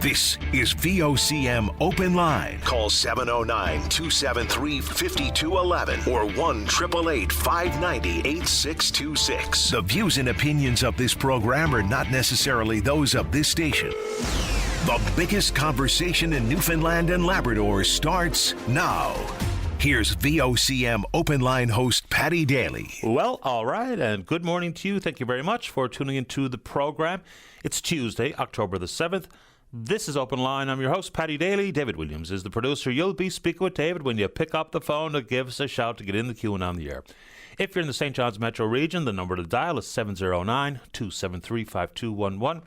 This is VOCM Open Line. Call 709-273-5211 or 1-888-590-8626. The views and opinions of this program are not necessarily those of this station. The biggest conversation in Newfoundland and Labrador starts now. Here's VOCM Open Line host Paddy Daly. Well, all right, and good morning to you. Thank you very much for tuning into the program. It's Tuesday, October the 7th. This is Open Line. I'm your host, Paddy Daly. David Williams is the producer. You'll be speaking with David when you pick up the phone to give us a shout to get in the queue and on the air. If you're in the St. John's metro region, the number to dial is 709-273-5211.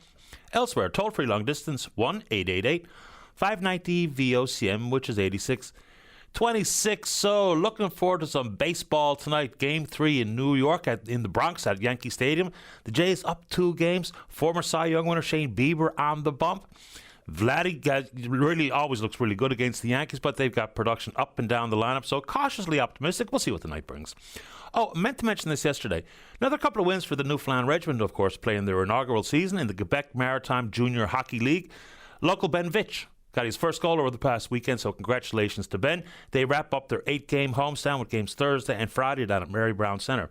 Elsewhere, toll-free long distance, 1-888-590-VOCM, which is 8626. So, looking forward to some baseball tonight. Game 3 in New York in the Bronx at Yankee Stadium. The Jays up 2 games. Former Cy Young winner Shane Bieber on the bump. Vladdy really always looks really good against the Yankees, but they've got production up and down the lineup, so cautiously optimistic. We'll see what the night brings. Oh, I meant to mention this yesterday. Another couple of wins for the Newfoundland Regiment, of course, playing their inaugural season in the Quebec Maritime Junior Hockey League. Local Ben Vitch got his first goal over the past weekend, so congratulations to Ben. They wrap up their 8-game homestand with games Thursday and Friday down at Mary Brown Centre.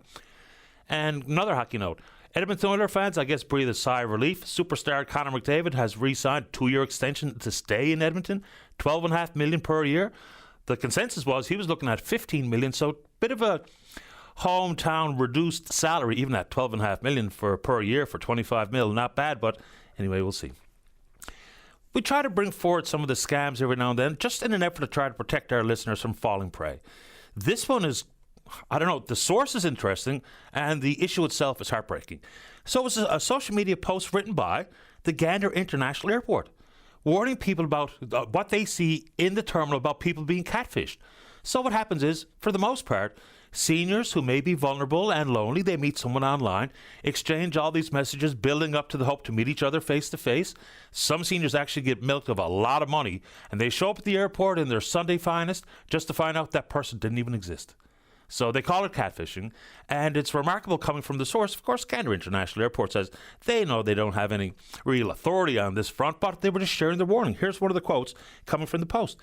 And another hockey note. Edmonton Oilers fans, I guess, breathe a sigh of relief. Superstar Connor McDavid has re-signed a 2-year extension to stay in Edmonton, $12.5 million per year. The consensus was he was looking at $15 million, so a bit of a hometown reduced salary, even at $12.5 million per year for $25 million. Not bad, but anyway, we'll see. We try to bring forward some of the scams every now and then, just in an effort to try to protect our listeners from falling prey. This one is, I don't know, the source is interesting, and the issue itself is heartbreaking. So it was a social media post written by the Gander International Airport, warning people about what they see in the terminal about people being catfished. So what happens is, for the most part, seniors who may be vulnerable and lonely, they meet someone online, exchange all these messages, building up to the hope to meet each other face to face. Some seniors actually get milked of a lot of money, and they show up at the airport in their Sunday finest just to find out that person didn't even exist. So they call it catfishing, and it's remarkable coming from the source. Of course, Gander International Airport says they know they don't have any real authority on this front, but they were just sharing their warning. Here's one of the quotes coming from the Post.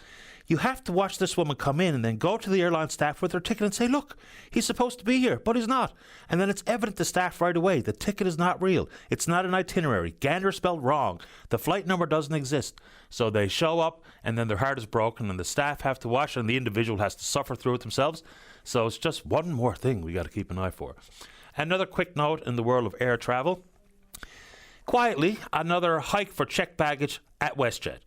You have to watch this woman come in and then go to the airline staff with her ticket and say, look, he's supposed to be here, but he's not. And then it's evident to staff right away. The ticket is not real. It's not an itinerary. Gander spelled wrong. The flight number doesn't exist. So they show up, and then their heart is broken, and the staff have to watch it, and the individual has to suffer through it themselves. So it's just one more thing we got to keep an eye for. Another quick note in the world of air travel. Quietly, another hike for checked baggage at WestJet.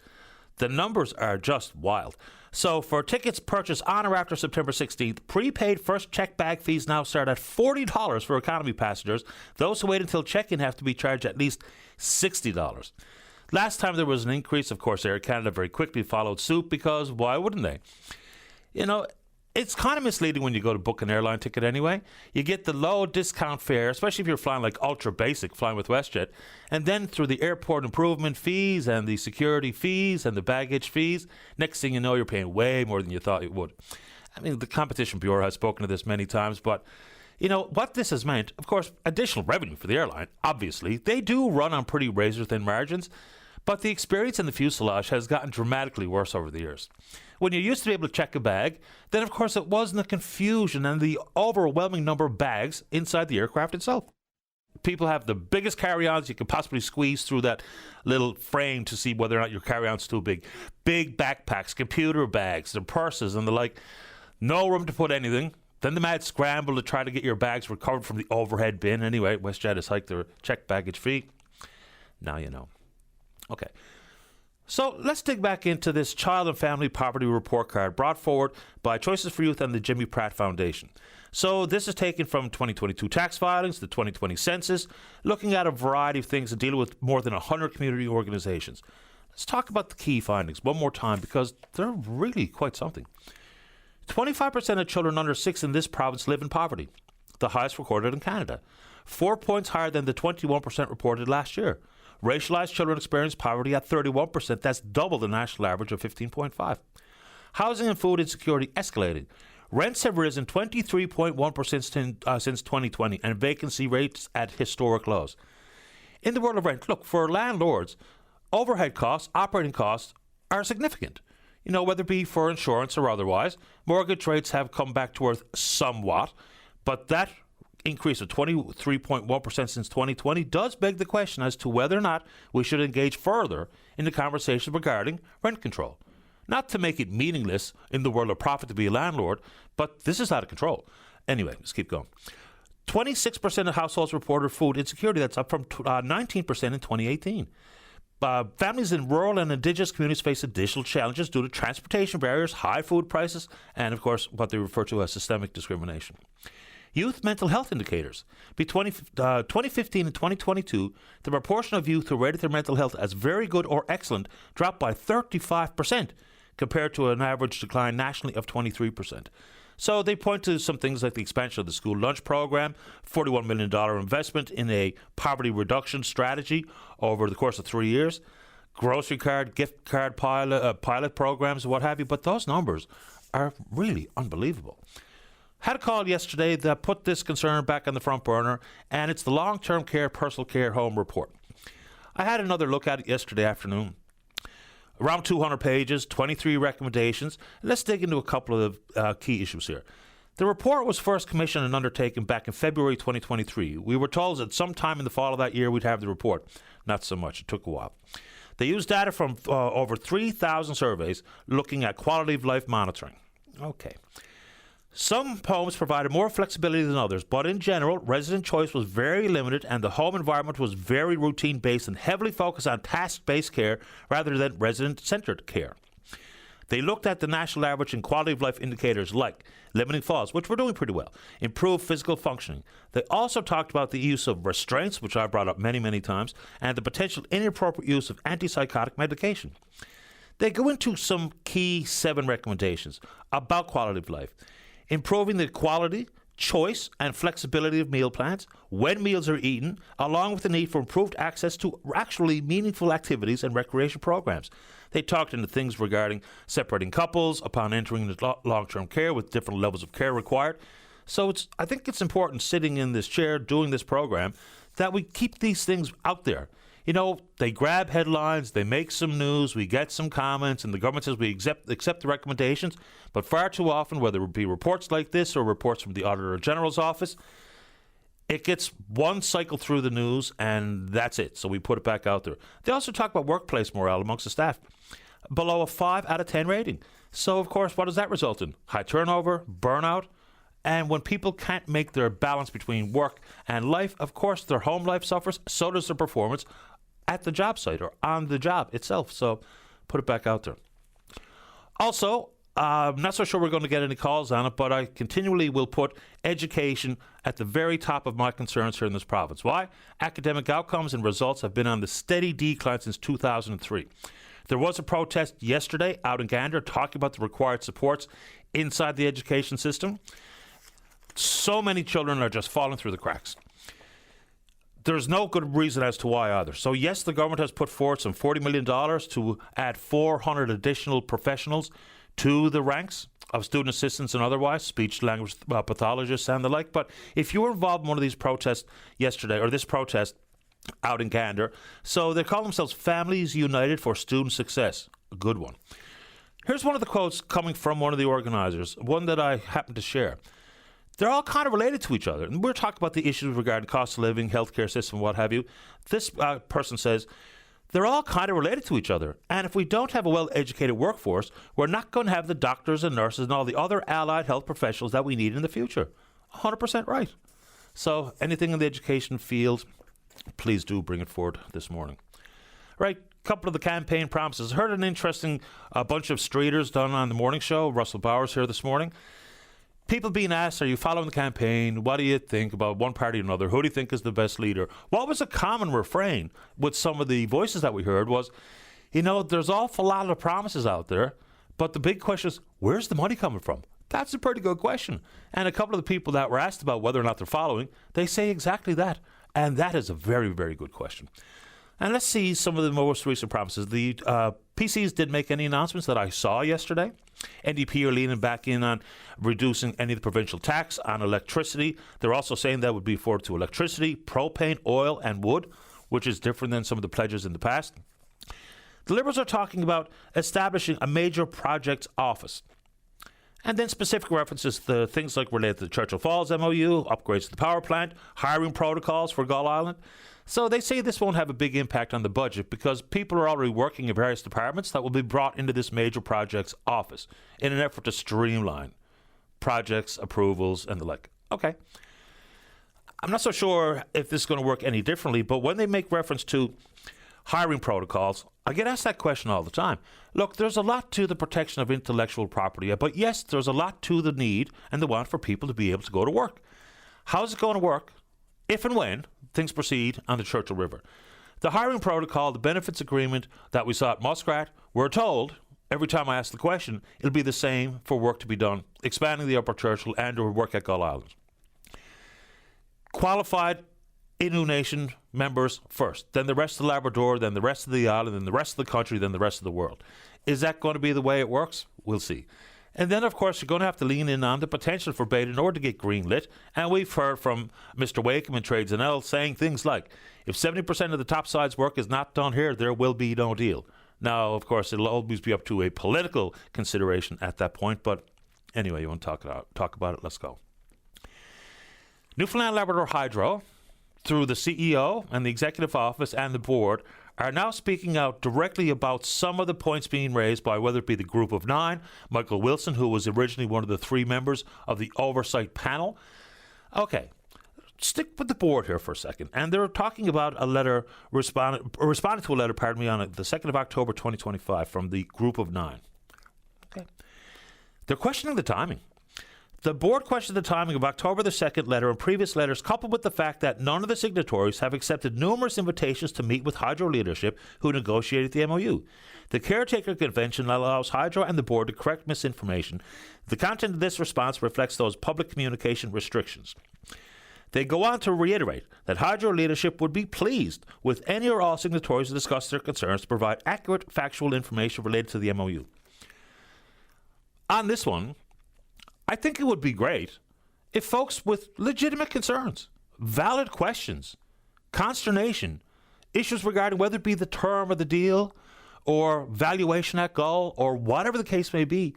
The numbers are just wild. So for tickets purchased on or after September 16th, prepaid first check bag fees now start at $40 for economy passengers. Those who wait until check-in have to be charged at least $60. Last time there was an increase, of course, Air Canada very quickly followed suit, because why wouldn't they? You know, it's kind of misleading when you go to book an airline ticket anyway. You get the low discount fare, especially if you're flying like ultra basic, flying with WestJet. And then through the airport improvement fees and the security fees and the baggage fees, next thing you know, you're paying way more than you thought you would. I mean, the Competition Bureau has spoken to this many times, but you know, what this has meant, of course, additional revenue for the airline, obviously. They do run on pretty razor-thin margins, but the experience in the fuselage has gotten dramatically worse over the years. When you used to be able to check a bag, then of course it wasn't the confusion and the overwhelming number of bags inside the aircraft itself. People have the biggest carry-ons you could possibly squeeze through that little frame to see whether or not your carry-on's too big. Big backpacks, computer bags, their purses and the like. No room to put anything. Then the mad scramble to try to get your bags recovered from the overhead bin. Anyway, WestJet has hiked their checked baggage fee. Now you know. Okay, so let's dig back into this Child and Family Poverty Report Card brought forward by Choices for Youth and the Jimmy Pratt Foundation. So this is taken from 2022 tax filings, the 2020 census, looking at a variety of things and dealing with more than 100 community organizations. Let's talk about the key findings one more time, because they're really quite something. 25% of children under 6 in this province live in poverty, the highest recorded in Canada, 4 points higher than the 21% reported last year. Racialized children experience poverty at 31%. That's double the national average of 15.5. Housing and food insecurity escalating. Rents have risen 23.1% since 2020, and vacancy rates at historic lows. In the world of rent, look, for landlords, overhead costs, operating costs are significant. Whether it be for insurance or otherwise. Mortgage rates have come back to earth somewhat, but that increase of 23.1% since 2020 does beg the question as to whether or not we should engage further in the conversation regarding rent control. Not to make it meaningless in the world of profit to be a landlord, but this is out of control. Anyway, let's keep going. 26% of households reported food insecurity. That's up from 19% in 2018. Families in rural and indigenous communities face additional challenges due to transportation barriers, high food prices, and, of course, what they refer to as systemic discrimination. Youth mental health indicators. Between 2015 and 2022, the proportion of youth who rated their mental health as very good or excellent dropped by 35%, compared to an average decline nationally of 23%. So they point to some things like the expansion of the school lunch program, $41 million investment in a poverty reduction strategy over the course of 3 years, grocery card, gift card pilot programs, what have you. But those numbers are really unbelievable. Had a call yesterday that put this concern back on the front burner, and it's the long-term care, personal care home report. I had another look at it yesterday afternoon. Around 200 pages, 23 recommendations. Let's dig into a couple of key issues here. The report was first commissioned and undertaken back in February 2023. We were told that sometime in the fall of that year we'd have the report. Not so much. It took a while. They used data from over 3,000 surveys looking at quality of life monitoring. Okay. Some homes provided more flexibility than others, but in general, resident choice was very limited and the home environment was very routine-based and heavily focused on task-based care rather than resident-centered care. They looked at the national average in quality of life indicators like limiting falls, which we're doing pretty well, improved physical functioning. They also talked about the use of restraints, which I brought up many, many times, and the potential inappropriate use of antipsychotic medication. They go into some key 7 recommendations about quality of life. Improving the quality, choice, and flexibility of meal plans, when meals are eaten, along with the need for improved access to actually meaningful activities and recreation programs. They talked into things regarding separating couples upon entering the long-term care with different levels of care required. So I think it's important sitting in this chair doing this program that we keep these things out there. They grab headlines, they make some news, we get some comments, and the government says we accept the recommendations. But far too often, whether it be reports like this or reports from the Auditor General's office, it gets one cycle through the news, and that's it. So we put it back out there. They also talk about workplace morale amongst the staff. Below a 5 out of 10 rating. So, of course, what does that result in? High turnover, burnout. And when people can't make their balance between work and life, of course, their home life suffers. So does their performance at the job site or on the job itself. So put it back out there. Also, I'm not so sure we're going to get any calls on it, but I continually will put education at the very top of my concerns here in this province. Why? Academic outcomes and results have been on the steady decline since 2003. There was a protest yesterday out in Gander talking about the required supports inside the education system. So many children are just falling through the cracks. There's no good reason as to why either. So yes, the government has put forward some $40 million to add 400 additional professionals to the ranks of student assistants and otherwise, speech language pathologists and the like. But if you were involved in one of these protests yesterday, or this protest out in Gander, so they call themselves Families United for Student Success. A good one. Here's one of the quotes coming from one of the organizers, one that I happen to share. They're all kind of related to each other. And we're talking about the issues regarding cost of living, healthcare system, what have you. This person says, they're all kind of related to each other. And if we don't have a well-educated workforce, we're not going to have the doctors and nurses and all the other allied health professionals that we need in the future. 100% right. So anything in the education field, please do bring it forward this morning. Right, a couple of the campaign promises. I heard an interesting bunch of streeters done on the morning show. Russell Bowers here this morning. People being asked, are you following the campaign? What do you think about one party or another? Who do you think is the best leader? What was a common refrain with some of the voices that we heard was, there's an awful lot of promises out there, but the big question is, where's the money coming from? That's a pretty good question. And a couple of the people that were asked about whether or not they're following, they say exactly that. And that is a very, very good question. And let's see some of the most recent promises. The PCs didn't make any announcements that I saw yesterday. NDP are leaning back in on reducing any of the provincial tax on electricity. They're also saying that would be forward to electricity, propane, oil, and wood, which is different than some of the pledges in the past. The Liberals are talking about establishing a major projects office. And then specific references to things like related to the Churchill Falls MOU, upgrades to the power plant, hiring protocols for Gull Island. So they say this won't have a big impact on the budget because people are already working in various departments that will be brought into this major projects office in an effort to streamline projects, approvals, and the like. Okay. I'm not so sure if this is going to work any differently, but when they make reference to hiring protocols, I get asked that question all the time. Look, there's a lot to the protection of intellectual property, but yes, there's a lot to the need and the want for people to be able to go to work. How's it going to work if and when things proceed on the Churchill River? The hiring protocol, the benefits agreement that we saw at Muskrat, we're told, every time I ask the question, it'll be the same for work to be done, expanding the Upper Churchill and or work at Gull Island. Qualified Innu Nation members first, then the rest of Labrador, then the rest of the island, then the rest of the country, then the rest of the world. Is that going to be the way it works? We'll see. And then, of course, you're going to have to lean in on the potential for Beta in order to get greenlit. And we've heard from Mr. Wakeham and Trades NL saying things like, if 70% of the topsides work is not done here, there will be no deal. Now, of course, it'll always be up to a political consideration at that point. But anyway, you want to talk about it? Let's go. Newfoundland Labrador Hydro, through the CEO and the Executive Office and the Board, are now speaking out directly about some of the points being raised by whether it be the Group of Nine, Michael Wilson, who was originally one of the 3 members of the Oversight Panel. Okay, stick with the Board here for a second. And they're talking about a letter, responding to a letter, on the 2nd of October 2025 from the Group of Nine. Okay, they're questioning the timing. The Board questioned the timing of October the 2nd letter and previous letters, coupled with the fact that none of the signatories have accepted numerous invitations to meet with Hydro leadership who negotiated the MOU. The Caretaker Convention allows Hydro and the Board to correct misinformation. The content of this response reflects those public communication restrictions. They go on to reiterate that Hydro leadership would be pleased with any or all signatories to discuss their concerns to provide accurate factual information related to the MOU. On this one, I think it would be great if folks with legitimate concerns, valid questions, consternation, issues regarding whether it be the term of the deal or valuation at Gull or whatever the case may be,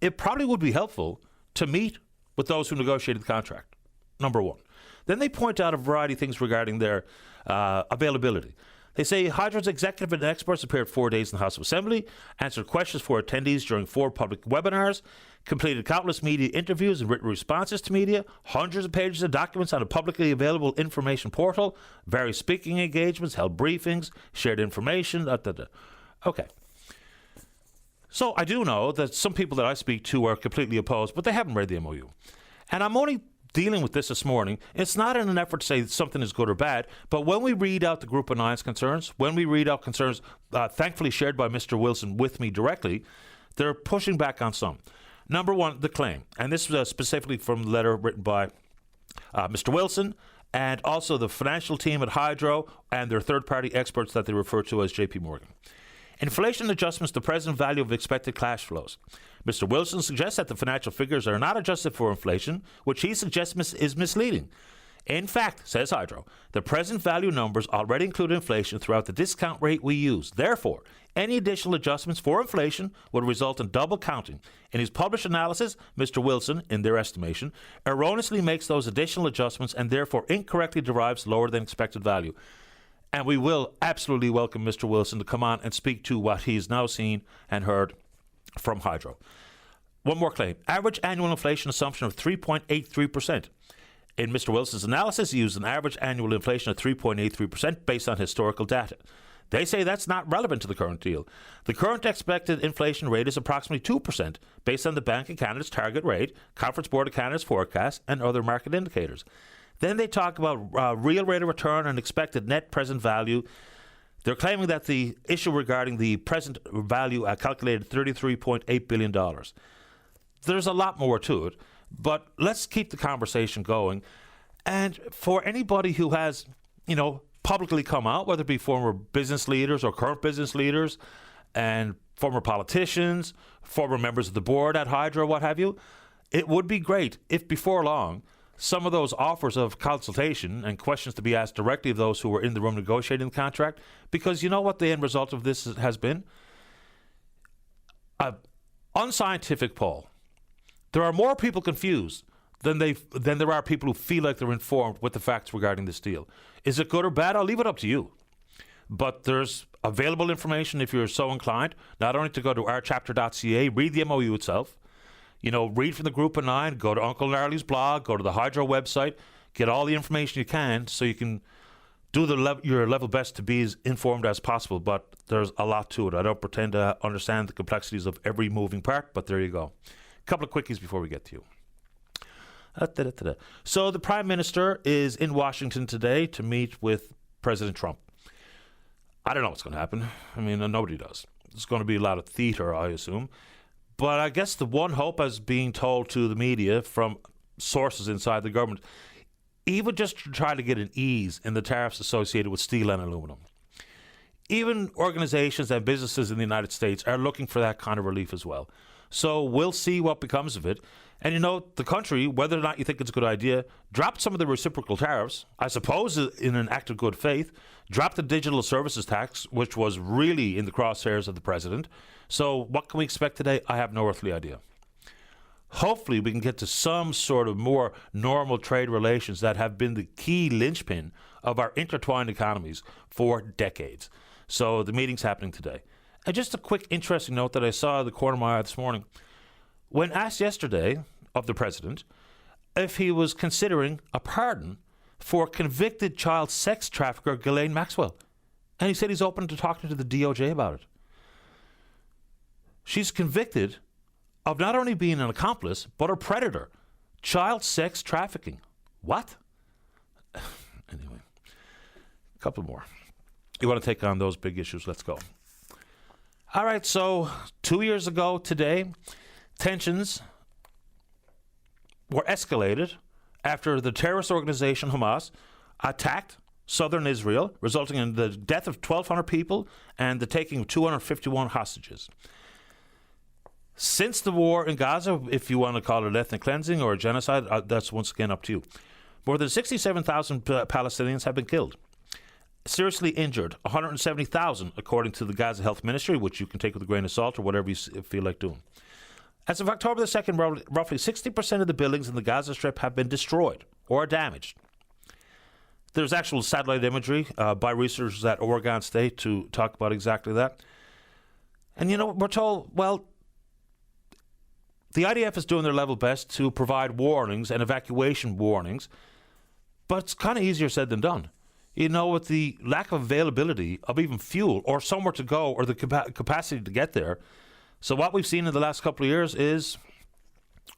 it probably would be helpful to meet with those who negotiated the contract, number one. Then they point out a variety of things regarding their availability. They say Hydro's executive and experts appeared 4 days in the House of Assembly, answered questions for attendees during 4 public webinars, completed countless media interviews and written responses to media, hundreds of pages of documents on a publicly available information portal, various speaking engagements, held briefings, shared information, Okay. So I do know that some people that I speak to are completely opposed, but they haven't read the MOU. And I'm only dealing with this morning. It's not in an effort to say that something is good or bad, but when we read out the Group of Nine's concerns, when we read out concerns thankfully shared by Mr. Wilson with me directly, they're pushing back on some. Number one, the claim, and this was specifically from the letter written by Mr. Wilson and also the financial team at Hydro and their third-party experts that they refer to as JP Morgan. Inflation adjustments to present value of expected cash flows. Mr. Wilson suggests that the financial figures are not adjusted for inflation, which he suggests is misleading. In fact, says Hydro, the present value numbers already include inflation throughout the discount rate we use. Therefore, any additional adjustments for inflation would result in double counting. In his published analysis, Mr. Wilson, in their estimation, erroneously makes those additional adjustments and therefore incorrectly derives lower than expected value. And we will absolutely welcome Mr. Wilson to come on and speak to what he's now seen and heard from Hydro. One more claim. Average annual inflation assumption of 3.83%. In Mr. Wilson's analysis, he used an average annual inflation of 3.83% based on historical data. They say that's not relevant to the current deal. The current expected inflation rate is approximately 2% based on the Bank of Canada's target rate, Conference Board of Canada's forecast, and other market indicators. Then they talk about real rate of return and expected net present value. They're claiming that the issue regarding the present value calculated $33.8 billion. There's a lot more to it, but let's keep the conversation going. And for anybody who has, publicly come out, whether it be former business leaders or current business leaders and former politicians, former members of the board at Hydro, what have you, it would be great if before long some of those offers of consultation and questions to be asked directly of those who were in the room negotiating the contract, because you know what the end result of this has been? An unscientific poll. There are more people confused than there are people who feel like they're informed with the facts regarding this deal. Is it good or bad? I'll leave it up to you. But there's available information if you're so inclined, not only to go to ourchapter.ca, read the MOU itself, read from the Group of Nine, go to Uncle Gnarly's blog, go to the Hydro website, get all the information you can so you can do your level best to be as informed as possible. But there's a lot to it. I don't pretend to understand the complexities of every moving part, but there you go. A couple of quickies before we get to you. So the Prime Minister is in Washington today to meet with President Trump. I don't know what's going to happen. I mean, nobody does. There's going to be a lot of theater, I assume. But I guess the one hope, as being told to the media from sources inside the government, even just to try to get an ease in the tariffs associated with steel and aluminum. Even organizations and businesses in the United States are looking for that kind of relief as well. So we'll see what becomes of it. And the country, whether or not you think it's a good idea, dropped some of the reciprocal tariffs, I suppose in an act of good faith, dropped the digital services tax, which was really in the crosshairs of the president. So what can we expect today? I have no earthly idea. Hopefully we can get to some sort of more normal trade relations that have been the key linchpin of our intertwined economies for decades. So the meeting's happening today. And just a quick interesting note that I saw in the corner of my eye this morning. When asked yesterday of the president if he was considering a pardon for convicted child sex trafficker Ghislaine Maxwell, and he said he's open to talking to the DOJ about it. She's convicted of not only being an accomplice, but a predator. Child sex trafficking. What? Anyway, a couple more. You want to take on those big issues? Let's go. All right, so 2 years ago today, tensions were escalated after the terrorist organization Hamas attacked southern Israel, resulting in the death of 1,200 people and the taking of 251 hostages. Since the war in Gaza, if you want to call it ethnic cleansing or a genocide, that's once again up to you. More than 67,000 Palestinians have been killed. Seriously injured, 170,000, according to the Gaza Health Ministry, which you can take with a grain of salt or whatever you feel like doing. As of October the 2nd, roughly 60% of the buildings in the Gaza Strip have been destroyed or damaged. There's actual satellite imagery by researchers at Oregon State to talk about exactly that. And we're told, well, the IDF is doing their level best to provide warnings and evacuation warnings, but it's kind of easier said than done. With the lack of availability of even fuel or somewhere to go or the capacity to get there. So what we've seen in the last couple of years is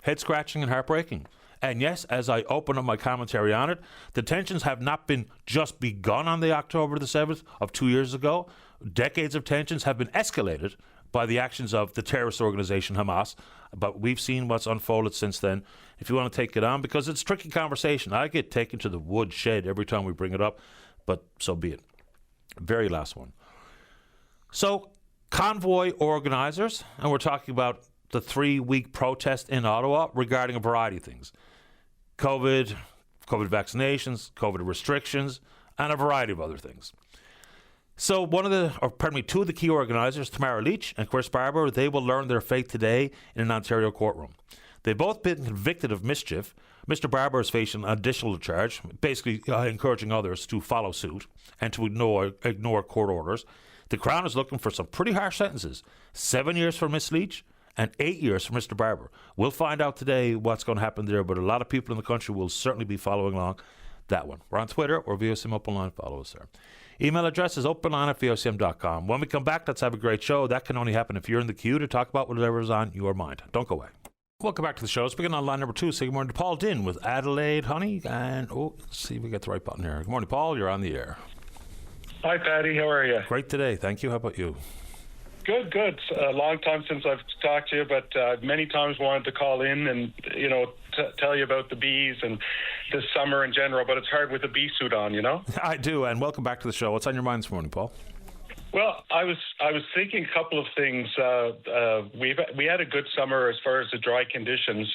head scratching and heartbreaking. And yes, as I open up my commentary on it, the tensions have not been just begun on the October the 7th of 2 years ago. Decades of tensions have been escalated by the actions of the terrorist organization Hamas. But we've seen what's unfolded since then. If you want to take it on, because it's a tricky conversation. I get taken to the woodshed every time we bring it up, but so be it. Very last one. So, convoy organizers, and we're talking about the 3-week protest in Ottawa regarding a variety of things. COVID vaccinations, COVID restrictions, and a variety of other things. So two of the key organizers, Tamara Leach and Chris Barber, they will learn their fate today in an Ontario courtroom. They've both been convicted of mischief. Mr. Barber is facing an additional charge, basically encouraging others to follow suit and to ignore court orders. The Crown is looking for some pretty harsh sentences. 7 years for Miss Leach and 8 years for Mr. Barber. We'll find out today what's going to happen there, but a lot of people in the country will certainly be following along that one. We're on Twitter or VOCM Open Line. Follow us there. Email address is openline@vocm.com. When we come back, let's have a great show. That can only happen if you're in the queue to talk about whatever is on your mind. Don't go away. Welcome back to the show. Speaking on line number 2, say good morning to Paul Dinn with Adelaide Honey. And, let's see if we get the right button here. Good morning, Paul. You're on the air. Hi, Patty. How are you? Great today. Thank you. How about you? Good. It's a long time since I've talked to you, but many times wanted to call in and, tell you about the bees and this summer in general, but it's hard with a bee suit on, I do, and welcome back to the show. What's on your mind this morning, Paul? Well, I was thinking a couple of things. We had a good summer as far as the dry conditions.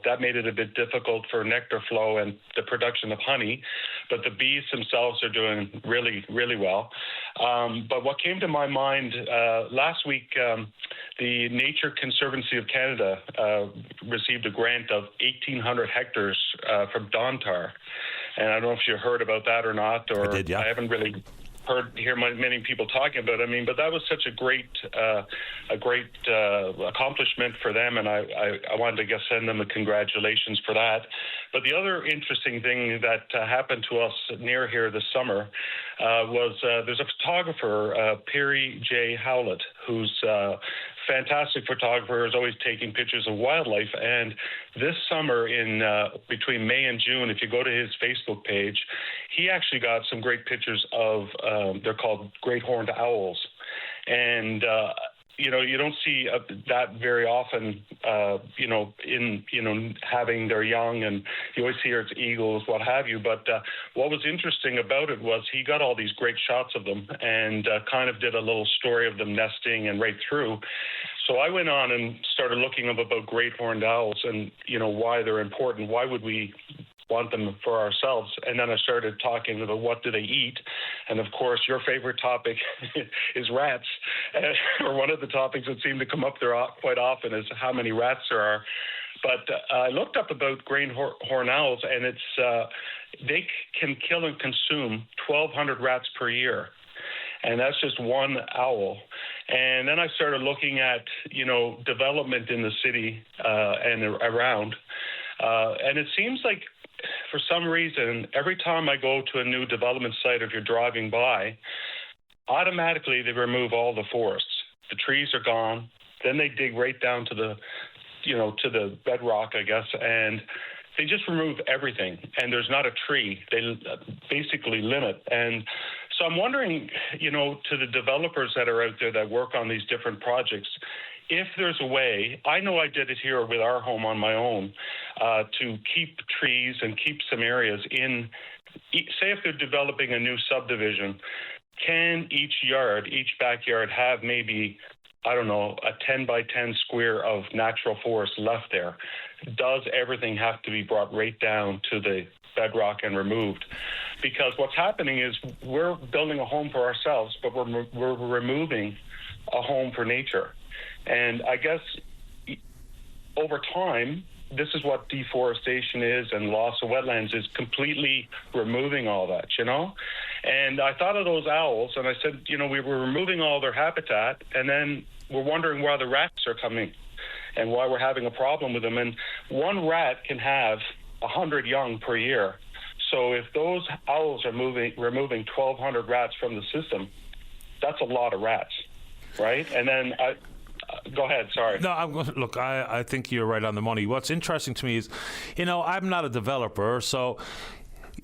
That made it a bit difficult for nectar flow and the production of honey, but the bees themselves are doing really, really well. But what came to my mind last week, the Nature Conservancy of Canada received a grant of 1,800 hectares from Dontar, and I don't know if you heard about that or not, or I did, yeah. I haven't really hear many people talking about it. I mean, but that was such a great accomplishment for them, and I wanted to send them a congratulations for that. But the other interesting thing that happened to us near here this summer was there's a photographer, Perry J. Howlett, who's fantastic photographer, is always taking pictures of wildlife. And this summer, in between May and June, if you go to his Facebook page, he actually got some great pictures of they're called great horned owls, and you don't see that very often, in having their young, and you always hear it's eagles, what have you. But what was interesting about it was he got all these great shots of them and kind of did a little story of them nesting and right through. So I went on and started looking up about great horned owls and, why they're important. Why would we want them for ourselves? And then I started talking about what do they eat. And of course, your favorite topic is rats. Or one of the topics that seem to come up there quite often is how many rats there are. But I looked up about great horned owls, and it's they can kill and consume 1,200 rats per year. And that's just one owl. And then I started looking at, development in the city and around. And it seems like, for some reason, every time I go to a new development site, if you're driving by, automatically they remove all the forests. The trees are gone. Then they dig right down to the, to the bedrock, I guess, and they just remove everything. And there's not a tree. They basically limit. And so I'm wondering, to the developers that are out there that work on these different projects, if there's a way, I know I did it here with our home on my own, to keep trees and keep some areas in, say if they're developing a new subdivision, can each backyard have maybe, I don't know, a 10 by 10 square of natural forest left there? Does everything have to be brought right down to the bedrock and removed? Because what's happening is we're building a home for ourselves, but we're removing a home for nature. And I guess over time, this is what deforestation is, and loss of wetlands is completely removing all that, And I thought of those owls, and I said, we were removing all their habitat, and then we're wondering why the rats are coming and why we're having a problem with them. And one rat can have 100 young per year. So if those owls are removing 1,200 rats from the system, that's a lot of rats, right? And then go ahead, sorry. No, look, I think you're right on the money. What's interesting to me is, I'm not a developer, so,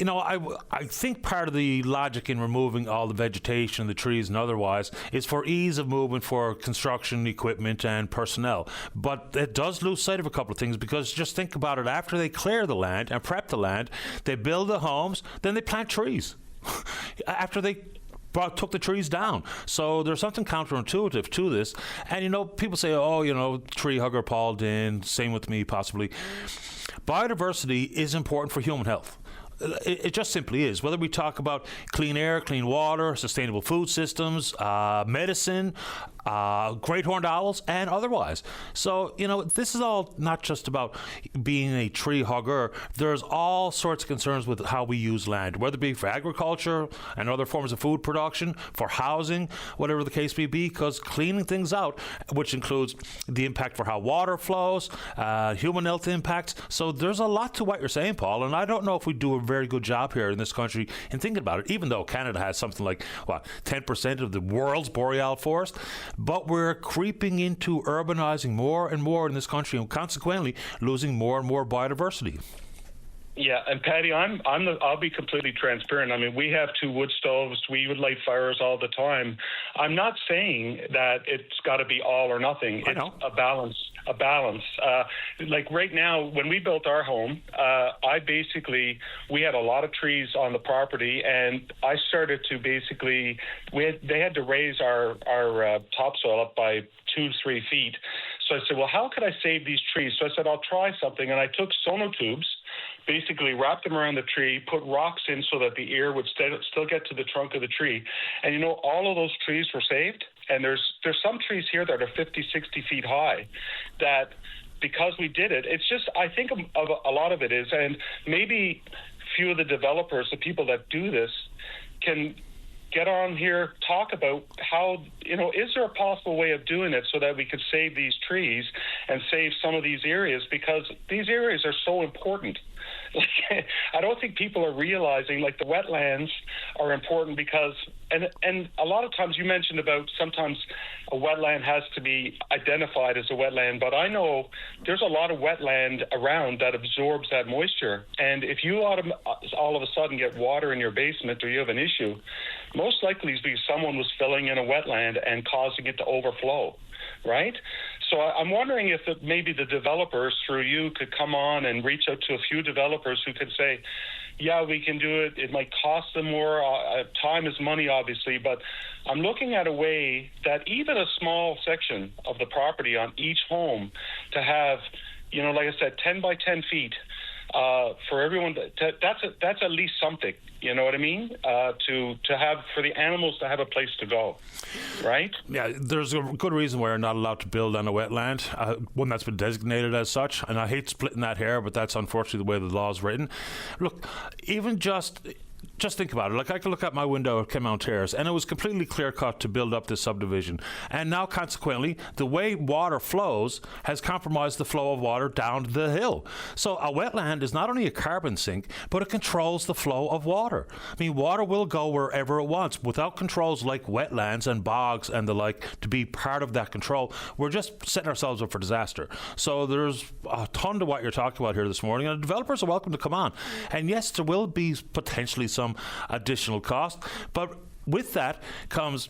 I think part of the logic in removing all the vegetation, the trees and otherwise, is for ease of movement for construction equipment and personnel. But it does lose sight of a couple of things, because just think about it. After they clear the land and prep the land, they build the homes, then they plant trees. After they took the trees down. So there's something counterintuitive to this. And, people say, tree hugger Paul Dinn, same with me possibly. Biodiversity is important for human health. It just simply is. Whether we talk about clean air, clean water, sustainable food systems, medicine, great horned owls, and otherwise. So, this is all not just about being a tree hugger. There's all sorts of concerns with how we use land, whether it be for agriculture and other forms of food production, for housing, whatever the case may be, because cleaning things out, which includes the impact for how water flows, human health impacts. So there's a lot to what you're saying, Paul, and I don't know if we do a very good job here in this country in thinking about it, even though Canada has something like 10% of the world's boreal forest. But we're creeping into urbanizing more and more in this country, and consequently losing more and more biodiversity. Yeah, and Patty, I'll be completely transparent. I mean, we have 2 wood stoves. We would light fires all the time. I'm not saying that it's got to be all or nothing. I know. It's a balance. Like right now, when we built our home, we had a lot of trees on the property, and I started to they had to raise our topsoil up by 2-3 feet. So I said, well, how could I save these trees? So I said, I'll try something, and I took sonotubes, basically wrapped them around the tree, put rocks in so that the air would still get to the trunk of the tree. And, all of those trees were saved. And there's some trees here that are 50, 60 feet high that, because we did it, it's just, I think of a lot of it is, and maybe few of the developers, the people that do this, can get on here, talk about how, is there a possible way of doing it so that we could save these trees and save some of these areas, because these areas are so important. I don't think people are realizing, the wetlands are important because, and a lot of times you mentioned about sometimes a wetland has to be identified as a wetland, but I know there's a lot of wetland around that absorbs that moisture. And if you all of a sudden get water in your basement or you have an issue, most likely it's because someone was filling in a wetland and causing it to overflow, right? So I'm wondering if maybe the developers through you could come on and reach out to a few developers who could say, yeah, we can do it. It might cost them more. Time is money, obviously, but I'm looking at a way that even a small section of the property on each home to have, like I said, 10 by 10 feet for everyone. That's at least something. You know what I mean? To have, for the animals to have a place to go, right? Yeah, there's a good reason why you're not allowed to build on a wetland, one that's been designated as such. And I hate splitting that hair, but that's unfortunately the way the law is written. Look, even just think about it. I could look out my window at Kenmount Terrace, and it was completely clear-cut to build up this subdivision. And now, consequently, the way water flows has compromised the flow of water down the hill. So a wetland is not only a carbon sink, but it controls the flow of water. I mean, water will go wherever it wants. Without controls like wetlands and bogs and the like to be part of that control, we're just setting ourselves up for disaster. So there's a ton to what you're talking about here this morning, and developers are welcome to come on. And yes, there will be potentially some additional cost, but with that comes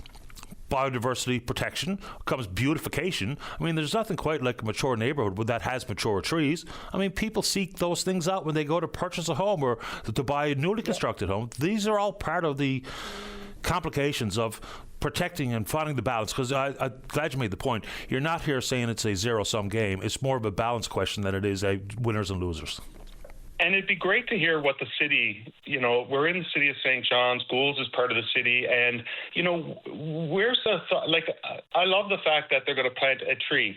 biodiversity protection, comes beautification. I mean, there's nothing quite like a mature neighborhood that has mature trees. I mean, people seek those things out when they go to purchase a home or to buy a newly constructed home. These are all part of the complications of protecting and finding the balance, because I'm glad you made the point. You're not here saying it's a zero-sum game. It's more of a balance question than it is a winners and losers. And it'd be great to hear what the city, we're in the city of St. John's, Goulds is part of the city, and, where's the thought? I love the fact that they're going to plant a tree,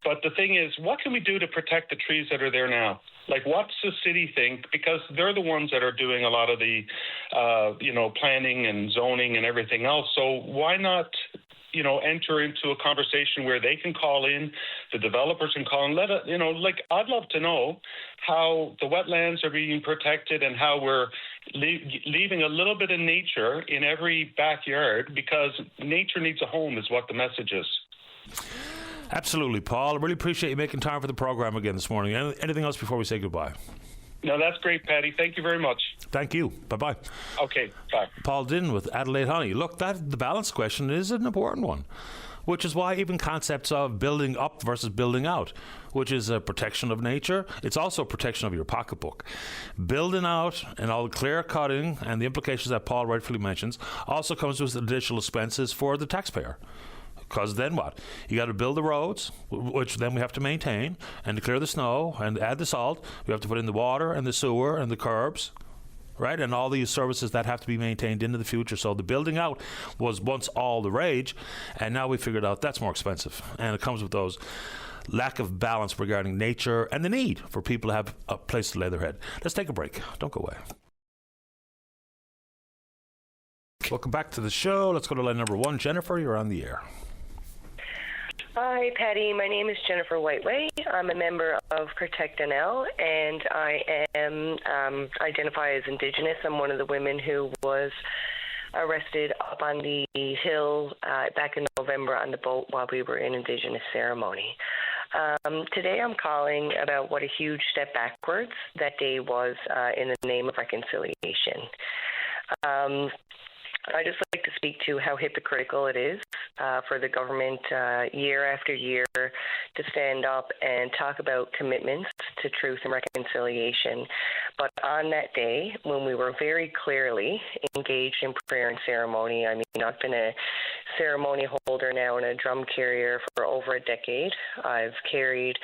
but the thing is, what can we do to protect the trees that are there now? What's the city think? Because they're the ones that are doing a lot of the, planning and zoning and everything else, so why not enter into a conversation where they can call in, the developers can call in, I'd love to know how the wetlands are being protected and how we're leaving a little bit of nature in every backyard, because nature needs a home is what the message is. Absolutely, Paul. I really appreciate you making time for the program again this morning. Anything else before we say goodbye? No, that's great, Patty. Thank you very much. Thank you. Bye-bye. Okay, bye. Paul Dinn with Adelaide Honey. Look, the balance question is an important one, which is why even concepts of building up versus building out, which is a protection of nature, it's also a protection of your pocketbook. Building out and all the clear cutting and the implications that Paul rightfully mentions also comes with additional expenses for the taxpayer. Because then what? You got to build the roads, which then we have to maintain, and to clear the snow and add the salt. We have to put in the water and the sewer and the curbs, right? And all these services that have to be maintained into the future. So the building out was once all the rage, and now we figured out that's more expensive. And it comes with those lack of balance regarding nature and the need for people to have a place to lay their head. Let's take a break. Don't go away. Welcome back to the show. Let's go to line number 1. Jennifer, you're on the air. Hi, Patty. My name is Jennifer Whiteway. I'm a member of Protect NL, and I am identify as Indigenous. I'm one of the women who was arrested up on the hill back in November on the boat while we were in Indigenous ceremony. Today I'm calling about what a huge step backwards that day was in the name of reconciliation. I just like to speak to how hypocritical it is for the government year after year to stand up and talk about commitments to truth and reconciliation. But on that day, when we were very clearly engaged in prayer and ceremony, I mean, I've been a ceremony holder now and a drum carrier for over a decade. I've carried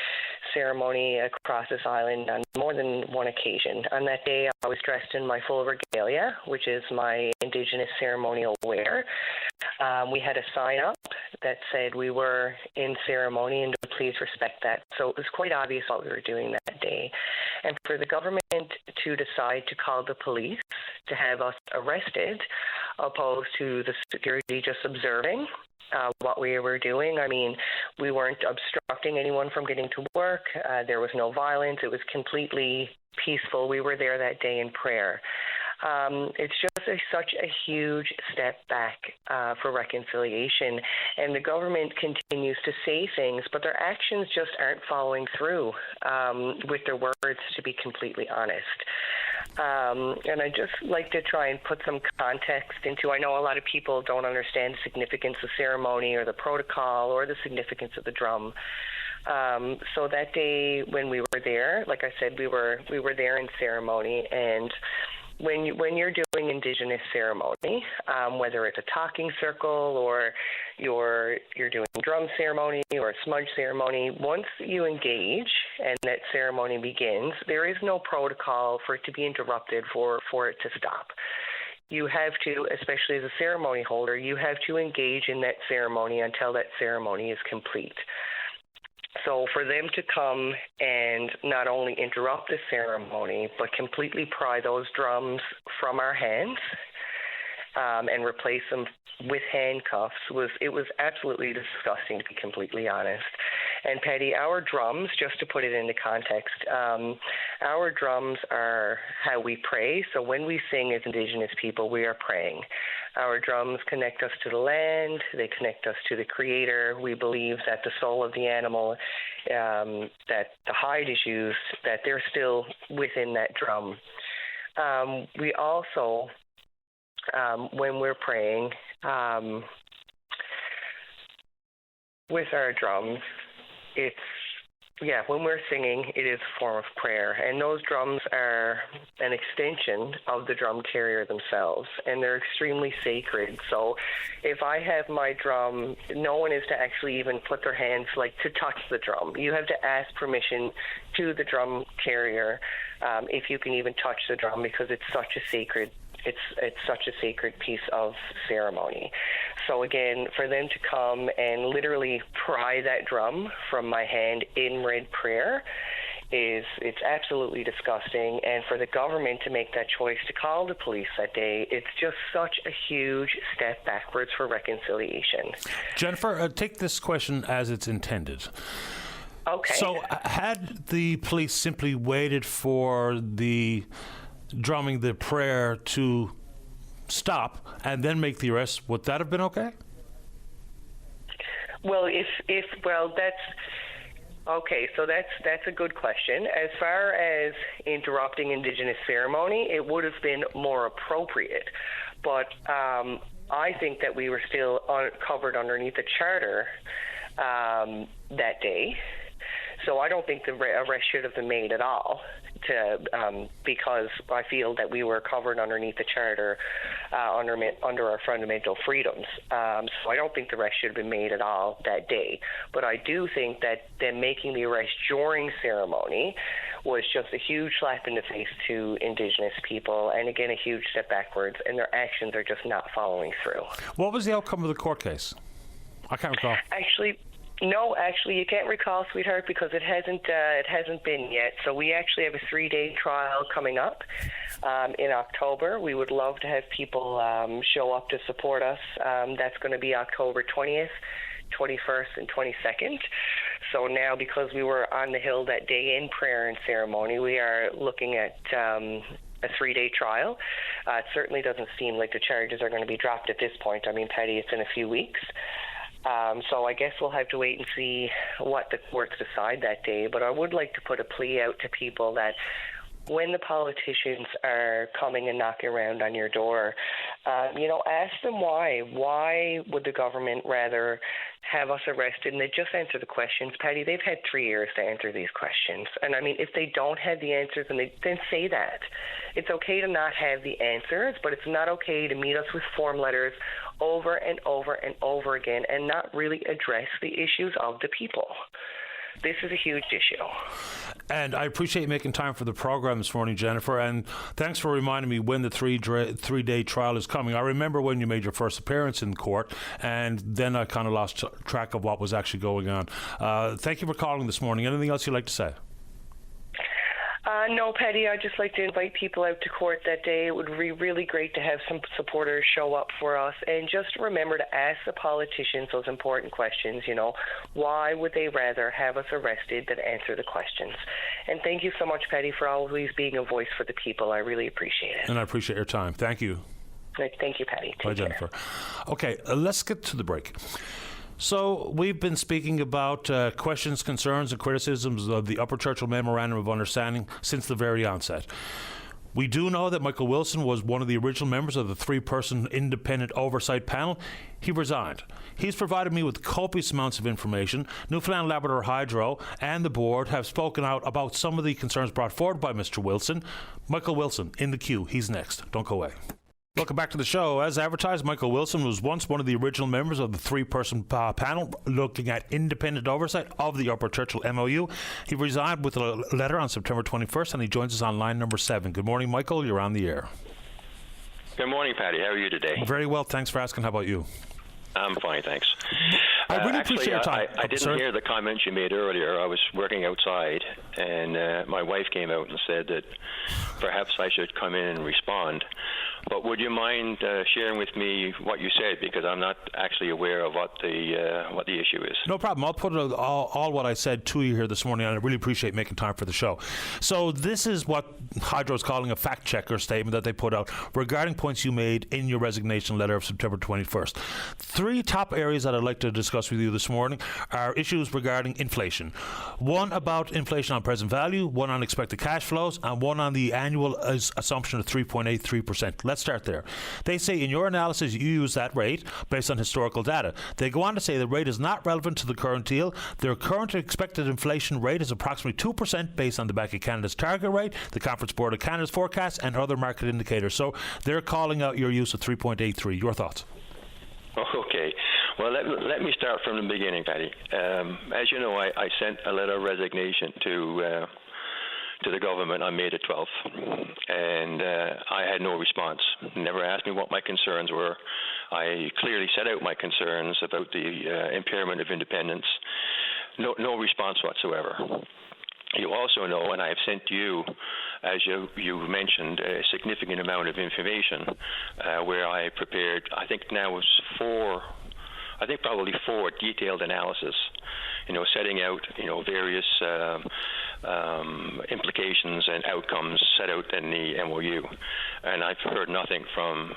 ceremony across this island on more than one occasion. On that day, I was dressed in my full regalia, which is my Indigenous ceremonial wear. We had a sign up that said we were in ceremony and to please respect that. So it was quite obvious what we were doing that day. And for the government to decide to call the police to have us arrested, opposed to the security just observing what we were doing. I mean, we weren't obstructing anyone from getting to work. There was no violence. It was completely peaceful. We were there that day in prayer. It's just such a huge step back for reconciliation. And the government continues to say things, but their actions just aren't following through with their words, to be completely honest. And I just like to try and put some context into, I know a lot of people don't understand the significance of ceremony or the protocol or the significance of the drum. So that day when we were there, like I said, we were there in ceremony, and when you're doing Indigenous ceremony, whether it's a talking circle or you're doing drum ceremony or a smudge ceremony, once you engage and that ceremony begins, there is no protocol for it to be interrupted for it to stop. You have to, especially as a ceremony holder, you have to engage in that ceremony until that ceremony is complete. So for them to come and not only interrupt the ceremony, but completely pry those drums from our hands and replace them with handcuffs was absolutely disgusting, to be completely honest. And Patty, our drums, just to put it into context, our drums are how we pray. So when we sing as Indigenous people, we are praying. Our drums connect us to the land. They connect us to the Creator. We believe that the soul of the animal, that the hide is used, that they're still within that drum. We also, when we're praying with our drums, when we're singing, it is a form of prayer. And those drums are an extension of the drum carrier themselves, and they're extremely sacred. So if I have my drum, no one is to actually even put their hands, to touch the drum. You have to ask permission to the drum carrier if you can even touch the drum, because it's such a sacred piece of ceremony. So again, for them to come and literally pry that drum from my hand in red prayer it's absolutely disgusting. And for the government to make that choice to call the police that day, it's just such a huge step backwards for reconciliation. Jennifer, take this question as it's intended. Okay. So had the police simply waited for the drumming, the prayer to stop and then make the arrest, would that have been okay? Well, that's okay. So that's a good question. As far as interrupting Indigenous ceremony, it would have been more appropriate. But I think that we were still covered underneath the charter that day. So I don't think the arrest should have been made at all, because I feel that we were covered underneath the charter under our fundamental freedoms. So I don't think the arrest should have been made at all that day. But I do think that them making the arrest during ceremony was just a huge slap in the face to Indigenous people, and again, a huge step backwards, and their actions are just not following through. What was the outcome of the court case? I can't recall. No, you can't recall, sweetheart, because it hasn't been yet. So we actually have a 3-day trial coming up in October. We would love to have people show up to support us. That's going to be October 20th, 21st, and 22nd. So now, because we were on the Hill that day in prayer and ceremony, we are looking at a 3-day trial. It certainly doesn't seem like the charges are going to be dropped at this point. I mean, Patty, it's in a few weeks. So I guess we'll have to wait and see what the courts decide that day. But I would like to put a plea out to people that when the politicians are coming and knocking around on your door, ask them why. Why would the government rather have us arrested? And they just answer the questions. Patty, they've had 3 years to answer these questions. And I mean, if they don't have the answers, then say that. It's okay to not have the answers, but it's not okay to meet us with form letters over and over and over again and not really address the issues of the people. This is a huge issue. And I appreciate you making time for the program this morning, Jennifer, and thanks for reminding me when the three-day trial is coming. I remember when you made your first appearance in court, and then I kind of lost track of what was actually going on. Thank you for calling this morning. Anything else you'd like to say? No, Patty, I'd just like to invite people out to court that day. It would be really great to have some supporters show up for us. And just remember to ask the politicians those important questions, Why would they rather have us arrested than answer the questions? And thank you so much, Patty, for always being a voice for the people. I really appreciate it. And I appreciate your time. Thank you. Thank you, Patty. Bye, Jennifer. Okay, let's get to the break. So we've been speaking about questions, concerns, and criticisms of the Upper Churchill Memorandum of Understanding since the very onset. We do know that Michael Wilson was one of the original members of the 3-person independent oversight panel. He resigned. He's provided me with copious amounts of information. Newfoundland Labrador Hydro and the board have spoken out about some of the concerns brought forward by Mr. Wilson. Michael Wilson in the queue. He's next. Don't go away. Welcome back to the show. As advertised, Michael Wilson was once one of the original members of the 3-person panel looking at independent oversight of the Upper Churchill MOU. He resigned with a letter on September 21st, and he joins us on line number 7. Good morning, Michael. You're on the air. Good morning, Patty. How are you today? Very well. Thanks for asking. How about you? I'm fine, thanks. I really appreciate your time. I didn't hear the comments you made earlier. I was working outside, and my wife came out and said that perhaps I should come in and respond. But would you mind sharing with me what you said, because I'm not actually aware of what the issue is. No problem. I'll put all what I said to you here this morning, and I really appreciate making time for the show. So this is what Hydro is calling a fact-checker statement that they put out regarding points you made in your resignation letter of September 21st. 3 top areas that I'd like to discuss with you this morning are issues regarding inflation. One about inflation on present value, one on expected cash flows, and one on the annual assumption of 3.83%. Let's start there. They say in your analysis you use that rate based on historical data. They go on to say the rate is not relevant to the current deal. Their current expected inflation rate is approximately 2% based on the Bank of Canada's target rate, the Conference Board of Canada's forecast, and other market indicators. So they're calling out your use of 3.83. Your thoughts? Okay. Well, let me start from the beginning, Patty. As you know, I sent a letter of resignation to the government on May the 12th, and I had no response. Never asked me what my concerns were. I clearly set out my concerns about the impairment of independence. No response whatsoever. You also know, and I have sent you, as you mentioned, a significant amount of information where I prepared, I think now it's probably four detailed analysis, setting out, various implications and outcomes set out in the MOU. And I've heard nothing from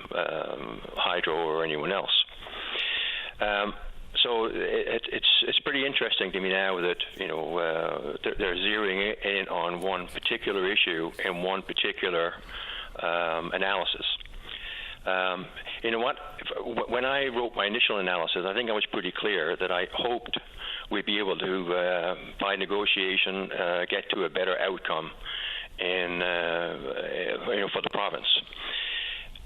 Hydro or anyone else. So it's pretty interesting to me now that they're zeroing in on one particular issue and one particular analysis. You know what? When I wrote my initial analysis, I think I was pretty clear that I hoped we'd be able to, by negotiation, get to a better outcome for the province.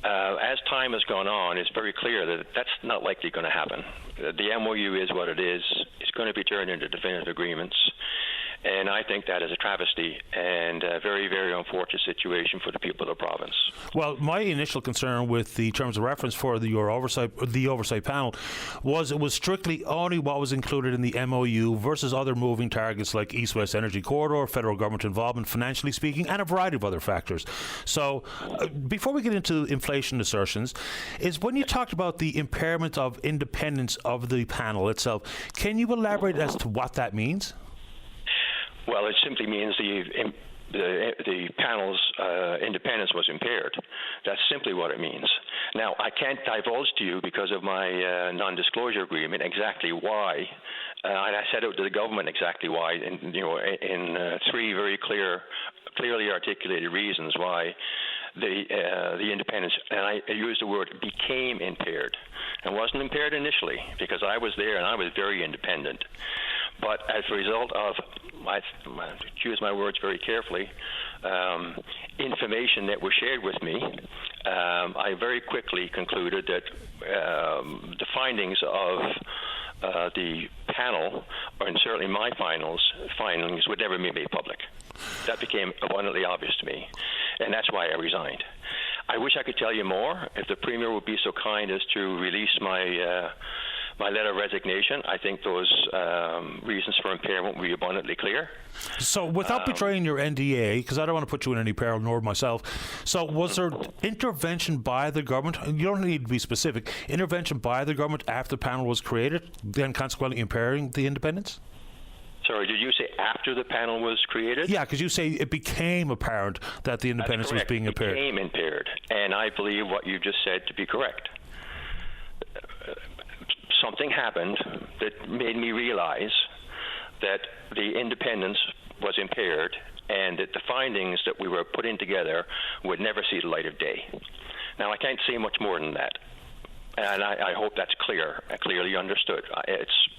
As time has gone on, it's very clear that that's not likely going to happen. The MOU is what it is. It's going to be turned into definitive agreements. And I think that is a travesty and a very, very unfortunate situation for the people of the province. Well, my initial concern with the terms of reference for the oversight panel was it was strictly only what was included in the MOU versus other moving targets like East-West Energy Corridor, federal government involvement, financially speaking, and a variety of other factors. So before we get into inflation assertions, is when you talked about the impairment of independence of the panel itself, can you elaborate as to what that means? Well, it simply means the panel's independence was impaired. That's simply what it means. Now, I can't divulge to you because of my non-disclosure agreement exactly why, and I set out to the government exactly why, in three very clearly articulated reasons why the independence, and I use the word became impaired. It wasn't impaired initially because I was there and I was very independent. But as a result of, I choose my words very carefully, information that was shared with me, I very quickly concluded that the findings of the panel, and certainly my findings would never be made public. That became abundantly obvious to me, and that's why I resigned. I wish I could tell you more. If the Premier would be so kind as to release my letter of resignation, I think those reasons for impairment will be abundantly clear. So without betraying your NDA, because I don't want to put you in any peril, nor myself, so was there intervention by the government, and you don't need to be specific, intervention by the government after the panel was created, then consequently impairing the independence? Sorry, did you say after the panel was created? Yeah, because you say it became apparent that the independence was being impaired. It became impaired, and I believe what you just said to be correct. Something happened that made me realize that the independence was impaired and that the findings that we were putting together would never see the light of day. Now, I can't say much more than that, and I hope that's clear, clearly understood.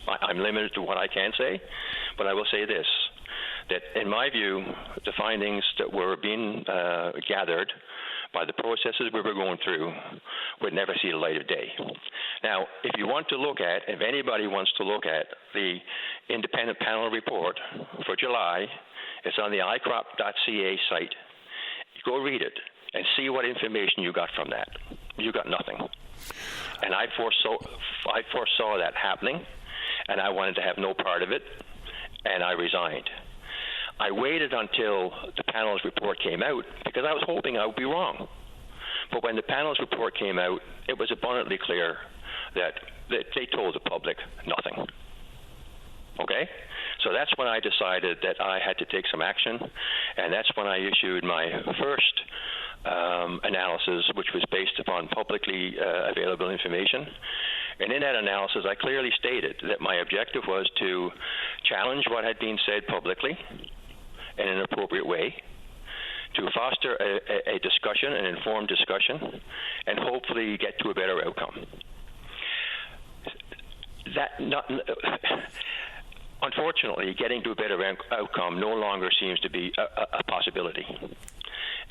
I'm limited to what I can say, but I will say this, that in my view, the findings that were being gathered by the processes we were going through would never see the light of day. Now, if anybody wants to look at the independent panel report for July, it's on the icrop.ca site. Go read it and see what information you got from that. You got nothing. And I foresaw that happening, and I wanted to have no part of it, and I resigned. I waited until the panel's report came out because I was hoping I would be wrong. But when the panel's report came out, it was abundantly clear that they told the public nothing. Okay? So that's when I decided that I had to take some action, and that's when I issued my first analysis, which was based upon publicly available information. And in that analysis, I clearly stated that my objective was to challenge what had been said publicly in an appropriate way, to foster a discussion, an informed discussion, and hopefully get to a better outcome. Unfortunately, getting to a better outcome no longer seems to be a possibility.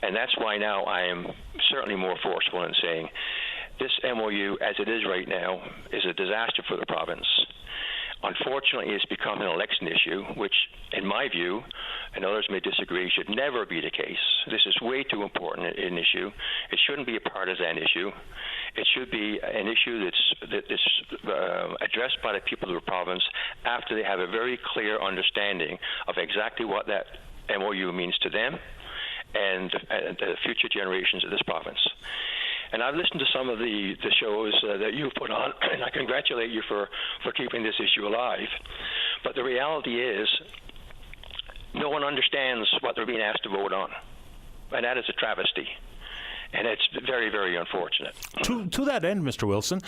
And that's why now I am certainly more forceful in saying this MOU, as it is right now, is a disaster for the province. Unfortunately, it's become an election issue, which, in my view, and others may disagree, should never be the case. This is way too important an issue. It shouldn't be a partisan issue. It should be an issue that's addressed by the people of the province after they have a very clear understanding of exactly what that MOU means to them and the future generations of this province. And I've listened to some of the shows that you've put on, and I congratulate you for keeping this issue alive. But the reality is, no one understands what they're being asked to vote on. And that is a travesty. And it's very, very unfortunate. To that end, Mr. Wilson,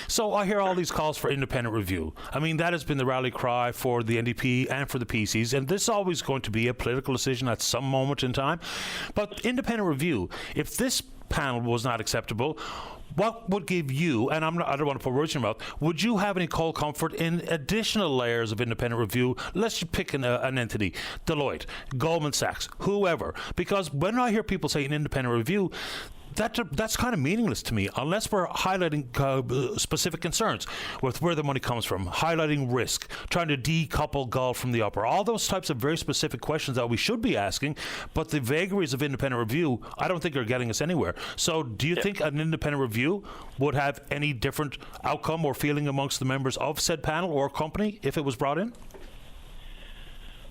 so I hear all these calls for independent review. I mean, that has been the rally cry for the NDP and for the PCs, and this is always going to be a political decision at some moment in time. But independent review, if this panel was not acceptable, what would give you, and I don't want to put words in your mouth, would you have any cold comfort in additional layers of independent review? Let's just pick an entity, Deloitte, Goldman Sachs, whoever. Because when I hear people say an independent review, that's kind of meaningless to me unless we're highlighting specific concerns with where the money comes from, highlighting risk, trying to decouple Gulf from the upper, all those types of very specific questions that we should be asking. But the vagaries of independent review, I don't think are getting us anywhere. So do you think an independent review would have any different outcome or feeling amongst the members of said panel or company if it was brought in?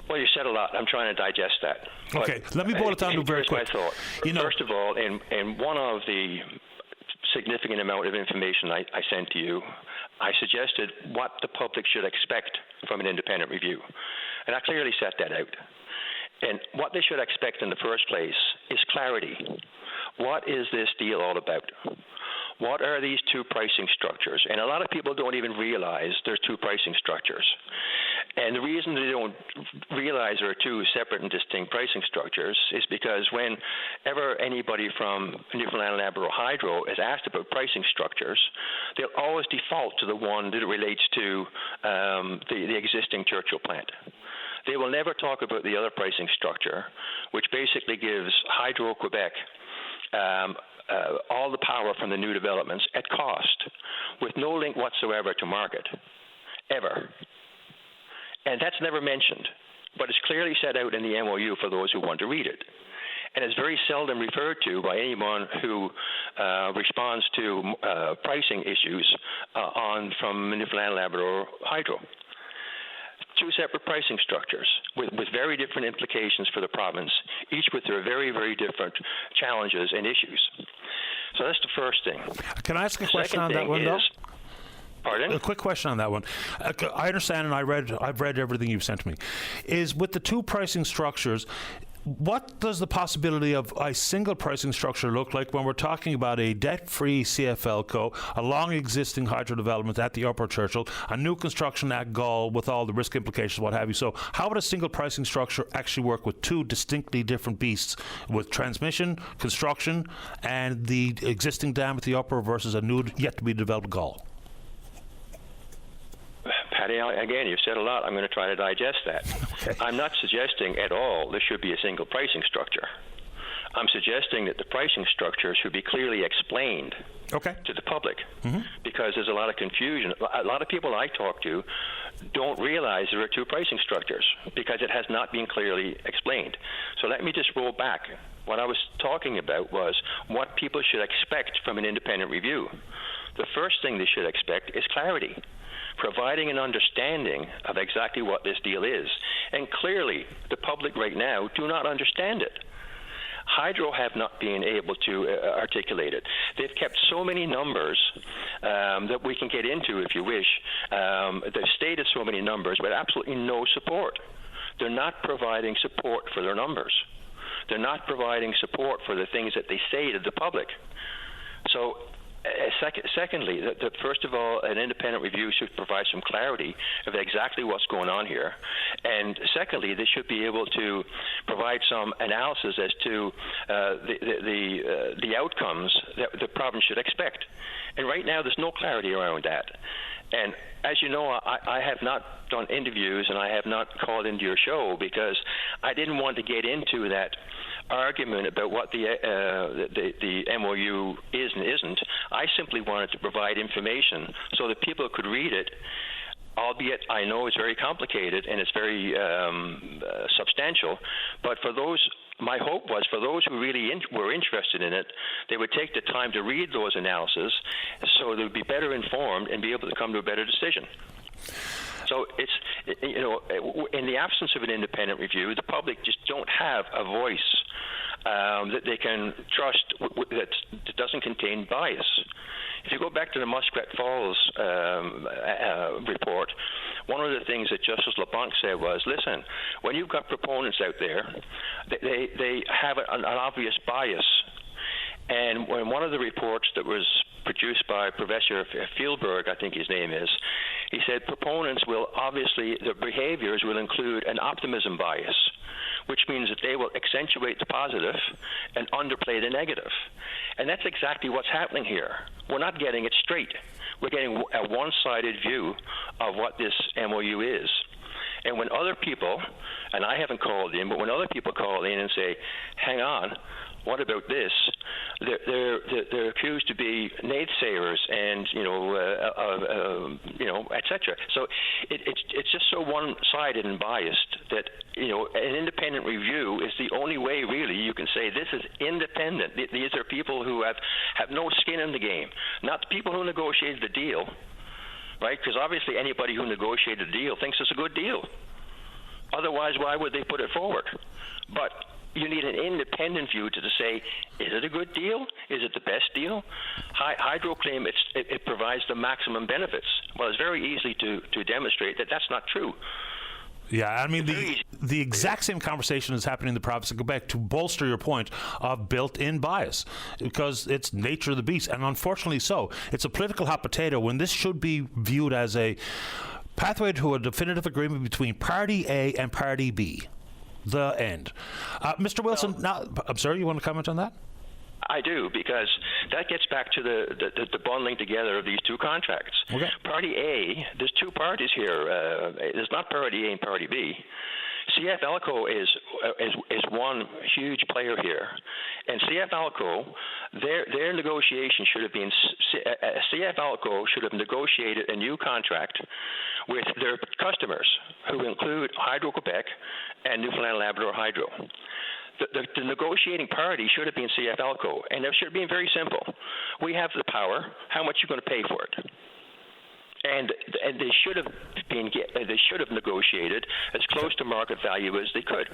Well, you said a lot. I'm trying to digest that. Okay, let me boil it down to very quick. First of all, in one of the significant amount of information I sent to you, I suggested what the public should expect from an independent review. And I clearly set that out. And what they should expect in the first place is clarity. What is this deal all about? What are these two pricing structures? And a lot of people don't even realize there's two pricing structures. And the reason they don't realize there are two separate and distinct pricing structures is because whenever anybody from Newfoundland and Labrador Hydro is asked about pricing structures, they'll always default to the one that relates to the existing Churchill plant. They will never talk about the other pricing structure, which basically gives Hydro-Quebec all the power from the new developments at cost, with no link whatsoever to market, ever. And that's never mentioned, but it's clearly set out in the MOU for those who want to read it. And it's very seldom referred to by anyone who responds to pricing issues from Newfoundland and Labrador Hydro. Two separate pricing structures with very different implications for the province, each with their very, very different challenges and issues. So that's the first thing. Can I ask a question on that one, though? Pardon? A quick question on that one. I understand, and I've read everything you've sent me. Is with the two pricing structures, what does the possibility of a single pricing structure look like when we're talking about a debt-free CFLCO, a long-existing hydro development at the Upper Churchill, a new construction at Gull with all the risk implications, what have you? So how would a single pricing structure actually work with two distinctly different beasts, with transmission, construction, and the existing dam at the Upper versus a new, yet-to-be-developed Gull? Patty, again, you've said a lot. I'm going to try to digest that. Okay. I'm not suggesting at all there should be a single pricing structure. I'm suggesting that the pricing structure should be clearly explained to the public, because there's a lot of confusion. A lot of people I talk to don't realize there are two pricing structures because it has not been clearly explained. So let me just roll back. What I was talking about was what people should expect from an independent review. The first thing they should expect is clarity, providing an understanding of exactly what this deal is. And clearly, the public right now do not understand it. Hydro have not been able to articulate it. They've kept so many numbers that we can get into if you wish. They've stated so many numbers with absolutely no support. They're not providing support for their numbers. They're not providing support for the things that they say to the public. So secondly, first of all, an independent review should provide some clarity of exactly what's going on here. And secondly, they should be able to provide some analysis as to the outcomes that the province should expect. And right now, there's no clarity around that. And as you know, I have not done interviews and I have not called into your show because I didn't want to get into that argument about what the MOU is and isn't. I simply wanted to provide information so that people could read it, albeit I know it's very complicated and it's very substantial. But for those, my hope was for those who really were interested in it, they would take the time to read those analyses so they would be better informed and be able to come to a better decision. So it's, you know, in the absence of an independent review, the public just don't have a voice that they can trust that doesn't contain bias. If you go back to the Muskrat Falls report, one of the things that Justice LeBlanc said was, listen, when you've got proponents out there, they have an obvious bias. And when one of the reports that was produced by Professor Fieldberg, I think his name is, he said proponents will obviously, their behaviors will include an optimism bias, which means that they will accentuate the positive and underplay the negative. And that's exactly what's happening here. We're not getting it straight. We're getting a one-sided view of what this MOU is. And when other people, and I haven't called in, but when other people call in and say, hang on, what about this? They're accused to be naysayers and etc. So it's just so one-sided and biased that an independent review is the only way really you can say this is independent. These are people who have no skin in the game, not the people who negotiated the deal, right? Because obviously anybody who negotiated the deal thinks it's a good deal. Otherwise, why would they put it forward? But you need an independent view to say, is it a good deal? Is it the best deal? Hydro claim it provides the maximum benefits. Well, it's very easy to demonstrate that that's not true. Yeah, I mean, the exact same conversation is happening in the province of Quebec to bolster your point of built-in bias, because it's nature of the beast, and unfortunately so. It's a political hot potato when this should be viewed as a pathway to a definitive agreement between Party A and Party B. The end. Mr. Wilson, I'm sorry, you want to comment on that? I do, because that gets back to the bundling together of these two contracts. Okay. Party A, there's two parties here. There's not Party A and Party B. CF Alco is one huge player here, and CF Alco, their negotiation should have been CF Alco should have negotiated a new contract with their customers, who include Hydro-Quebec and Newfoundland Labrador Hydro. The negotiating party should have been CF Alco, and it should have been very simple. We have the power. How much are you going to pay for it? And they should have negotiated as close to market value as they could.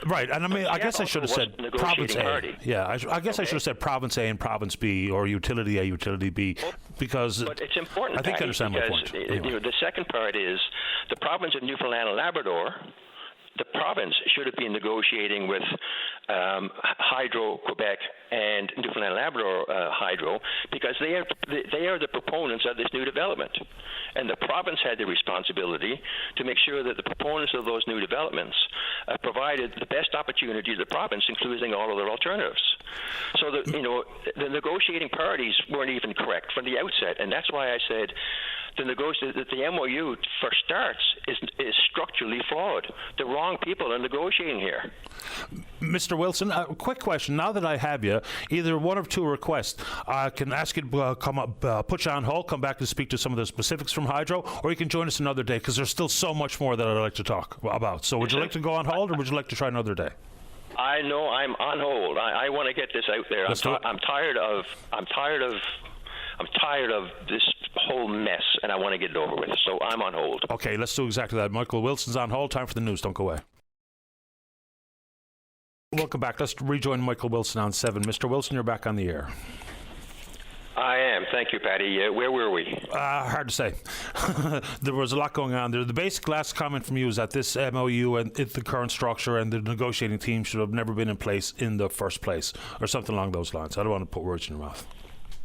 Right, and I mean, I guess I should have said Province A. Party. Yeah, I guess I should have said Province A and Province B, or Utility A, Utility B, because but it's important. I think I understand my point. Anyway. The second part is the province of Newfoundland and Labrador. The province should have been negotiating with Hydro-Quebec and Newfoundland Labrador Hydro, because they are the proponents of this new development. And the province had the responsibility to make sure that the proponents of those new developments provided the best opportunity to the province, including all of their alternatives. So the negotiating parties weren't even correct from the outset, and that's why I said the MOU, for starts, is structurally flawed. The wrong people are negotiating here. Mr. Wilson, a quick question. Now that I have you, either one of two requests. I can ask you to come up, put you on hold, come back to speak to some of the specifics from Hydro, or you can join us another day, because there's still so much more that I'd like to talk about. So would you like to go on hold, or would you like to try another day? I know I'm on hold. I want to get this out there. I'm tired of this whole mess, and I want to get it over with. So I'm on hold. Okay, let's do exactly that. Michael Wilson's on hold. Time for the news. Don't go away. Welcome back. Let's rejoin Michael Wilson on 7. Mr. Wilson, you're back on the air. I am. Thank you, Patty. Where were we? Hard to say. There was a lot going on there. The basic last comment from you is that this MOU and the current structure and the negotiating team should have never been in place in the first place, or something along those lines. I don't want to put words in your mouth.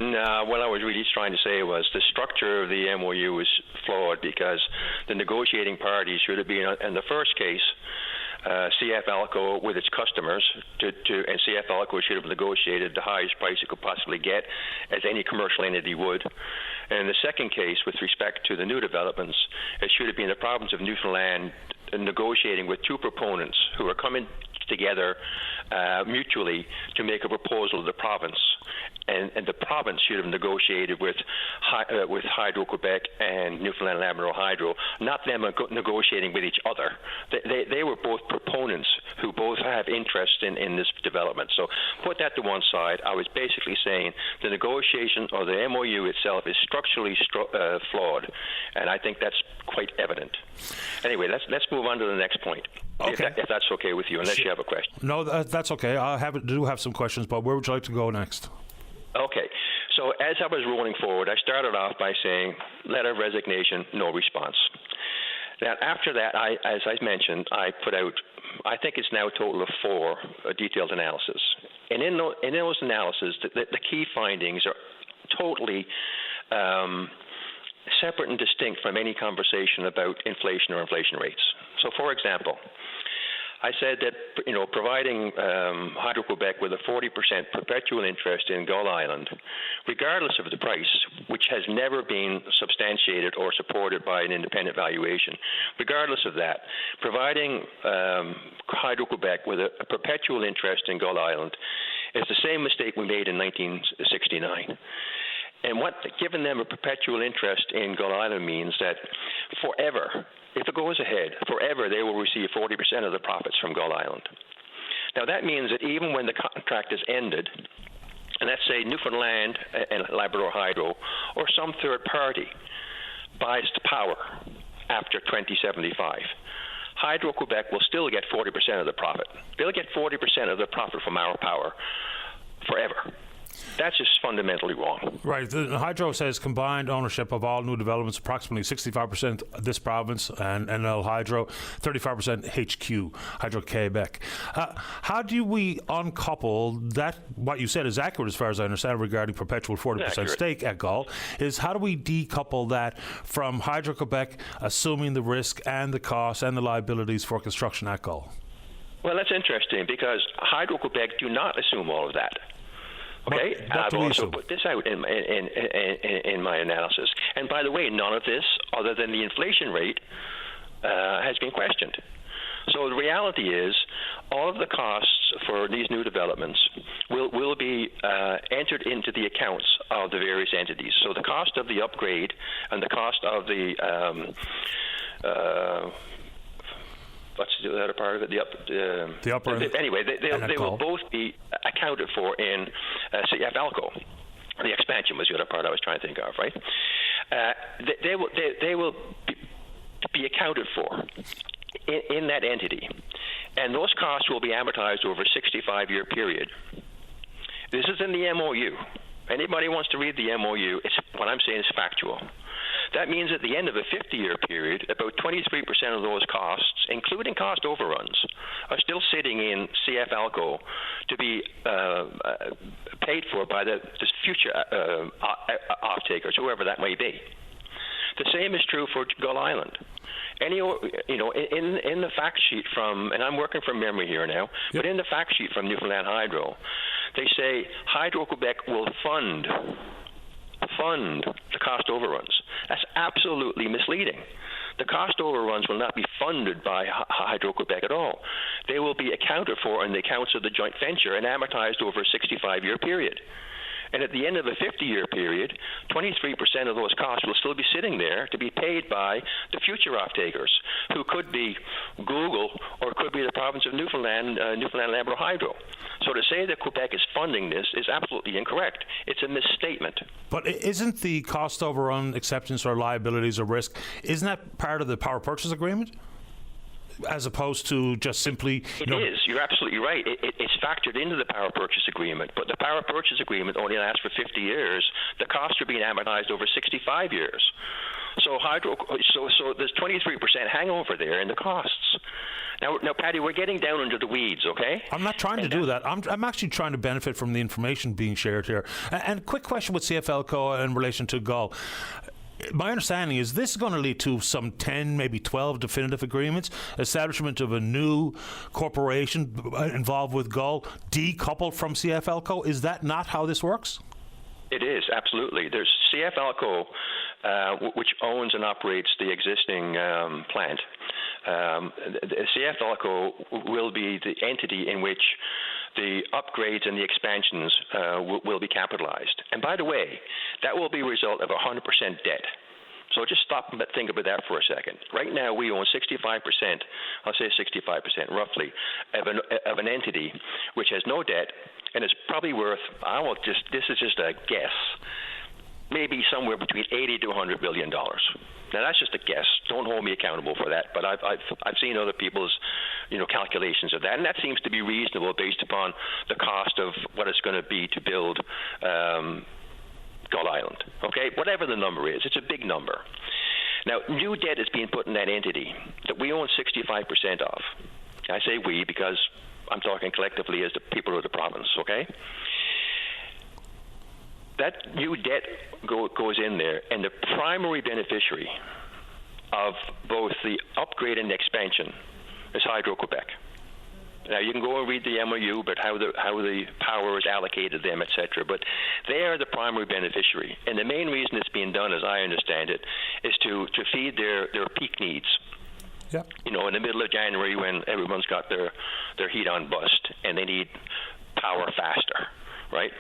No, what I was really trying to say was the structure of the MOU was flawed, because the negotiating parties should have been, in the first case, CF Alco with its customers, and CF Alco should have negotiated the highest price it could possibly get, as any commercial entity would. And in the second case, with respect to the new developments, it should have been the province of Newfoundland negotiating with two proponents who are coming together mutually to make a proposal to the province. And the province should have negotiated with Hydro-Quebec and Newfoundland Labrador Hydro, not them negotiating with each other. They were both proponents who both have interest in this development. So put that to one side. I was basically saying the negotiation or the MOU itself is structurally flawed, and I think that's quite evident. Anyway, let's move on to the next point. Okay. If that's okay with you, unless you have a question. No, that's okay. I do have some questions, but where would you like to go next? Okay. So as I was rolling forward, I started off by saying, letter of resignation, no response. Now, after that, as I mentioned, I put out, I think it's now a total of 4 detailed analysis. And in those analyses, the key findings are totally separate and distinct from any conversation about inflation or inflation rates. So, for example, I said that, providing Hydro-Quebec with a 40% perpetual interest in Gull Island, regardless of the price, which has never been substantiated or supported by an independent valuation, regardless of that, providing Hydro-Quebec with a perpetual interest in Gull Island is the same mistake we made in 1969. And giving them a perpetual interest in Gull Island means that forever, if it goes ahead, forever they will receive 40% of the profits from Gull Island. Now that means that even when the contract is ended, and let's say Newfoundland and Labrador Hydro or some third party buys the power after 2075, Hydro-Quebec will still get 40% of the profit. They'll get 40% of the profit from our power forever. That's just fundamentally wrong. Right. The Hydro says combined ownership of all new developments, approximately 65% this province and NL Hydro, 35% HQ, Hydro-Québec. How do we uncouple that? What you said is accurate as far as I understand regarding perpetual 40% stake at Gull, is how do we decouple that from Hydro-Québec assuming the risk and the costs and the liabilities for construction at Gull? Well, that's interesting because Hydro-Québec do not assume all of that. Okay, and I've also put this out in my analysis. And by the way, none of this, other than the inflation rate, has been questioned. So the reality is, all of the costs for these new developments will be entered into the accounts of the various entities. So the cost of the upgrade and the cost of the what's the other part of it? The upper. Anyway, they will both be accounted for in CF Alco. The expansion was the other part I was trying to think of, right? They will be accounted for in that entity, and those costs will be amortized over a 65-year period. This is in the MOU. Anybody wants to read the MOU, what I'm saying is factual. That means at the end of a 50-year period, about 23% of those costs, including cost overruns, are still sitting in CF Alco to be paid for by the future off-takers, whoever that may be. The same is true for Gull Island. In the fact sheet from, and I'm working from memory here now, but in the fact sheet from Newfoundland Hydro, they say Hydro-Québec will fund the cost overruns. That's absolutely misleading. The cost overruns will not be funded by Hydro-Québec at all. They will be accounted for in the accounts of the joint venture and amortized over a 65-year period. And at the end of a 50-year period, 23% of those costs will still be sitting there to be paid by the future off-takers, who could be Google or could be the province of Newfoundland Labrador Hydro. So to say that Quebec is funding this is absolutely incorrect. It's a misstatement. But isn't the cost overrun acceptance or liabilities or risk, isn't that part of the power purchase agreement? As opposed to just simply... It is. You're absolutely right. It's factored into the power purchase agreement, but the power purchase agreement only lasts for 50 years. The costs are being amortized over 65 years. So there's 23% hangover there in the costs. Now, Paddy, we're getting down into the weeds, okay? I'm not trying to do that. I'm actually trying to benefit from the information being shared here. And quick question with CFLCO in relation to Gull. My understanding is this is going to lead to some 10, maybe 12 definitive agreements, establishment of a new corporation involved with Gull, decoupled from CFLCO. Is that not how this works? It is, absolutely. There's CFLCO, which owns and operates the existing plant. The CFLCO will be the entity in which the upgrades and the expansions will be capitalized. And by the way, that will be a result of 100% debt. So just stop and think about that for a second. Right now, we own 65%, I'll say 65% roughly, of an entity which has no debt and is probably worth, this is just a guess, maybe somewhere between $80 to $100 billion. Now that's just a guess. Don't hold me accountable for that. But I've seen other people's, calculations of that, and that seems to be reasonable based upon the cost of what it's going to be to build Gull Island. Okay, whatever the number is, it's a big number. Now, new debt is being put in that entity that we own 65% of. I say we because I'm talking collectively as the people of the province. Okay. That new debt goes in there, and the primary beneficiary of both the upgrade and the expansion is Hydro-Québec. Now, you can go and read the MOU about how the power is allocated to them, etc., but they are the primary beneficiary. And the main reason it's being done, as I understand it, is to feed their peak needs. Yeah. In the middle of January when everyone's got their heat on bust and they need power faster, right?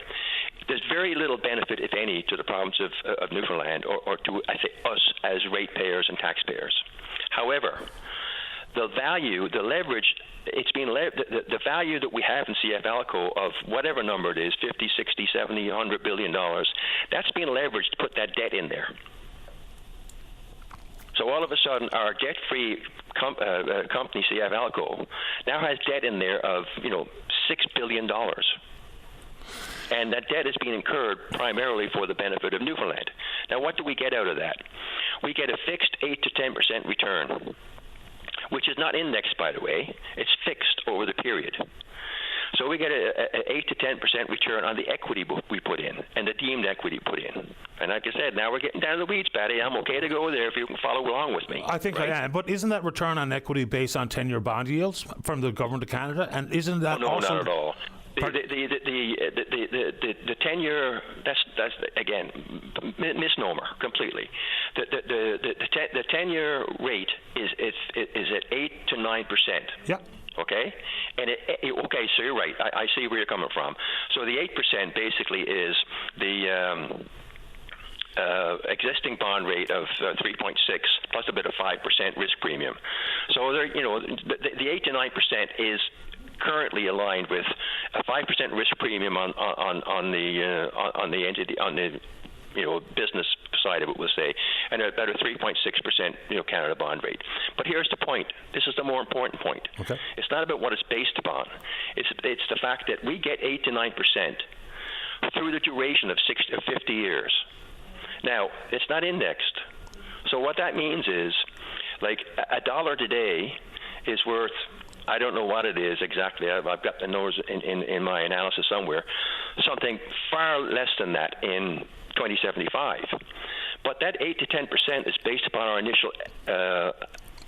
There's very little benefit, if any, to the province of Newfoundland or to, I say, us as ratepayers and taxpayers. However, the value, the leverage, the value that we have in CFLCO of whatever number it is, 50, 60, 70, $100 billion, that's being leveraged to put that debt in there. So all of a sudden, our debt-free company, CFLCO, now has debt in there of, $6 billion. And that debt is being incurred primarily for the benefit of Newfoundland. Now, what do we get out of that? We get a fixed 8 to 10% return, which is not indexed, by the way. It's fixed over the period. So we get an 8 to 10% return on the equity we put in and the deemed equity put in. And like I said, now we're getting down to the weeds, Patty. I'm okay to go there if you can follow along with me. I think right? I am. But isn't that return on equity based on 10-year bond yields from the government of Canada? And isn't that no, also... not at all. The 10-year, that's again misnomer completely. The 10-year rate is at 8 to 9%. Yeah. Okay, and okay, so you're right. I see where you're coming from. So the 8% basically is the existing bond rate of 3.6 plus a bit of 5% risk premium. So there, the 8 to 9% is currently aligned with a 5% risk premium on the entity on the business side of it, we'll say, and about a 3.6% Canada bond rate. But here's the point. This is the more important point. Okay. It's not about what it's based upon. It's the fact that we get 8 to 9% through the duration of 50 years. Now, it's not indexed. So what that means is, like, $1 today is worth, I don't know what it is exactly. I've got the numbers in my analysis somewhere. Something far less than that in 2075. But that 8 to 10% is based upon our initial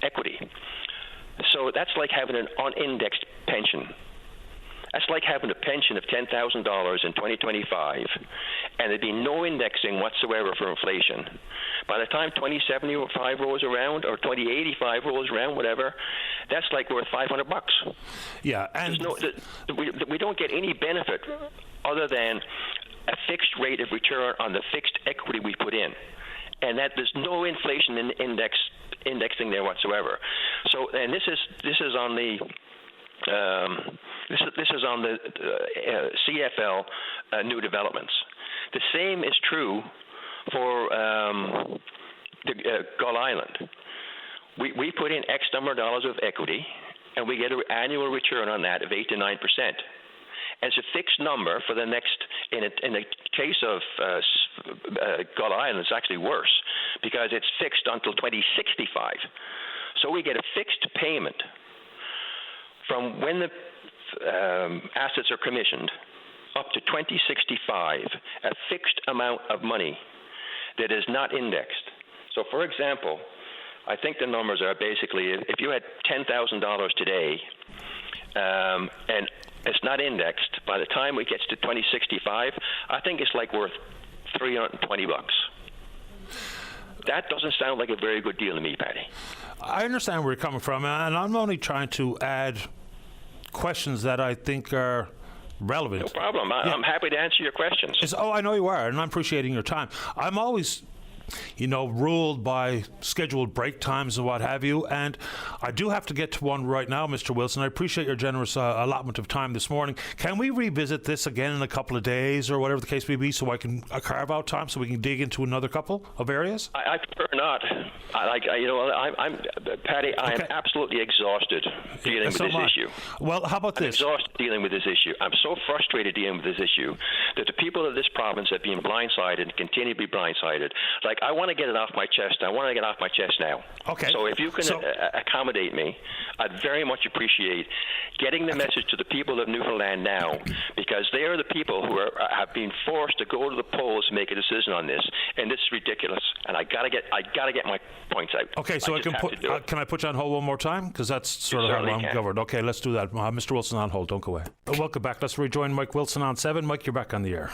equity. So that's like having an unindexed pension. That's like having a pension of $10,000 in 2025, and there'd be no indexing whatsoever for inflation. By the time 2075 rolls around, or 2085 rolls around, whatever, that's like worth $500. Yeah, and we don't get any benefit other than a fixed rate of return on the fixed equity we put in, and that there's no inflation in indexing there whatsoever. So, and this is on the this is on the CFL new developments. The same is true for the Gull Island. We put in X number of dollars of equity, and we get an annual return on that of 8 to 9%. As a fixed number for the next, in the case of Gull Island, it's actually worse because it's fixed until 2065. So we get a fixed payment from when the assets are commissioned up to 2065, a fixed amount of money that is not indexed. So, for example, I think the numbers are basically, if you had $10,000 today, and it's not indexed, by the time it gets to 2065, I think it's like worth $320. That doesn't sound like a very good deal to me, Patty. I understand where you're coming from, and I'm only trying to add questions that I think are relevant. No problem. I'm happy to answer your questions. I know you are, and I'm appreciating your time. I'm always ruled by scheduled break times and what have you. And I do have to get to one right now, Mr. Wilson. I appreciate your generous allotment of time this morning. Can we revisit this again in a couple of days or whatever the case may be, so I can carve out time so we can dig into another couple of areas? I prefer not. I'm Patty, I am absolutely exhausted dealing with this issue. Well, how about this? I'm exhausted dealing with this issue. I'm so frustrated dealing with this issue that the people of this province have been blindsided and continue to be blindsided. Like, I want to get it off my chest. I want to get it off my chest now. Okay. So if you can accommodate me, I'd very much appreciate getting the message to the people of Newfoundland now, because they are the people who have been forced to go to the polls to make a decision on this, and this is ridiculous. And I gotta get my points out. Okay, so can I put you on hold one more time, because that's sort of how I'm governed. Okay, let's do that. Mr. Wilson on hold. Don't go away. Welcome back. Let's rejoin Mike Wilson on 7. Mike, you're back on the air.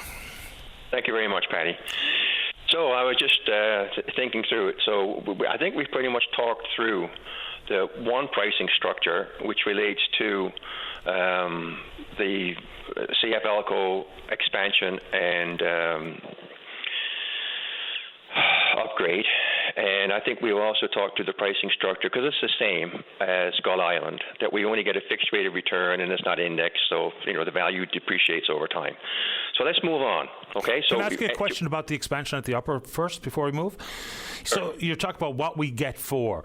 Thank you very much, Patty. So I was just thinking through it. So I think we've pretty much talked through the one pricing structure, which relates to the CFLCO expansion and upgrade. And I think we'll also talk to the pricing structure, because it's the same as Gull Island, that we only get a fixed rate of return and it's not indexed, so the value depreciates over time. So let's move on. Okay. So can I ask you a question about the expansion at the upper first before we move? So you're talking about what we get for.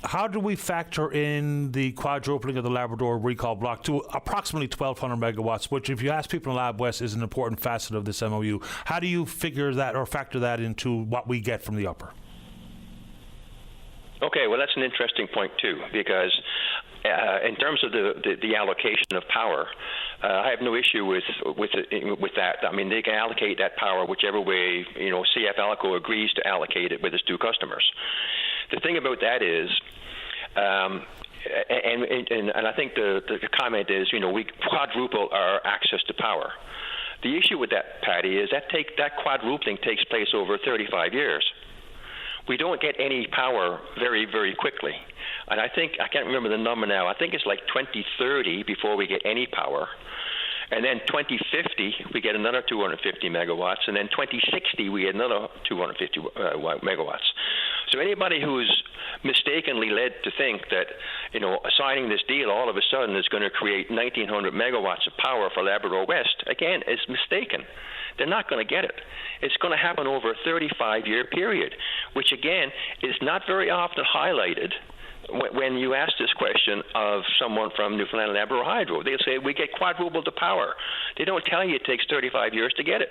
how do we factor in the quadrupling of the Labrador recall block to approximately 1,200 megawatts, which, if you ask people in Lab West, is an important facet of this MOU? How do you figure that or factor that into what we get from the upper? Okay, well, that's an interesting point, too, because in terms of the allocation of power, I have no issue with that. I mean, they can allocate that power whichever way, CF Alco agrees to allocate it with its two customers. The thing about that is, and I think the comment is, we quadruple our access to power. The issue with that, Patty, is that quadrupling takes place over 35 years. We don't get any power very, very quickly. And I can't remember the number now, I think it's like 2030 before we get any power. And then 2050, we get another 250 megawatts. And then 2060, we get another 250 megawatts. So anybody who's mistakenly led to think that, signing this deal all of a sudden is going to create 1,900 megawatts of power for Labrador West, again, is mistaken. They're not going to get it. It's going to happen over a 35-year period, which, again, is not very often highlighted when you ask this question of someone from Newfoundland and Labrador Hydro. They'll say, we get quadruple the power. They don't tell you it takes 35 years to get it.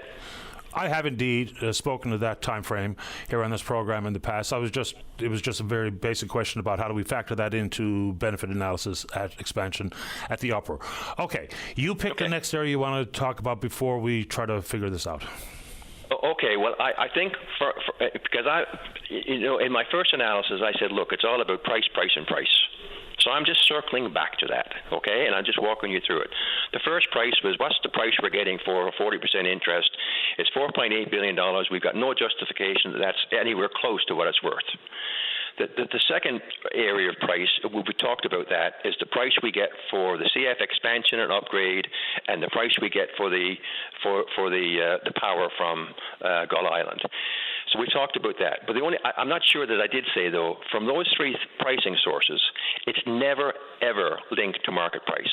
I have indeed spoken to that time frame here on this program in the past. It was just a very basic question about how do we factor that into benefit analysis at expansion at the upper. Okay, you pick the next area you want to talk about before we try to figure this out. Okay, well, I think because in my first analysis, I said, look, it's all about price, and price. So I'm just circling back to that, okay? And I'm just walking you through it. The first price was, what's the price we're getting for 40% interest? It's $4.8 billion. We've got no justification that that's anywhere close to what it's worth. The second area of price, we talked about that, is the price we get for the CF expansion and upgrade, and the price we get for the power from Gull Island. So we talked about that. But I'm not sure that I did say, though, from those three pricing sources, it's never, ever linked to market price.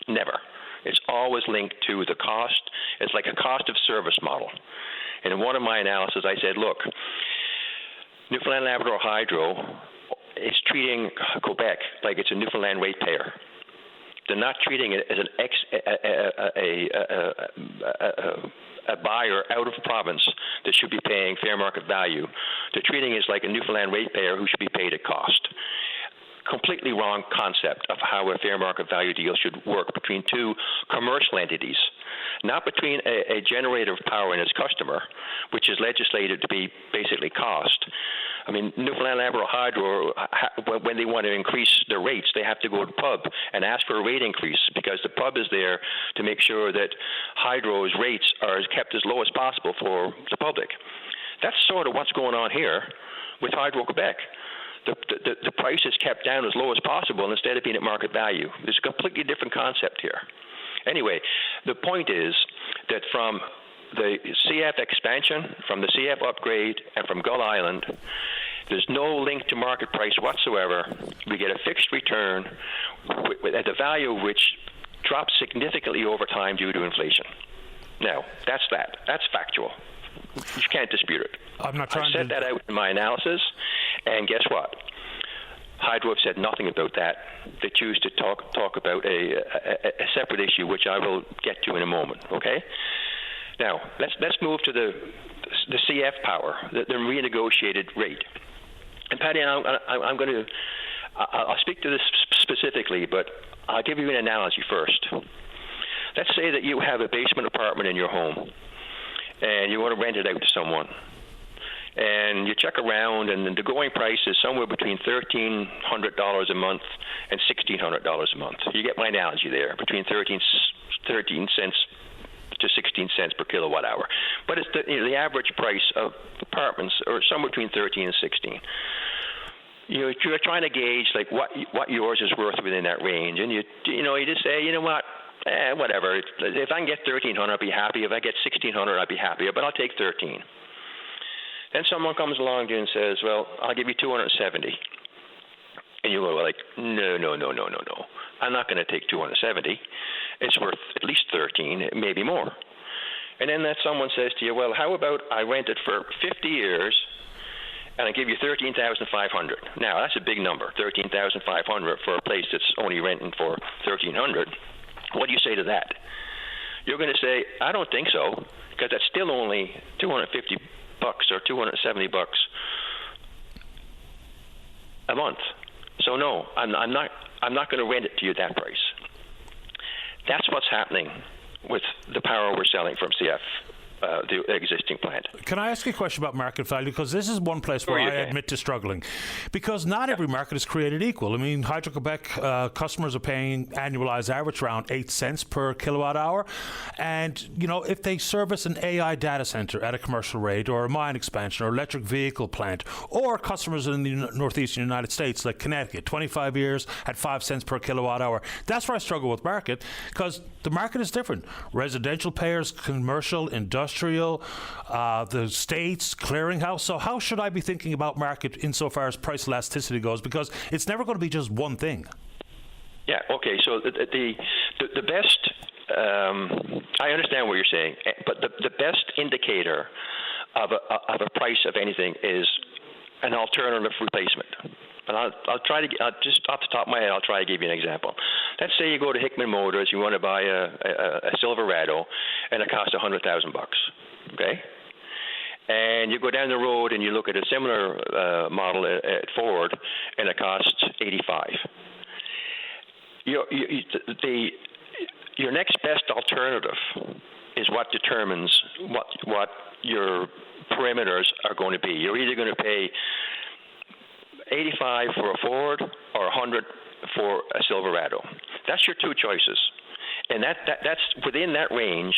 Never. It's always linked to the cost. It's like a cost of service model. And in one of my analyses, I said, look, Newfoundland Labrador Hydro is treating Quebec like it's a Newfoundland ratepayer. They're not treating it as a buyer out of province that should be paying fair market value. They're treating it as like a Newfoundland ratepayer who should be paid at cost. Completely wrong concept of how a fair market value deal should work between two commercial entities, not between a generator of power and its customer, which is legislated to be basically cost. I mean, Newfoundland Labrador Hydro, when they want to increase their rates, they have to go to the pub and ask for a rate increase because the pub is there to make sure that Hydro's rates are kept as low as possible for the public. That's sort of what's going on here with Hydro-Quebec. The price is kept down as low as possible instead of being at market value. There's a completely different concept here. Anyway, the point is that from the CF expansion, from the CF upgrade, and from Gull Island, there's no link to market price whatsoever. We get a fixed return at the value of which drops significantly over time due to inflation. Now, that's that. That's factual. You can't dispute it. I'm not trying I set that out in my analysis, and guess what? Hydro have said nothing about that. They choose to talk about a separate issue, which I will get to in a moment. Okay. Now let's move to the CF power, the renegotiated rate. And Patty, I'm going to I'll speak to this specifically, but I'll give you an analogy first. Let's say that you have a basement apartment in your home, and you want to rent it out to someone. And you check around, and the going price is somewhere between $1,300 a month and $1,600 a month. You get my analogy there, between 13 cents to 16 cents per kilowatt hour. But it's the average price of apartments are somewhere between 13 and 16. You're trying to gauge like what yours is worth within that range, and you just say, you know what, whatever. If I can get 1,300, I'll be happy. If I get 1,600, I'll be happier. But I'll take 13. Then someone comes along to you and says, well, I'll give you 270. And you go like, no. I'm not going to take 270. It's worth at least 13, maybe more. And then that someone says to you, well, how about I rent it for 50 years and I give you $13,500. Now, that's a big number, $13,500 for a place that's only renting for $1,300. What do you say to that? You're going to say, I don't think so, because that's still only $250 or $270 a month. So no, I'm not going to rent it to you at that price. That's what's happening with the power we're selling from CF. The existing plant. Can I ask you a question about market value? Because this is one place where I admit to struggling. Because not every market is created equal. I mean, Hydro-Quebec customers are paying annualized average around 8 cents per kilowatt hour. And, you know, if they service an AI data center at a commercial rate, or a mine expansion, or electric vehicle plant, or customers in the northeastern United States, like Connecticut, 25 years at 5 cents per kilowatt hour, that's where I struggle with market, because the market is different. Residential payers, commercial, industrial, the states, clearinghouse. So how should I be thinking about market insofar as price elasticity goes? Because it's never going to be just one thing. Yeah, okay. So the best, I understand what you're saying, but the best indicator of a price of anything is an alternative replacement. And I'll try to just off the top of my head, I'll try to give you an example. Let's say you go to Hickman Motors, you want to buy a Silverado, and it costs $100,000. Okay, and you go down the road and you look at a similar model at Ford, and it costs $85,000. Your next best alternative is what determines what your parameters are going to be. You're either going to pay $85,000 for a Ford or $100,000 for a Silverado. That's your two choices, and that's within that range.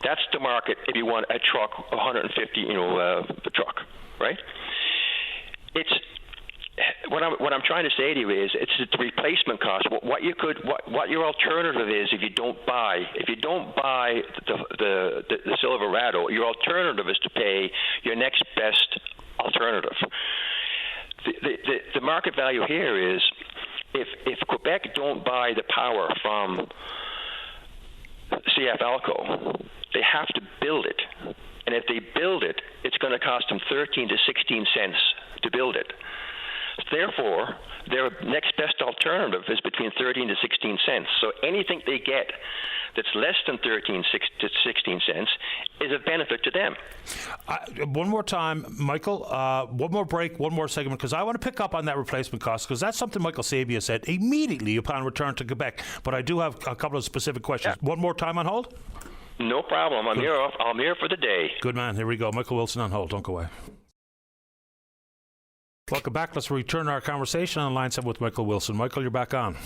That's the market if you want a truck, 150, a truck, right? It's what I'm trying to say to you is it's the replacement cost. What your alternative is if you don't buy the Silverado, your alternative is to pay your next best alternative. The market value here is if Quebec don't buy the power from CF Alco, they have to build it. And if they build it, it's going to cost them 13 to 16 cents to build it. Therefore, their next best alternative is between 13 to 16 cents. So anything they get that's less than 13 to 16 cents is a benefit to them. One more time, Michael, one more break, one more segment, because I want to pick up on that replacement cost, because that's something Michael Sabia said immediately upon return to Quebec. But I do have a couple of specific questions. Yeah. One more time on hold? No problem. I'm here for the day. Good man. Here we go. Michael Wilson on hold. Don't go away. Welcome back. Let's return our conversation on line 7 with Michael Wilson. Michael, you're back on.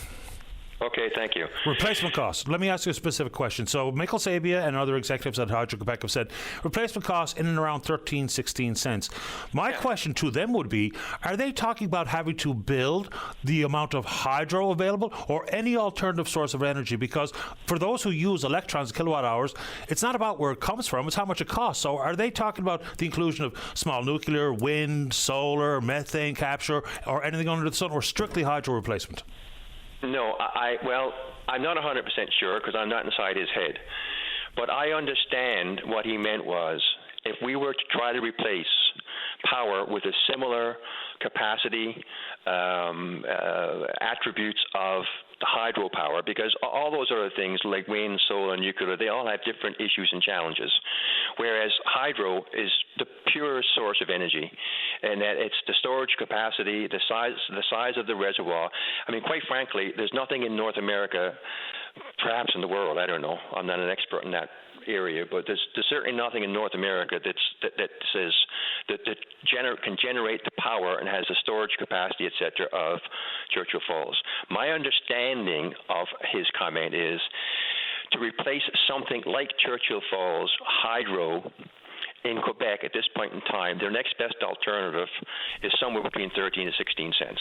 Okay, thank you. Replacement cost. Let me ask you a specific question. So Michael Sabia and other executives at Hydro-Quebec have said replacement cost in and around 13, 16 cents. My question to them would be, are they talking about having to build the amount of hydro available or any alternative source of energy? Because for those who use electrons, kilowatt hours, it's not about where it comes from, it's how much it costs. So are they talking about the inclusion of small nuclear, wind, solar, methane capture, or anything under the sun, or strictly hydro replacement? No, I'm not 100% sure because I'm not inside his head. But I understand what he meant was if we were to try to replace power with a similar capacity, attributes of the hydropower, because all those other things like wind, solar, nuclear, they all have different issues and challenges. Whereas hydro is the pure source of energy, and that it's the storage capacity, the size of the reservoir. I mean, quite frankly, there's nothing in North America, perhaps in the world, I don't know. I'm not an expert in that area, but there's certainly nothing in North America that says that can generate the power and has the storage capacity, etc., of Churchill Falls. My understanding of his comment is to replace something like Churchill Falls hydro in Quebec at this point in time, their next best alternative is somewhere between 13 to 16 cents.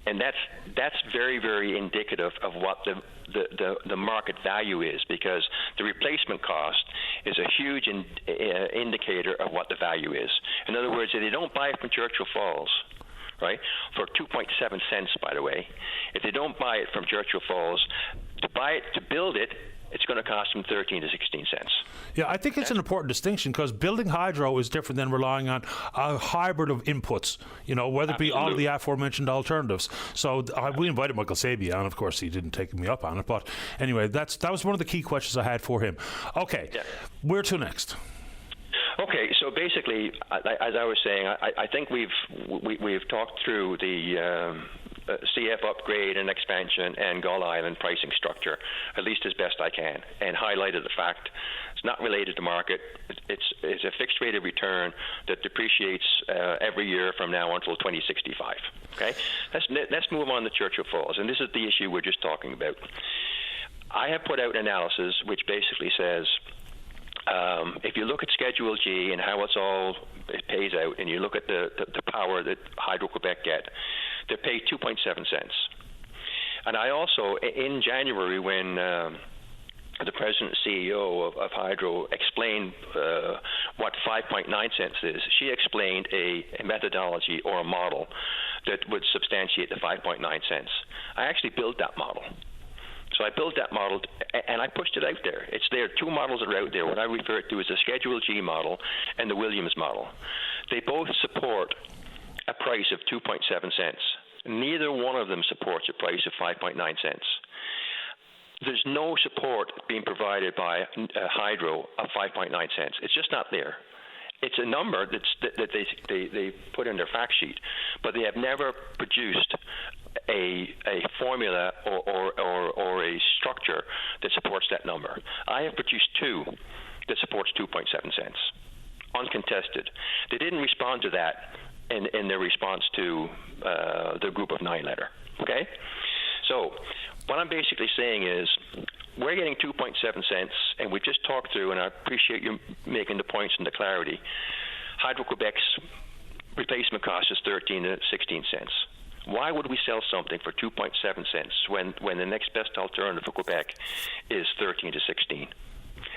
And that's very, very indicative of what the market value is, because the replacement cost is a huge indicator of what the value is. In other words, if they don't buy it from Churchill Falls, right, for 2.7 cents, by the way, if they don't buy it from Churchill Falls, to build it it's going to cost them 13 to 16 cents. Yeah, I think it's an important distinction because building hydro is different than relying on a hybrid of inputs, whether it be all of the aforementioned alternatives. So we invited Michael Sabia on. Of course, he didn't take me up on it. But anyway, that was one of the key questions I had for him. Okay, where to next? Okay, so basically, as I was saying, I think we've talked through the CF upgrade and expansion and Gull Island pricing structure, at least as best I can, and highlighted the fact it's not related to market. It's a fixed rate of return that depreciates every year from now until 2065. Okay, let's move on to Churchill Falls, and this is the issue we're just talking about. I have put out an analysis which basically says, if you look at Schedule G and how it pays out, and you look at the power that Hydro-Quebec get, they pay 2.7 cents. And I also, in January, when the president and CEO of Hydro explained what 5.9 cents is, she explained a methodology or a model that would substantiate the 5.9 cents. I actually built that model. So I built that model, and I pushed it out there. It's there. Two models are out there. What I refer to as the Schedule G model and the Williams model. They both support a price of 2.7 cents. Neither one of them supports a price of 5.9 cents. There's no support being provided by Hydro of 5.9 cents. It's just not there. It's a number that they put in their fact sheet, but they have never produced a formula or a structure that supports that number. I have produced two that supports 2.7 cents, uncontested. They didn't respond to that in their response to the Group of Nine letter. Okay, so what I'm basically saying is we're getting 2.7 cents, and we just talked through, and I appreciate you making the points and the clarity. Hydro-Quebec's replacement cost is 13 to 16 cents. Why would we sell something for 2.7 cents when the next best alternative for Quebec is 13 to 16?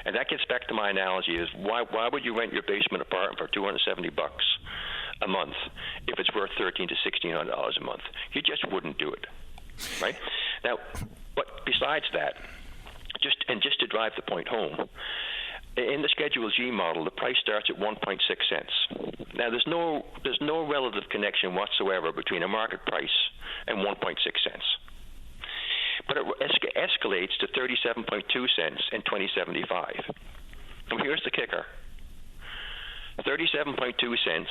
And that gets back to my analogy: is why would you rent your basement apartment for $270 a month if it's worth $1,300 to $1,600 a month? You just wouldn't do it, right? Now, but besides that, just to drive the point home, in the Schedule G model, the price starts at 1.6 cents. Now, there's no relative connection whatsoever between a market price and 1.6 cents. But it escalates to 37.2 cents in 2075. And here's the kicker. 37.2 cents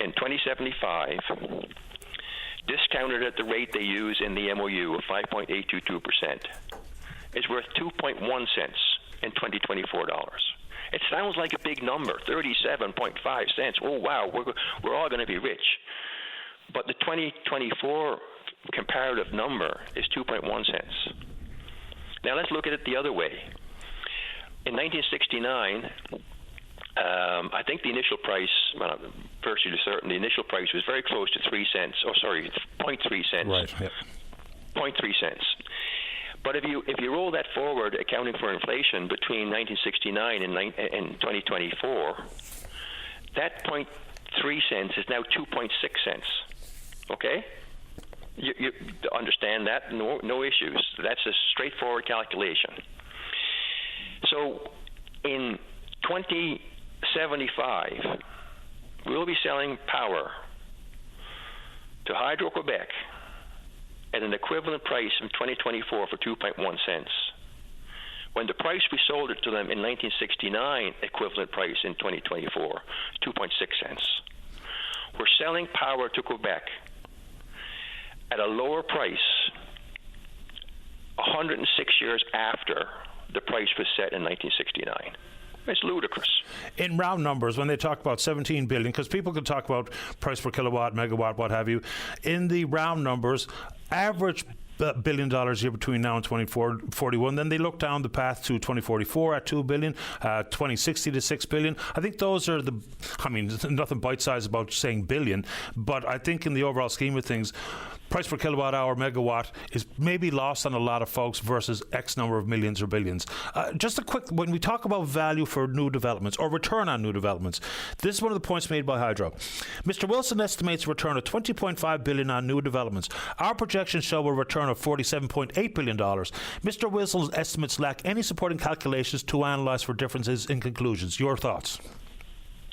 in 2075, discounted at the rate they use in the MOU of 5.822%, is worth 2.1 cents in 2024 dollars. It sounds like a big number, 37.5 cents. Oh, wow, we're all going to be rich. But the 2024 comparative number is 2.1 cents. Now let's look at it the other way. In 1969, I think the initial price, well, virtually certain, the initial price was very close to 3 cents. Oh, sorry, 0.3 cents. Right. Yep. 0.3 cents. But if you roll that forward, accounting for inflation between 1969 and 2024, that 0.3 cents is now 2.6 cents. Okay? You understand that? No issues. That's a straightforward calculation. So in 2075, we'll be selling power to Hydro-Quebec at an equivalent price in 2024 for 2.1 cents. When the price we sold it to them in 1969, equivalent price in 2024, 2.6 cents. We're selling power to Quebec at a lower price 106 years after the price was set in 1969. It's ludicrous. In round numbers, when they talk about 17 billion, because people can talk about price per kilowatt, megawatt, what have you, in the round numbers, average $1 billion a year between now and 2041. Then they look down the path to 2044 at $2 billion, 2060 to $6 billion. I think those are there's nothing bite-sized about saying billion, but I think in the overall scheme of things, price per kilowatt hour megawatt is maybe lost on a lot of folks versus X number of millions or billions. Just a quick, when we talk about value for new developments or return on new developments, this is one of the points made by Hydro. Mr. Wilson estimates a return of $20.5 billion on new developments. Our projections show a return of $47.8 billion. Mr. Wilson's estimates lack any supporting calculations to analyse for differences in conclusions. Your thoughts?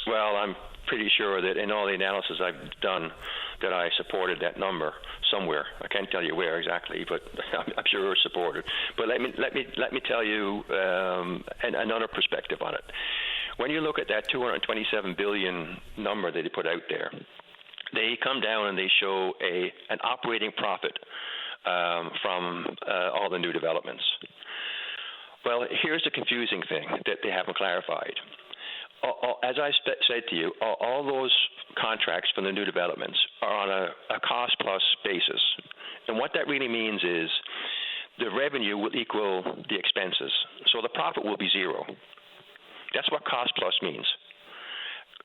Well, I'm pretty sure that in all the analysis I've done that I supported that number somewhere. I can't tell you where exactly, but I'm sure it's supported. But let me tell you another perspective on it. When you look at that 227 billion number that they put out there, they come down and they show an operating profit from all the new developments. Well, here's the confusing thing that they haven't clarified. As I said to you, all those contracts for the new developments are on a cost-plus basis. And what that really means is the revenue will equal the expenses. So the profit will be zero. That's what cost-plus means.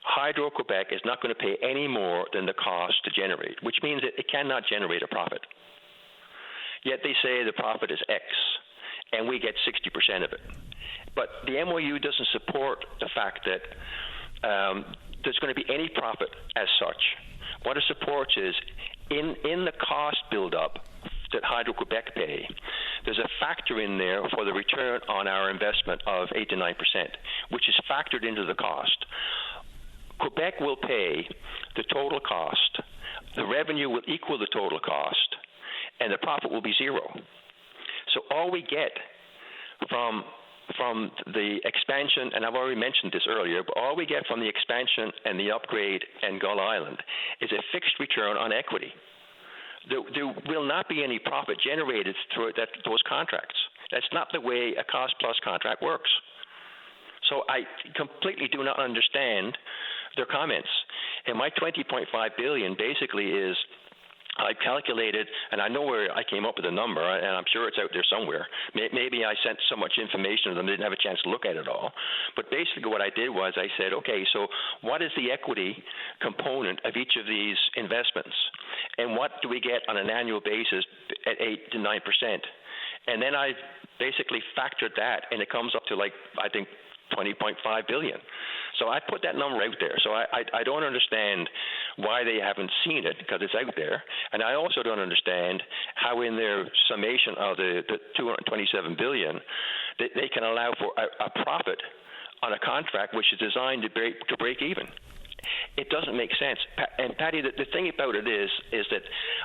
Hydro-Quebec is not going to pay any more than the cost to generate, which means that it cannot generate a profit. Yet they say the profit is X, and we get 60% of it. But the MOU doesn't support the fact that there's going to be any profit as such. What it supports is in the cost build-up that Hydro-Quebec pay, there's a factor in there for the return on our investment of 8 to 9%, which is factored into the cost. Quebec will pay the total cost. The revenue will equal the total cost, and the profit will be zero. So all we get from the expansion, and I've already mentioned this earlier, but all we get from the expansion and the upgrade and Gull Island is a fixed return on equity. There will not be any profit generated through those contracts. That's not the way a cost-plus contract works. So I completely do not understand their comments. And my $20.5 billion basically is, I calculated, and I know where I came up with the number, and I'm sure it's out there somewhere. Maybe I sent so much information to them they didn't have a chance to look at it all. But basically what I did was I said, okay, so what is the equity component of each of these investments? And what do we get on an annual basis at 8 to 9%? And then I basically factored that, and it comes up to I think, $20.5 billion. So I put that number out there. So I don't understand why they haven't seen it, because it's out there. And I also don't understand how in their summation of the $227 billion, they can allow for a profit on a contract which is designed to break even. It doesn't make sense. And Patty, the thing about it is that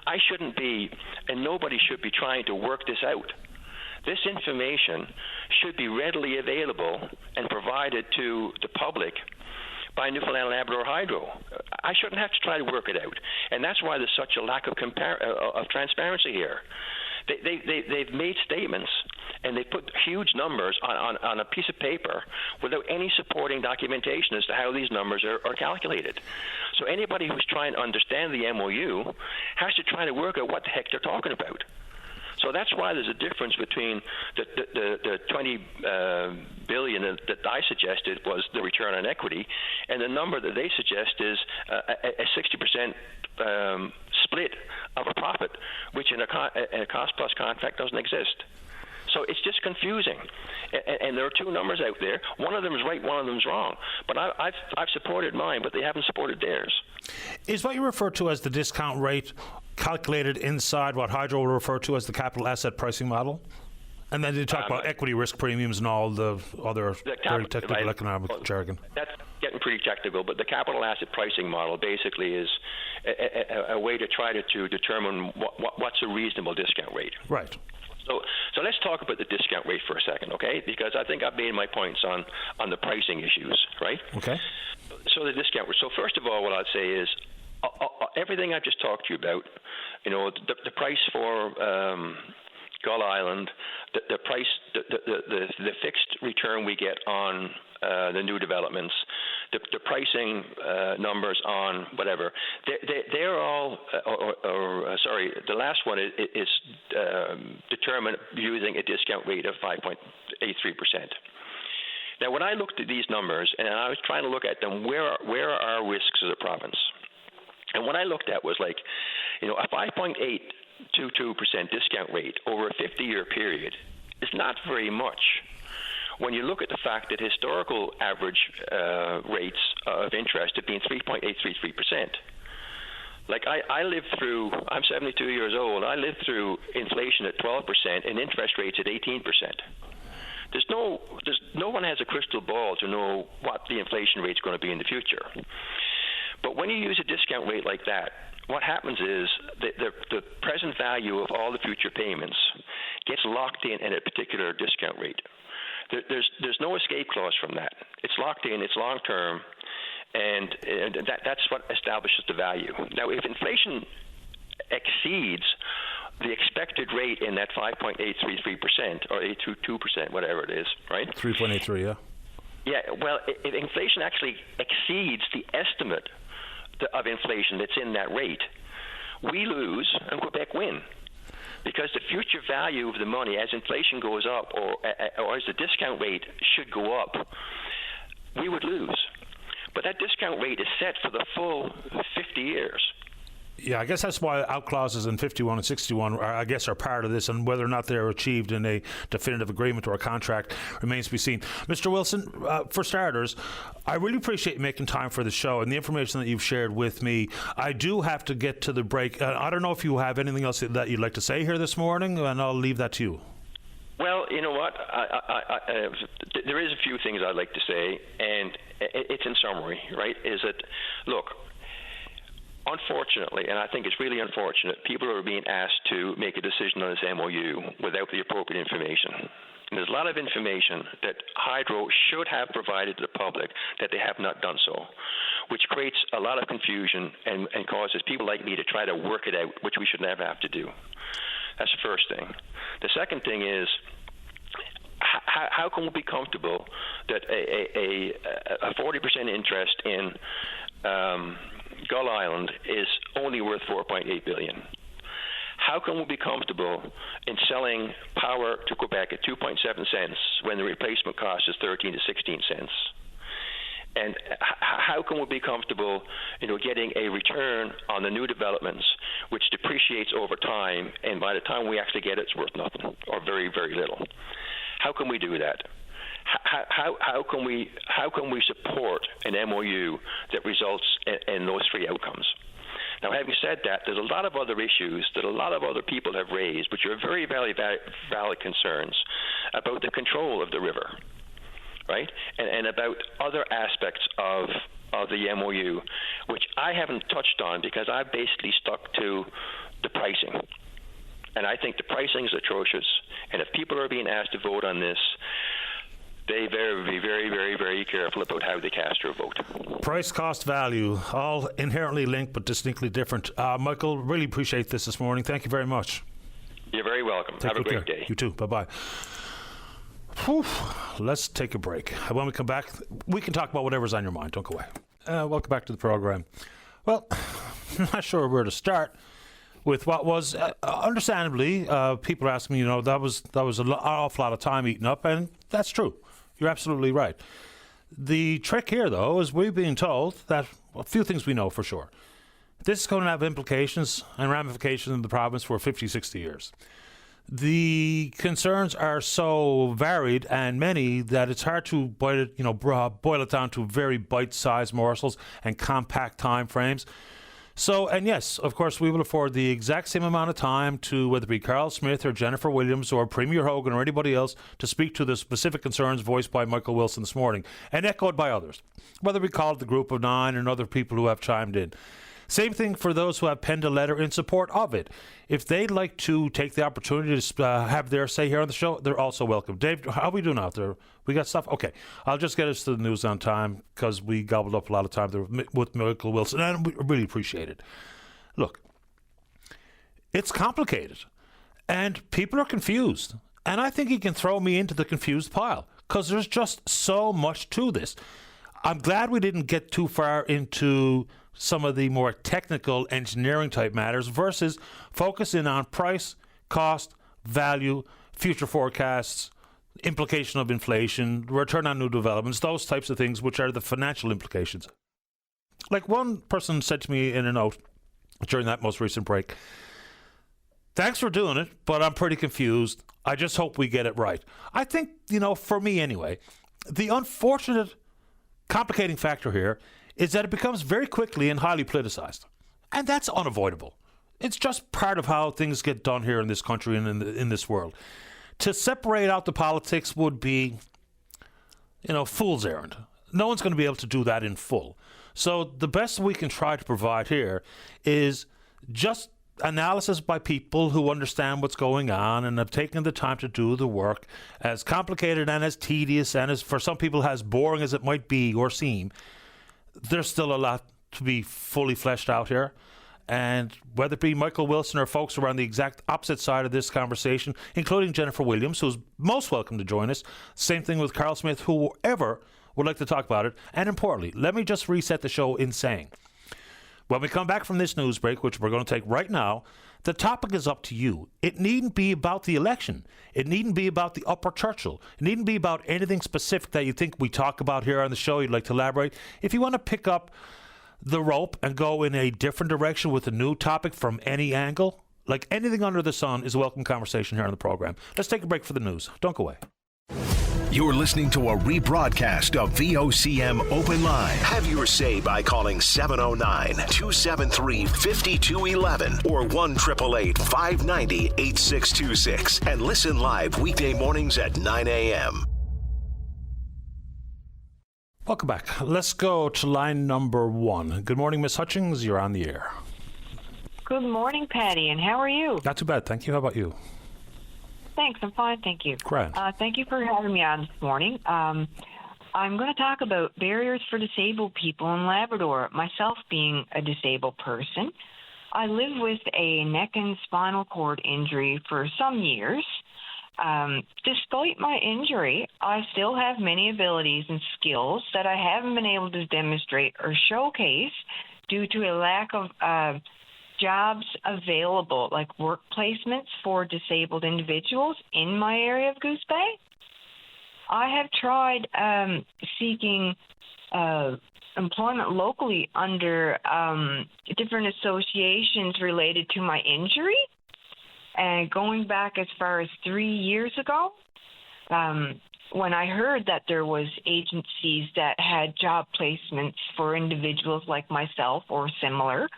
I shouldn't be, and nobody should be trying to work this out. This information should be readily available and provided to the public by Newfoundland and Labrador Hydro. I shouldn't have to try to work it out. And that's why there's such a lack of transparency here. They've made statements, and they put huge numbers on a piece of paper without any supporting documentation as to how these numbers are calculated. So anybody who's trying to understand the MOU has to try to work out what the heck they're talking about. So that's why there's a difference between the $20 billion that I suggested was the return on equity, and the number that they suggest is a 60% split of a profit, which in a cost-plus contract doesn't exist. So it's just confusing. And there are two numbers out there. One of them is right, one of them is wrong. But I've supported mine, but they haven't supported theirs. Is what you refer to as the discount rate calculated inside what Hydro will refer to as the capital asset pricing model? And then they talk about equity risk premiums and all the other very technical economic jargon. That's getting pretty technical, but the capital asset pricing model basically is a way to try to determine what's a reasonable discount rate. Right. So let's talk about the discount rate for a second, okay? Because I think I've made my points on the pricing issues, right? Okay. So the discount rate. So first of all, what I'd say is everything I've just talked to you about, the price for Gull Island, the price, the fixed return we get on the new developments, the pricing numbers on whatever, they're all, the last one is determined using a discount rate of 5.83%. Now, when I looked at these numbers and I was trying to look at them, where are our risks as a province? And what I looked at was a 5.8 discount rate over a 50-year period is not very much. When you look at the fact that historical average rates of interest have been 3.833%. Like I lived through, I'm 72 years old, I lived through inflation at 12% and interest rates at 18%. No one has a crystal ball to know what the inflation rate is going to be in the future. But when you use a discount rate like that, what happens is the present value of all the future payments gets locked in at a particular discount rate. There's no escape clause from that. It's locked in, it's long term, and that's what establishes the value. Now, if inflation exceeds the expected rate in that 5.833% or 822%, whatever it is, right? 3.83, yeah. Yeah, well, if inflation actually exceeds the estimate of inflation that's in that rate, we lose and Quebec win. Because the future value of the money, as inflation goes up or as the discount rate should go up, we would lose. But that discount rate is set for the full 50 years. Yeah, I guess that's why out clauses in 51 and 61 are part of this, and whether or not they're achieved in a definitive agreement or a contract remains to be seen. Mr. Wilson, for starters, I really appreciate you making time for the show and the information that you've shared with me. I do have to get to the break. I don't know if you have anything else that you'd like to say here this morning, and I'll leave that to you. Well, you know what? There is a few things I'd like to say, and it's in summary, right? Is that, look, unfortunately, and I think it's really unfortunate, people are being asked to make a decision on this MOU without the appropriate information. And there's a lot of information that Hydro should have provided to the public that they have not done so, which creates a lot of confusion and causes people like me to try to work it out, which we should never have to do. That's the first thing. The second thing is, how can we be comfortable that a 40% interest in Gull Island is only worth $4.8 billion? How can we be comfortable in selling power to Quebec at 2.7 cents when the replacement cost is 13 to 16 cents? And how can we be comfortable, getting a return on the new developments, which depreciates over time, and by the time we actually get it, it's worth nothing or very, very little? How can we do that? How can we support an MOU that results in those three outcomes? Now, having said that, there's a lot of other issues that a lot of other people have raised, which are very valid concerns about the control of the river, right? And about other aspects of the MOU, which I haven't touched on because I've basically stuck to the pricing. And I think the pricing is atrocious. And if people are being asked to vote on this, they better be very, very, very careful about how they cast their vote. Price, cost, value, all inherently linked but distinctly different. Michael, really appreciate this morning. Thank you very much. You're very welcome. Have a great day. You too. Bye-bye. Whew. Let's take a break. When we come back, we can talk about whatever's on your mind. Don't go away. Welcome back to the program. Well, I'm not sure where to start with what was, understandably, people are asking me, that was an awful lot of time eaten up, and that's true. You're absolutely right. The trick here, though, is we've been told that a few things we know for sure. This is going to have implications and ramifications in the province for 50, 60 years. The concerns are so varied and many that it's hard to boil it down to very bite-sized morsels and compact time frames. So, and yes, of course, we will afford the exact same amount of time to whether it be Carl Smith or Jennifer Williams or Premier Hogan or anybody else to speak to the specific concerns voiced by Michael Wilson this morning and echoed by others, whether we call it the Group of Nine and other people who have chimed in. Same thing for those who have penned a letter in support of it. If they'd like to take the opportunity to have their say here on the show, they're also welcome. Dave, how are we doing out there? We got stuff? Okay. I'll just get us to the news on time because we gobbled up a lot of time there with Michael Wilson, and we really appreciate it. Look, it's complicated, and people are confused. And I think he can throw me into the confused pile because there's just so much to this. I'm glad we didn't get too far into some of the more technical engineering type matters versus focusing on price, cost, value, future forecasts, implication of inflation, return on new developments, those types of things, which are the financial implications. Like one person said to me in a note during that most recent break, Thanks for doing it, but I'm pretty confused. I just hope we get it right. I think, for me anyway, the unfortunate complicating factor here is that it becomes very quickly and highly politicized. And that's unavoidable. It's just part of how things get done here in this country and in this world. To separate out the politics would be, fool's errand. No one's going to be able to do that in full. So the best we can try to provide here is just analysis by people who understand what's going on and have taken the time to do the work, as complicated and as tedious and as, for some people, as boring as it might be or seem. There's still a lot to be fully fleshed out here. And whether it be Michael Wilson or folks who are on the exact opposite side of this conversation, including Jennifer Williams, who's most welcome to join us. Same thing with Carl Smith, whoever would like to talk about it. And importantly, let me just reset the show in saying, when we come back from this news break, which we're going to take right now, the topic is up to you. It needn't be about the election. It needn't be about the Upper Churchill. It needn't be about anything specific that you think we talk about here on the show you'd like to elaborate. If you want to pick up the rope and go in a different direction with a new topic from any angle, like anything under the sun is a welcome conversation here on the program. Let's take a break for the news. Don't go away. You're listening to a rebroadcast of VOCM Open Line. Have your say by calling 709-273-5211 or 1-888-590-8626 and listen live weekday mornings at 9 a.m. Welcome back. Let's go to line number 1. Good morning, Miss Hutchings. You're on the air. Good morning, Patty, and how are you? Not too bad, thank you. How about you? Thanks, I'm fine, thank you. Grand. Thank you for having me on this morning. I'm going to talk about barriers for disabled people in Labrador, myself being a disabled person. I live with a neck and spinal cord injury for some years. Despite my injury, I still have many abilities and skills that I haven't been able to demonstrate or showcase due to a lack of jobs available, like work placements for disabled individuals in my area of Goose Bay. I have tried seeking employment locally under different associations related to my injury. And going back as far as 3 years ago, when I heard that there was agencies that had job placements for individuals like myself or similar,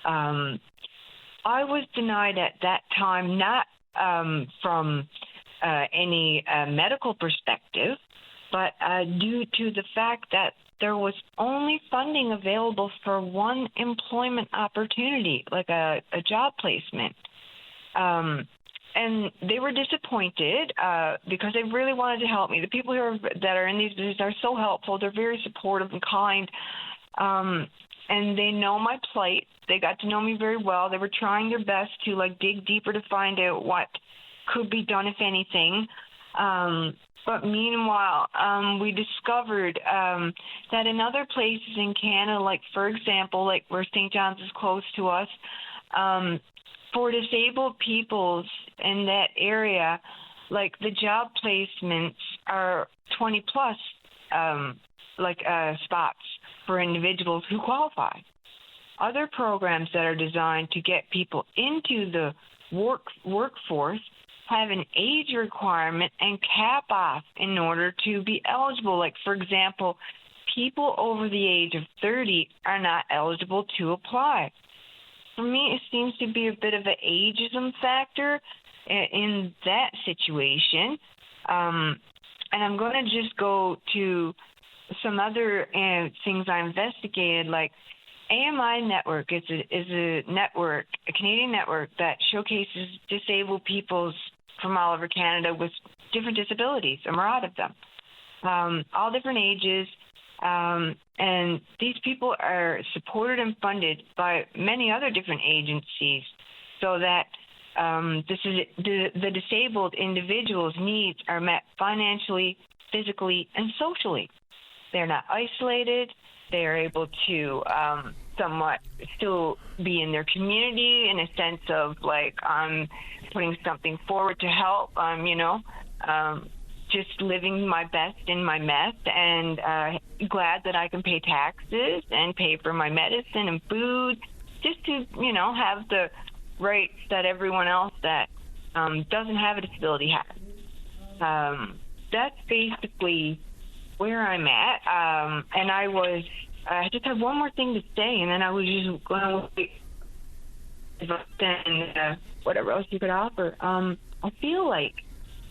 I was denied at that time, not from any medical perspective, but due to the fact that there was only funding available for one employment opportunity, like a job placement. And they were disappointed because they really wanted to help me. The people that are in these businesses are so helpful. They're very supportive and kind. And they know my plight. They got to know me very well. They were trying their best to dig deeper to find out what could be done, if anything. But meanwhile, we discovered that in other places in Canada, like for example, like where St. John's is close to us, for disabled peoples in that area, like the job placements are 20 plus spots for individuals who qualify. Other programs that are designed to get people into the workforce have an age requirement and cap off in order to be eligible. Like, for example, people over the age of 30 are not eligible to apply. For me, it seems to be a bit of an ageism factor in that situation. And I'm going to just go to some other things I investigated, like AMI Network is a network, a Canadian network that showcases disabled peoples from all over Canada with different disabilities, a myriad of them, all different ages. And these people are supported and funded by many other different agencies so that the disabled individuals' needs are met financially, physically, and socially. They're not isolated. They are able to somewhat still be in their community in a sense of I'm putting something forward to help, just living my best in my mess and glad that I can pay taxes and pay for my medicine and food just to, have the rights that everyone else that doesn't have a disability has. That's basically where I'm at. And I just have one more thing to say, and then I was just going to wait. Then whatever else you could offer. I feel like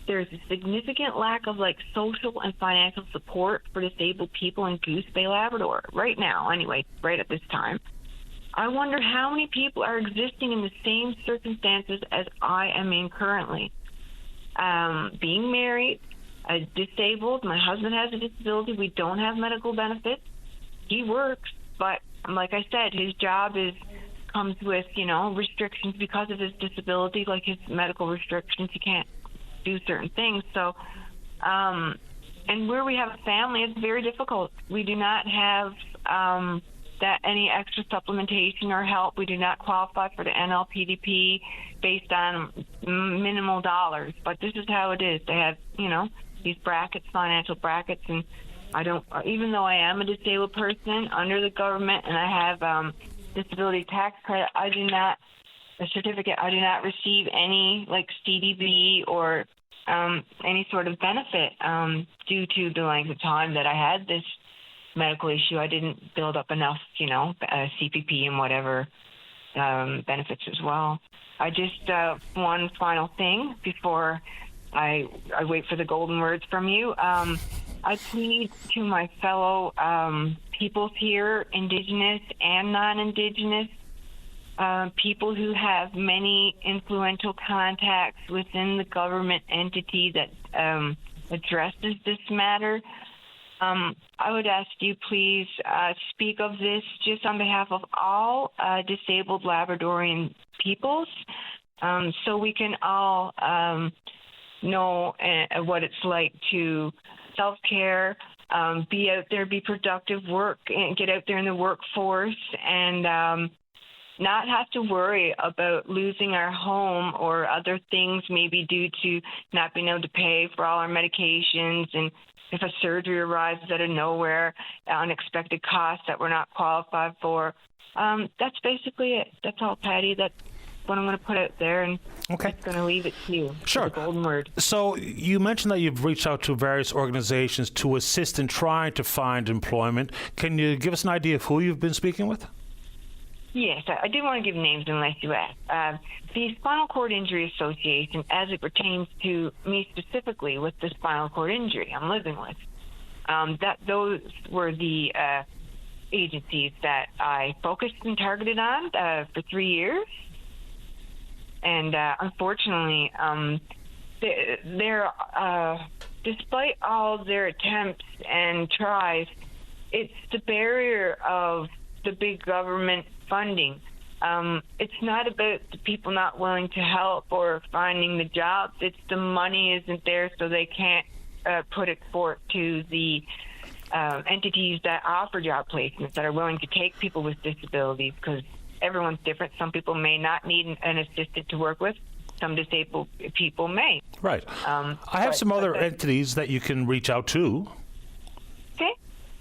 there's a significant lack of social and financial support for disabled people in Goose Bay, Labrador, right now, anyway, right at this time. I wonder how many people are existing in the same circumstances as I am in currently. Being married, disabled, my husband has a disability, we don't have medical benefits. He works, but like I said, his job comes with, restrictions because of his disability, like his medical restrictions. He can't do certain things. So, and where we have a family, it's very difficult. We do not have any extra supplementation or help. We do not qualify for the NLPDP based on minimal dollars. But this is how it is. They have, these brackets, financial brackets, and I don't. Even though I am a disabled person under the government, and I have disability tax credit, I do not receive any CDB or any sort of benefit due to the length of time that I had this medical issue. I didn't build up enough, CPP and whatever benefits as well. I just one final thing before I wait for the golden words from you. I plead to my fellow peoples here, Indigenous and non-Indigenous, people who have many influential contacts within the government entity that addresses this matter. I would ask you please speak of this just on behalf of all disabled Labradorian peoples, so we can all know what it's like to self-care, be out there, be productive, work, and get out there in the workforce, and not have to worry about losing our home or other things, maybe due to not being able to pay for all our medications, and if a surgery arises out of nowhere, unexpected costs that we're not qualified for. That's basically it. That's all, Patty. That's what I'm going to put out there, and okay. I'm going to leave it to you. Sure. The golden word. So you mentioned that you've reached out to various organizations to assist in trying to find employment. Can you give us an idea of who you've been speaking with? Yes, I do want to give names unless you ask. The Spinal Cord Injury Association, as it pertains to me specifically with the spinal cord injury I'm living with, those were the agencies that I focused and targeted on for 3 years. And unfortunately, despite all their attempts and tries, it's the barrier of the big government funding. It's not about the people not willing to help or finding the jobs. It's the money isn't there, so they can't put it forth to the entities that offer job placements, that are willing to take people with disabilities, because everyone's different. Some people may not need an assistant to work with. Some disabled people may. Right. I have some other entities that you can reach out to. Okay.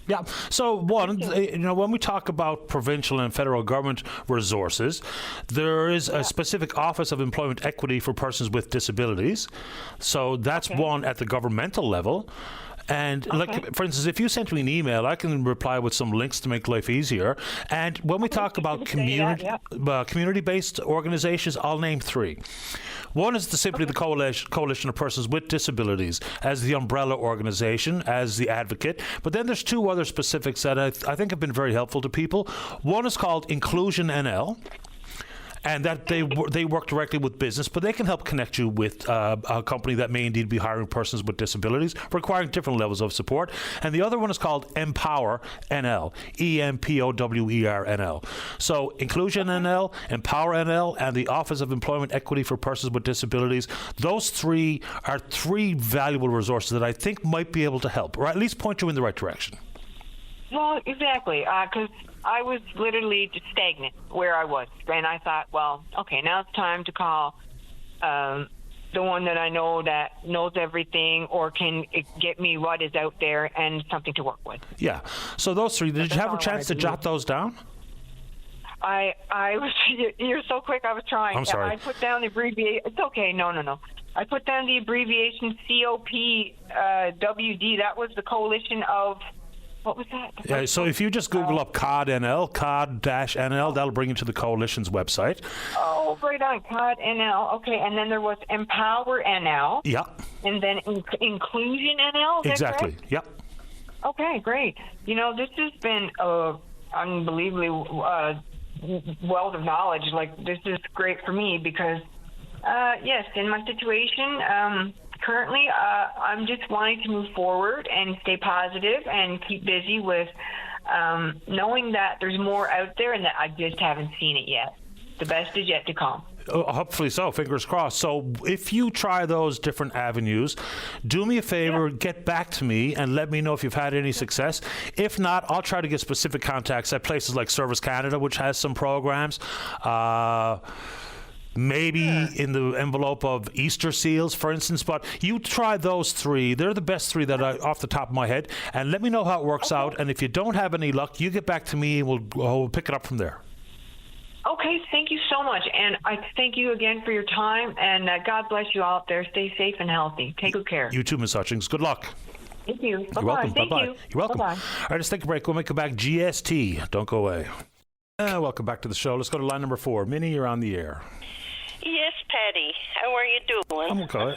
Yeah. So one, when we talk about provincial and federal government resources, there is a specific Office of Employment Equity for persons with disabilities. So that's one at the governmental level. And for instance, if you sent me an email, I can reply with some links to make life easier. And when we talk about community-based organizations, I'll name three. One is simply the Coalition of Persons with Disabilities as the umbrella organization, as the advocate. But then there's two other specifics that I think have been very helpful to people. One is called Inclusion NL. And that they work directly with business, but they can help connect you with a company that may indeed be hiring persons with disabilities, requiring different levels of support. And the other one is called Empower NL, EMPOWER NL. So Inclusion NL, Empower NL, and the Office of Employment Equity for Persons with Disabilities, those three are three valuable resources that I think might be able to help, or at least point you in the right direction. Well, exactly, because I was literally just stagnant where I was. And I thought, well, okay, now it's time to call the one that I know that knows everything or can get me what is out there and something to work with. Yeah. So those three, did you have a chance to jot those down? I was. You're so quick. I was trying. I'm sorry. I put down the abbreviation. It's okay. No. I put down the abbreviation COPWD. That was the coalition of. What was that? Yeah, so if you just Google up COD-NL, COD-NL, that'll bring you to the coalition's website. Oh, right on. COD-NL. Okay, and then there was Empower NL. Yeah. And then Inclusion NL. Is Exactly. That correct? Yep. Okay, great. This has been unbelievably wealth of knowledge. Like, this is great for me because, yes, in my situation, currently, I'm just wanting to move forward and stay positive and keep busy with knowing that there's more out there and that I just haven't seen it yet. The best is yet to come. Hopefully so, fingers crossed. So if you try those different avenues, do me a favor, get back to me and let me know if you've had any success. If not, I'll try to get specific contacts at places like Service Canada, which has some programs. Maybe in the envelope of Easter seals, for instance. But you try those three. They're the best three that I, off the top of my head. And let me know how it works out. And if you don't have any luck, you get back to me and we'll pick it up from there. Okay, thank you so much. And I thank you again for your time. And God bless you all out there. Stay safe and healthy. Take good care. You too, Ms. Hutchings. Good luck. Thank you. You're Bye-bye. welcome. Thank Bye-bye. you. You're welcome. Bye-bye. All right, let's take a break. When we come back, GST. Don't go away. Welcome back to the show. Let's go to line number 4. Minnie, you're on the air. Yes, Patty. How are you doing?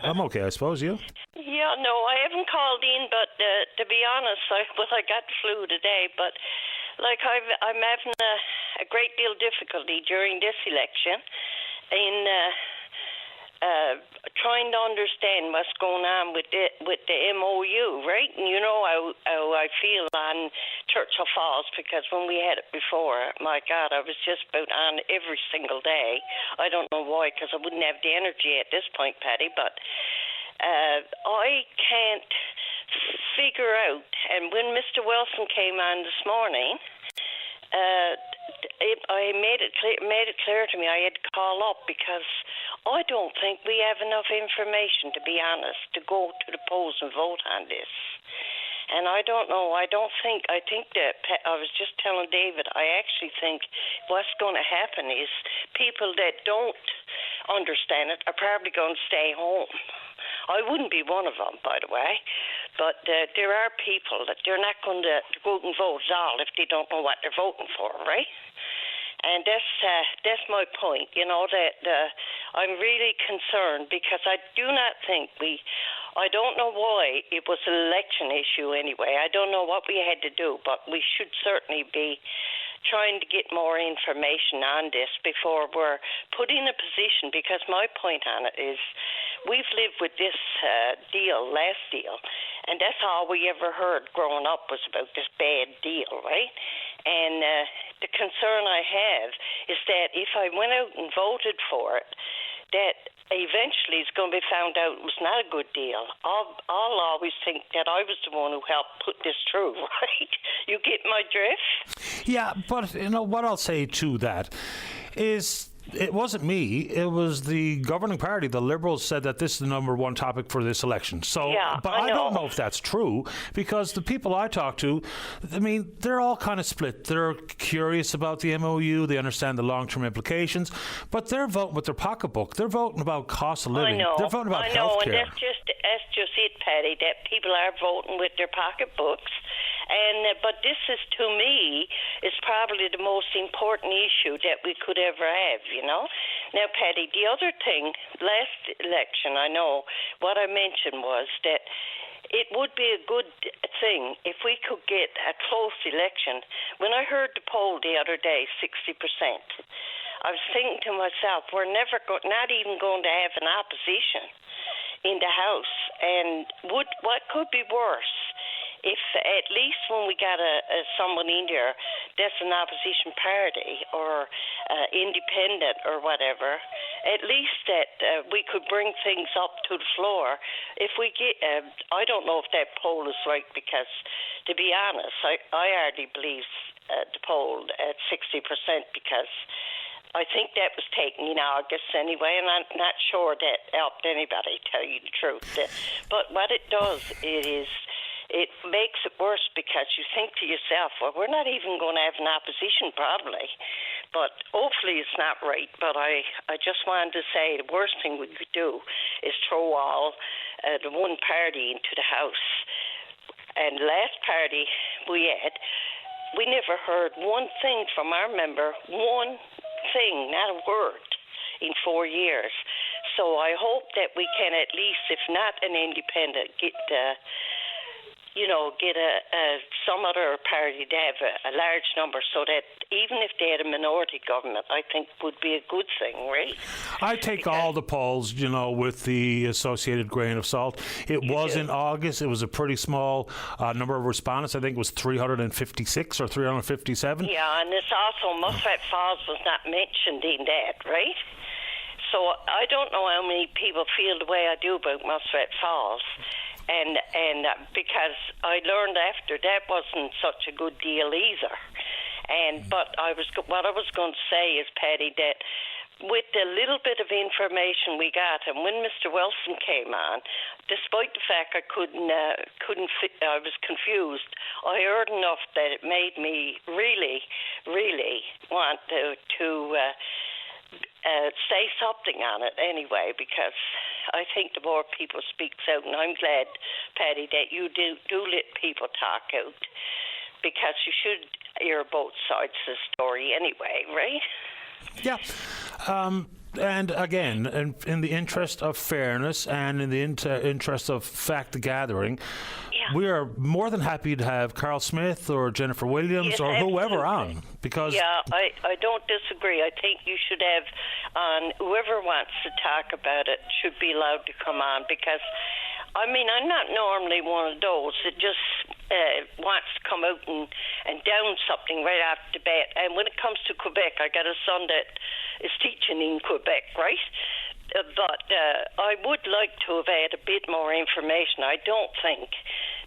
I'm okay, I suppose. You? Yeah, no, I haven't called in, but to be honest, I got the flu today, but I'm having a great deal of difficulty during this election in trying to understand what's going on with the MOU, right? And you know how I feel on Churchill Falls, because when we had it before, my God, I was just about on every single day. I don't know why, because I wouldn't have the energy at this point, Patty, but I can't figure out, and when Mr. Wilson came on this morning, I made it clear to me I had to call up because I don't think we have enough information, to be honest, to go to the polls and vote on this. And I don't know. I think that I was just telling David, I actually think what's going to happen is people that don't understand it are probably going to stay home. I wouldn't be one of them, by the way, but there are people that they're not going to go out and vote at all if they don't know what they're voting for, right? And that's my point, that I'm really concerned because I do not think I don't know why it was an election issue anyway. I don't know what we had to do, but we should certainly be trying to get more information on this before we're put in a position, because my point on it is we've lived with this last deal, and that's all we ever heard growing up was about this bad deal, right? And the concern I have is that if I went out and voted for it, that eventually it's going to be found out it was not a good deal. I'll always think that I was the one who helped put this through, right? You get my drift? Yeah, but what I'll say to that is it wasn't me. It was the governing party. The Liberals said that this is the number one topic for this election. So, yeah, but I don't know if that's true, because the people I talk to, I mean, they're all kind of split. They're curious about the MOU. They understand the long-term implications, but they're voting with their pocketbook. They're voting about cost of living. I know. They're voting about I know, healthcare. and that's just it, Patty, that people are voting with their pocketbooks. And but this is, to me, is probably the most important issue that we could ever have, Now, Patty, the other thing, last election, I know, what I mentioned was that it would be a good thing if we could get a close election. When I heard the poll the other day, 60%, I was thinking to myself, we're not even going to have an opposition in the House. And what could be worse? If at least when we got someone in there that's an opposition party or independent or whatever, at least that we could bring things up to the floor. If we get, I don't know if that poll is right, because to be honest, I hardly believe the poll at 60%, because I think that was taken in August anyway, and I'm not sure that helped anybody, tell you the truth. But what it does, it is it makes it worse because you think to yourself, well, we're not even going to have an opposition probably. But hopefully it's not right. But I just wanted to say the worst thing we could do is throw all the one party into the House. And the last party we had, we never heard one thing from our member, one thing, not a word, in 4 years. So I hope that we can at least, if not an independent, get some other party to have a large number, so that even if they had a minority government, I think would be a good thing, right? I take all the polls, with the associated grain of salt. It was in August. It was a pretty small number of respondents. I think it was 356 or 357. Yeah, and it's also Muscat Falls was not mentioned in that, right? So I don't know how many people feel the way I do about Muscat Falls. And because I learned after that wasn't such a good deal either. But what I was going to say is, Paddy, that with the little bit of information we got, and when Mr. Wilson came on, despite the fact I I was confused, I heard enough that it made me really, really want to say something on it anyway, because I think the more people speak out, and I'm glad, Paddy, that you do let people talk out, because you should hear both sides of the story anyway, right? Yeah. And again, in the interest of fairness and in the interest of fact gathering, we are more than happy to have Carl Smith or Jennifer Williams or whoever on. Because I don't disagree. I think you should have on whoever wants to talk about it should be allowed to come on, because I'm not normally one of those that just wants to come out and down something right after the bat. And when it comes to Quebec, I got a son that is teaching in Quebec, right? But I would like to have had a bit more information. I don't think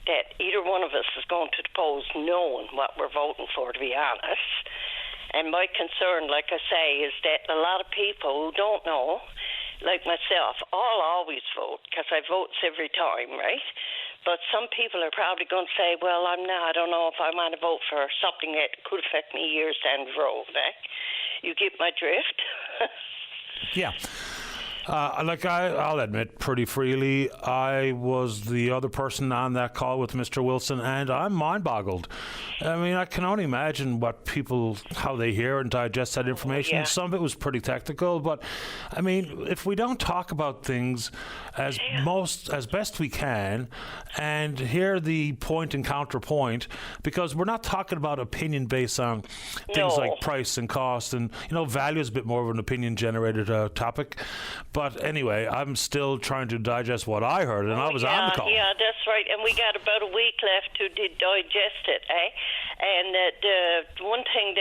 that either one of us is going to the polls knowing what we're voting for, to be honest. And my concern, like I say, is that a lot of people who don't know, like myself, I'll always vote because I vote every time, right? But some people are probably going to say, well, I don't know if I want to vote for something that could affect me years down the road, eh? You get my drift? Yeah. I'll admit pretty freely, I was the other person on that call with Mr. Wilson, and I'm mind-boggled. I can only imagine how they hear and digest that information. Yeah. Some of it was pretty technical, but if we don't talk about things as best we can and hear the point and counterpoint, because we're not talking about opinion based on things like price and cost, and value is a bit more of an opinion-generated topic. But anyway, I'm still trying to digest what I heard, and I was on the call. Yeah, that's right. And we got about a week left to digest it, eh? And the thing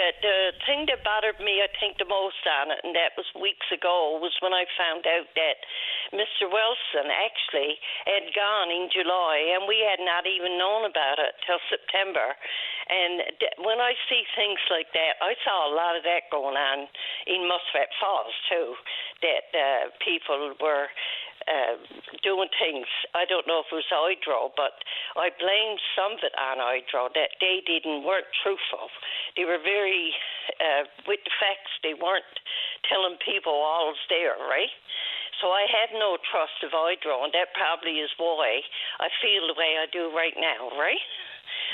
that bothered me, I think, the most on it, and that was weeks ago, was when I found out that Mr. Wilson actually had gone in July, and we had not even known about it till September. And when I see things like that, I saw a lot of that going on in Muscat Falls too, that people were doing things. I don't know if it was Hydro, but I blamed some of it on Hydro, that they weren't truthful. They were very, with the facts, they weren't telling people all was there, right? So I had no trust of Hydro, and that probably is why I feel the way I do right now, right?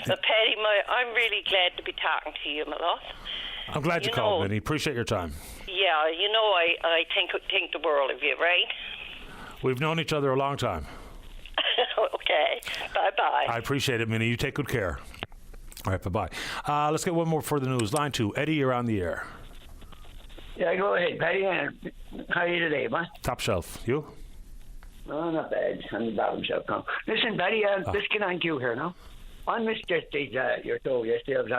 But Paddy, I'm really glad to be talking to you, my love. I'm glad you called, Minnie. Appreciate your time. Yeah, I think the world of you, right? We've known each other a long time. Okay. Bye-bye. I appreciate it, Minnie. You take good care. All right, bye-bye. Let's get one more for the news. Line 2. Eddie, you're on the air. Yeah, go ahead, Paddy. How are you today, man? Top shelf. You? No, not bad. I'm the bottom shelf now. Listen, Paddy, let's get on cue here now. I missed yesterday's your show yesterday. I was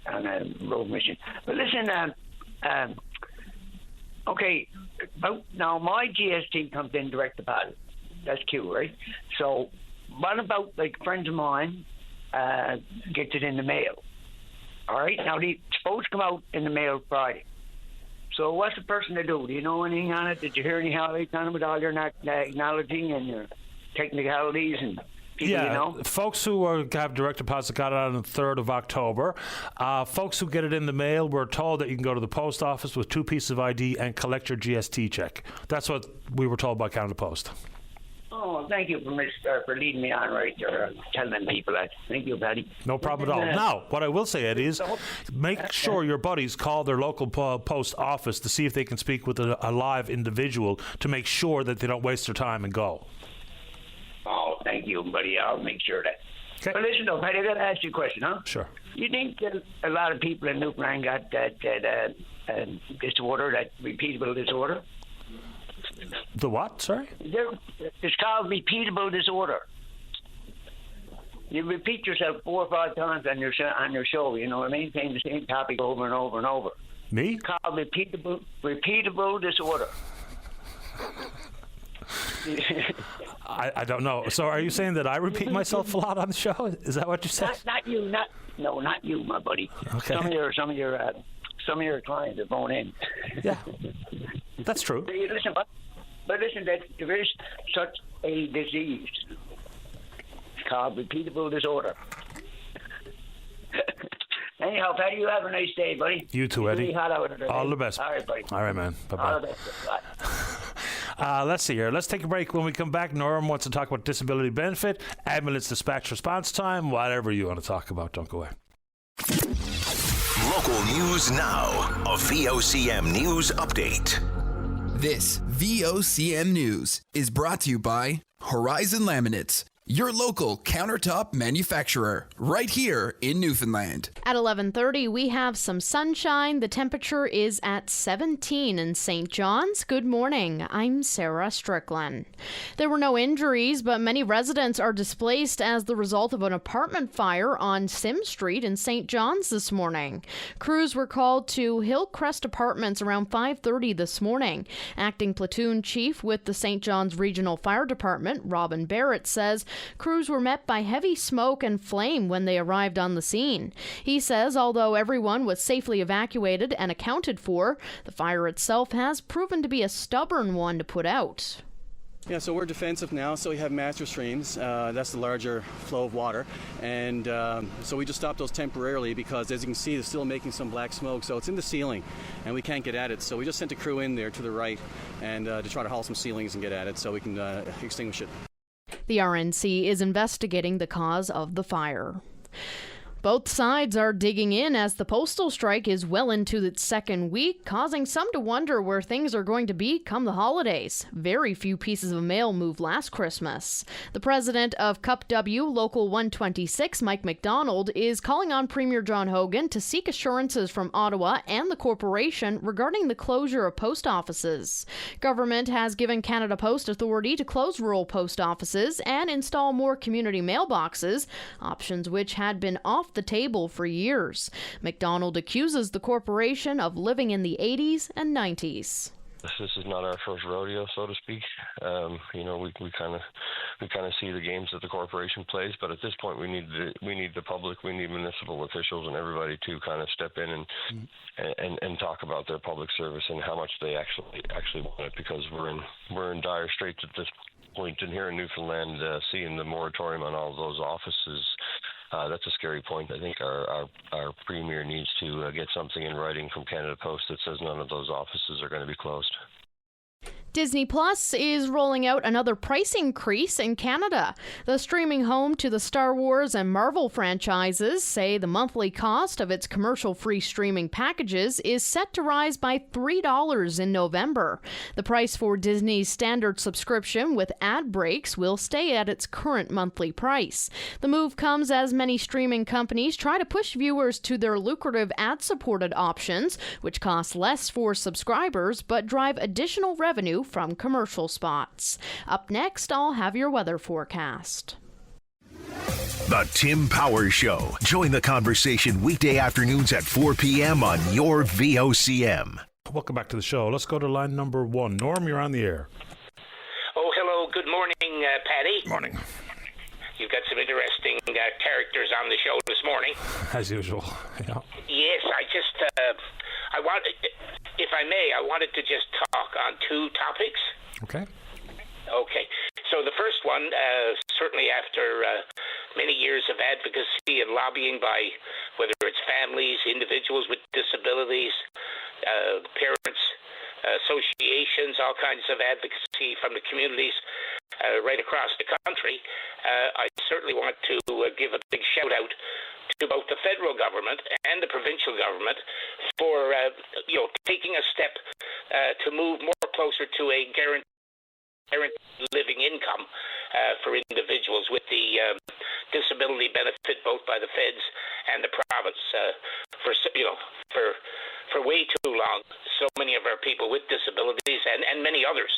on a road mission. But listen, okay, now my GST comes in direct deposit. That's cute, right? So what about, friends of mine gets it in the mail? All right? Now, it's supposed to come out in the mail Friday. So what's the person to do? Do you know anything on it? Did you hear anything on it with all your acknowledging and your technicalities and People you know? Folks who have direct deposit got it on the 3rd of October. Folks who get it in the mail, we're told that you can go to the post office with 2 pieces of ID and collect your GST check. That's what we were told by Canada Post. Oh, thank you for leading me on right there, telling people that. Thank you, Paddy. No problem at all. Now, what I will say, Eddie, is make sure your buddies call their local post office to see if they can speak with a live individual to make sure that they don't waste their time and go. Oh, thank you, buddy. I'll make sure of that. Okay. But listen, though, Paddy, I got to ask you a question, huh? Sure. You think that a lot of people in Newfoundland got that disorder, that repeatable disorder? The what? Sorry? It's called repeatable disorder. You repeat yourself 4 or 5 times on your show. You know what I mean? Saying the same topic over and over and over. Me? It's called repeatable disorder. I don't know. So are you saying that I repeat myself a lot on the show? Is that what you said? Not you. Not you, my buddy. Okay. Some of your clients are phone in. Yeah, that's true. Listen, but listen, that there is such a disease. It's called repeatable disorder. Anyhow, Paddy, you have a nice day, buddy. You too, Eddie. Really hot out there, All the best. All right, buddy. All right, man. Bye-bye. All the best. Bye. Let's see here. Let's take a break. When we come back, Norm wants to talk about disability benefit, ambulance dispatch response time, whatever you want to talk about. Don't go away. Local news now. A VOCM news update. This VOCM News is brought to you by Horizon Laminates, your local countertop manufacturer, right here in Newfoundland. At 11:30, we have some sunshine. The temperature is at 17 in St. John's. Good morning. I'm Sarah Strickland. There were no injuries, but many residents are displaced as the result of an apartment fire on Sim Street in St. John's this morning. Crews were called to Hillcrest Apartments around 5:30 this morning. Acting platoon chief with the St. John's Regional Fire Department, Robin Barrett, says crews were met by heavy smoke and flame when they arrived on the scene. He says although everyone was safely evacuated and accounted for, the fire itself has proven to be a stubborn one to put out. Yeah, so we're defensive now, so we have master streams. That's the larger flow of water. And so we just stopped those temporarily because, as you can see, they're still making some black smoke. So it's in the ceiling, and we can't get at it. So we just sent a crew in there to the right and to try to haul some ceilings and get at it so we can extinguish it. The RNC is investigating the cause of the fire. Both sides are digging in as the postal strike is well into its second week, causing some to wonder where things are going to be come the holidays. Very few pieces of mail moved last Christmas. The president of Cup W Local 126, Mike McDonald, is calling on Premier John Hogan to seek assurances from Ottawa and the corporation regarding the closure of post offices. Government has given Canada Post authority to close rural post offices and install more community mailboxes, options which had been off the table for years. McDonald accuses the corporation of living in the 80s and 90s. This is not our first rodeo, so to speak. We kind of see the games that the corporation plays, but at this point, we need the public, we need municipal officials and everybody to kind of step in and talk about their public service and how much they actually want it, because we're in dire straits at this point. And here in Newfoundland, seeing the moratorium on all of those offices. That's a scary point. I think our Premier needs to get something in writing from Canada Post that says none of those offices are going to be closed. Disney Plus is rolling out another price increase in Canada. The streaming home to the Star Wars and Marvel franchises say the monthly cost of its commercial-free streaming packages is set to rise by $3 in November. The price for Disney's standard subscription with ad breaks will stay at its current monthly price. The move comes as many streaming companies try to push viewers to their lucrative ad-supported options, which cost less for subscribers but drive additional revenue from commercial spots. Up next, I'll have your weather forecast. The Tim Powers Show. Join the conversation weekday afternoons at 4 p.m. on your VOCM. Welcome back to the show. Let's go to line number 1. Norm, you're on the air. Oh, hello. Good morning, Paddy. Morning. You've got some interesting characters on the show this morning. As usual. Yeah. Yes, I wanted, if I may, I wanted to just talk on 2 topics. Okay. Okay. So the first one, certainly after many years of advocacy and lobbying by whether it's families, individuals with disabilities, parents, associations, all kinds of advocacy from the communities right across the country, I certainly want to give a big shout out to both the federal government and the provincial government for taking a step to move more closer to a guaranteed living income for individuals with the disability benefit both by the feds and the province. For way too long, so many of our people with disabilities and many others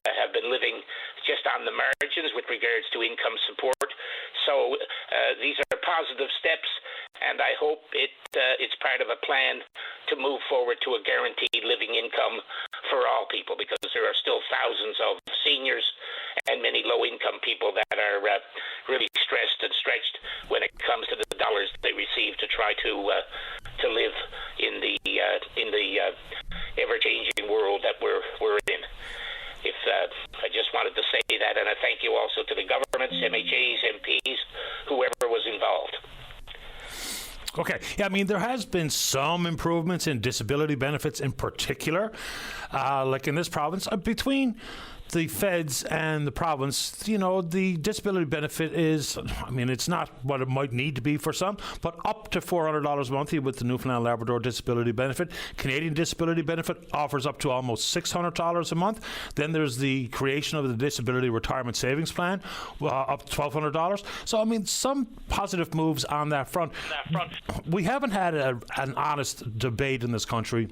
have been living just on the margins with regards to income support. So these are positive steps, and I hope it's part of a plan to move forward to a guaranteed living income for all people, because there are still thousands of seniors and many low-income people that are really stressed and stretched when it comes to the dollars they receive to try to live in the ever-changing world that we're in. I just wanted to say that, and I thank you also to the governments, MHAs, MPs, whoever was involved. Okay. Yeah, I mean, there has been some improvements in disability benefits in particular, like in this province. Between the feds and the province, the disability benefit is, it's not what it might need to be for some, but up to $400 a month with the Newfoundland Labrador disability benefit. Canadian disability benefit offers up to almost $600 a month. Then there's the creation of the disability retirement savings plan, up to $1,200. So, some positive moves on that front. We haven't had an honest debate in this country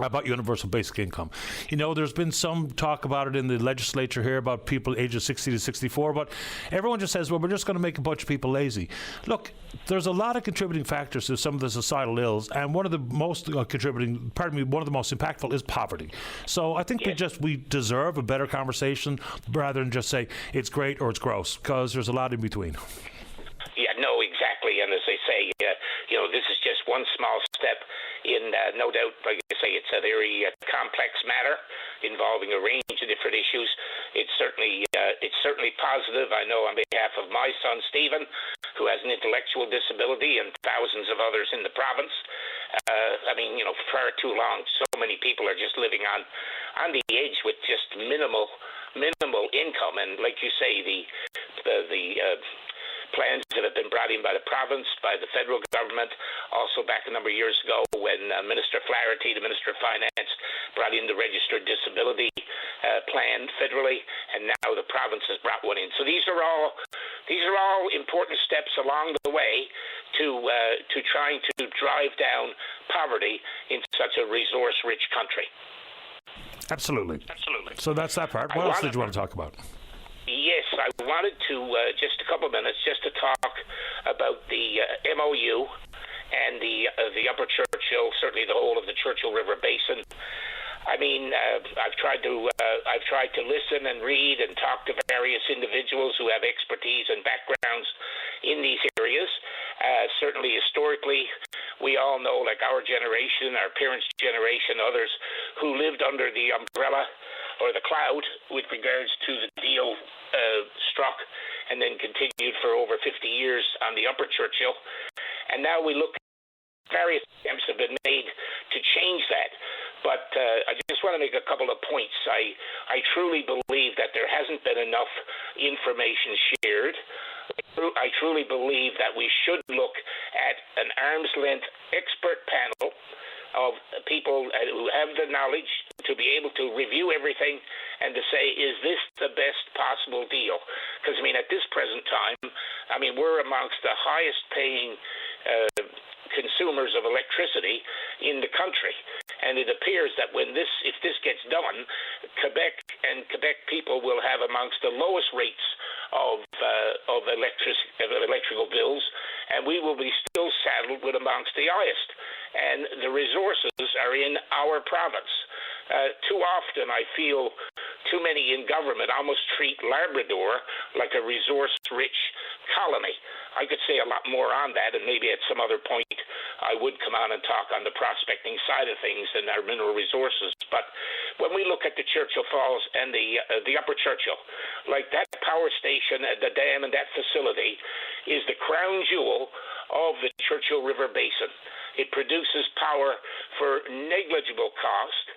about universal basic income. There's been some talk about it in the legislature here about people ages 60 to 64, but everyone just says, well, we're just going to make a bunch of people lazy. Look, there's a lot of contributing factors to some of the societal ills, and one of the most one of the most impactful is poverty. So I think we deserve a better conversation rather than just say it's great or it's gross, because there's a lot in between. Yeah, no, exactly. And as they say, this is just one small step in, no doubt, like I say, it's a very complex matter involving a range of different issues. It's certainly positive. I know on behalf of my son, Stephen, who has an intellectual disability, and thousands of others in the province. Far too long, so many people are just living on the edge with just minimal income. And like you say, the plans that have been brought in by the province, by the federal government, also back a number of years ago when Minister Flaherty, the Minister of Finance, brought in the registered disability plan federally, and now the province has brought one in. So these are all important steps along the way to trying to drive down poverty in such a resource-rich country. Absolutely. So that's that part. What else did you want to talk about? Yes, I wanted to, just a couple of minutes, just to talk about the MOU and the Upper Churchill, certainly the whole of the Churchill River Basin. I've tried to listen and read and talk to various individuals who have expertise and backgrounds in these areas. Certainly historically, we all know, like our generation, our parents' generation, others who lived under the umbrella or the cloud with regards to the deal struck and then continued for over 50 years on the Upper Churchill. And now we look, various attempts have been made to change that. But I just want to make a couple of points. I truly believe that there hasn't been enough information shared. I truly believe that we should look at an arm's length expert panel of people who have the knowledge to be able to review everything and to say, is this the best possible deal? Because, at this present time, we're amongst the highest paying consumers of electricity in the country. And it appears that if this gets done, Quebec people will have amongst the lowest rates of electrical bills, and we will be still saddled with amongst the highest. And the resources are in our province. Too often, I feel too many in government almost treat Labrador like a resource-rich colony. I could say a lot more on that, and maybe at some other point I would come on and talk on the prospecting side of things and our mineral resources. But when we look at the Churchill Falls and the Upper Churchill, like that power station, the dam and that facility is the crown jewel of the Churchill River Basin. It produces power for negligible cost,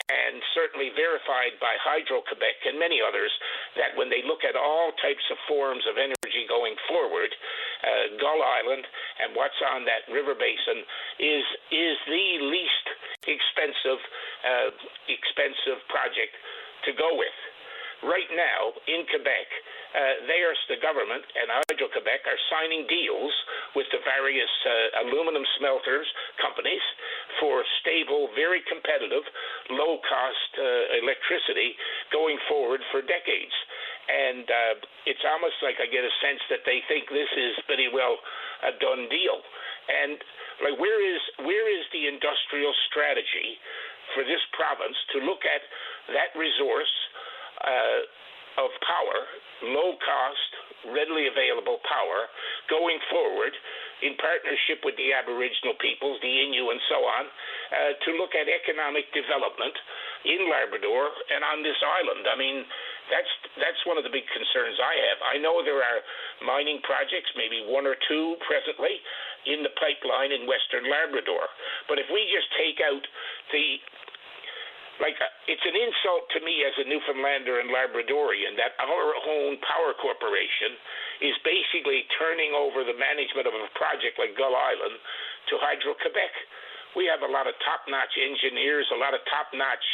and certainly verified by Hydro-Quebec and many others, that when they look at all types of forms of energy going forward, Gull Island and what's on that river basin is the least expensive project to go with. Right now, in Quebec, the government and Hydro-Quebec are signing deals with the various aluminum smelters companies for stable, very competitive, low-cost electricity going forward for decades. And it's almost like I get a sense that they think this is pretty well a done deal. And like, where is the industrial strategy for this province to look at that resource of power, low cost, readily available power, going forward in partnership with the Aboriginal peoples, the Innu and so on, to look at economic development in Labrador and on this island? I mean, that's one of the big concerns I have. I know there are mining projects, maybe one or two presently, in the pipeline in Western Labrador. But if we just take out it's an insult to me as a Newfoundlander and Labradorian that our own power corporation is basically turning over the management of a project like Gull Island to Hydro-Quebec. We have a lot of top-notch engineers, a lot of top-notch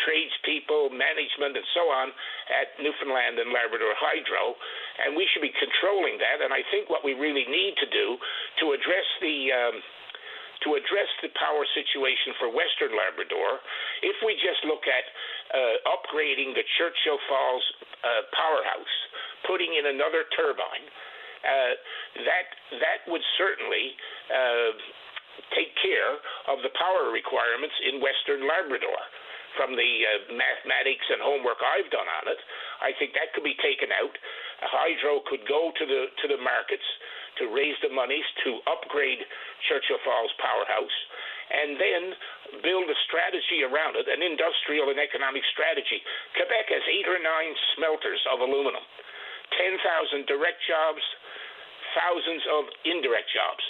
tradespeople, management, and so on at Newfoundland and Labrador Hydro, and we should be controlling that. And I think what we really need to do to address the power situation for Western Labrador, if we just look at upgrading the Churchill Falls powerhouse, putting in another turbine, that would certainly take care of the power requirements in Western Labrador. From the mathematics and homework I've done on it, I think that could be taken out. Hydro could go to the markets to raise the monies to upgrade Churchill Falls powerhouse, and then build a strategy around it, an industrial and economic strategy. Quebec has 8 or 9 smelters of aluminum, 10,000 direct jobs, thousands of indirect jobs.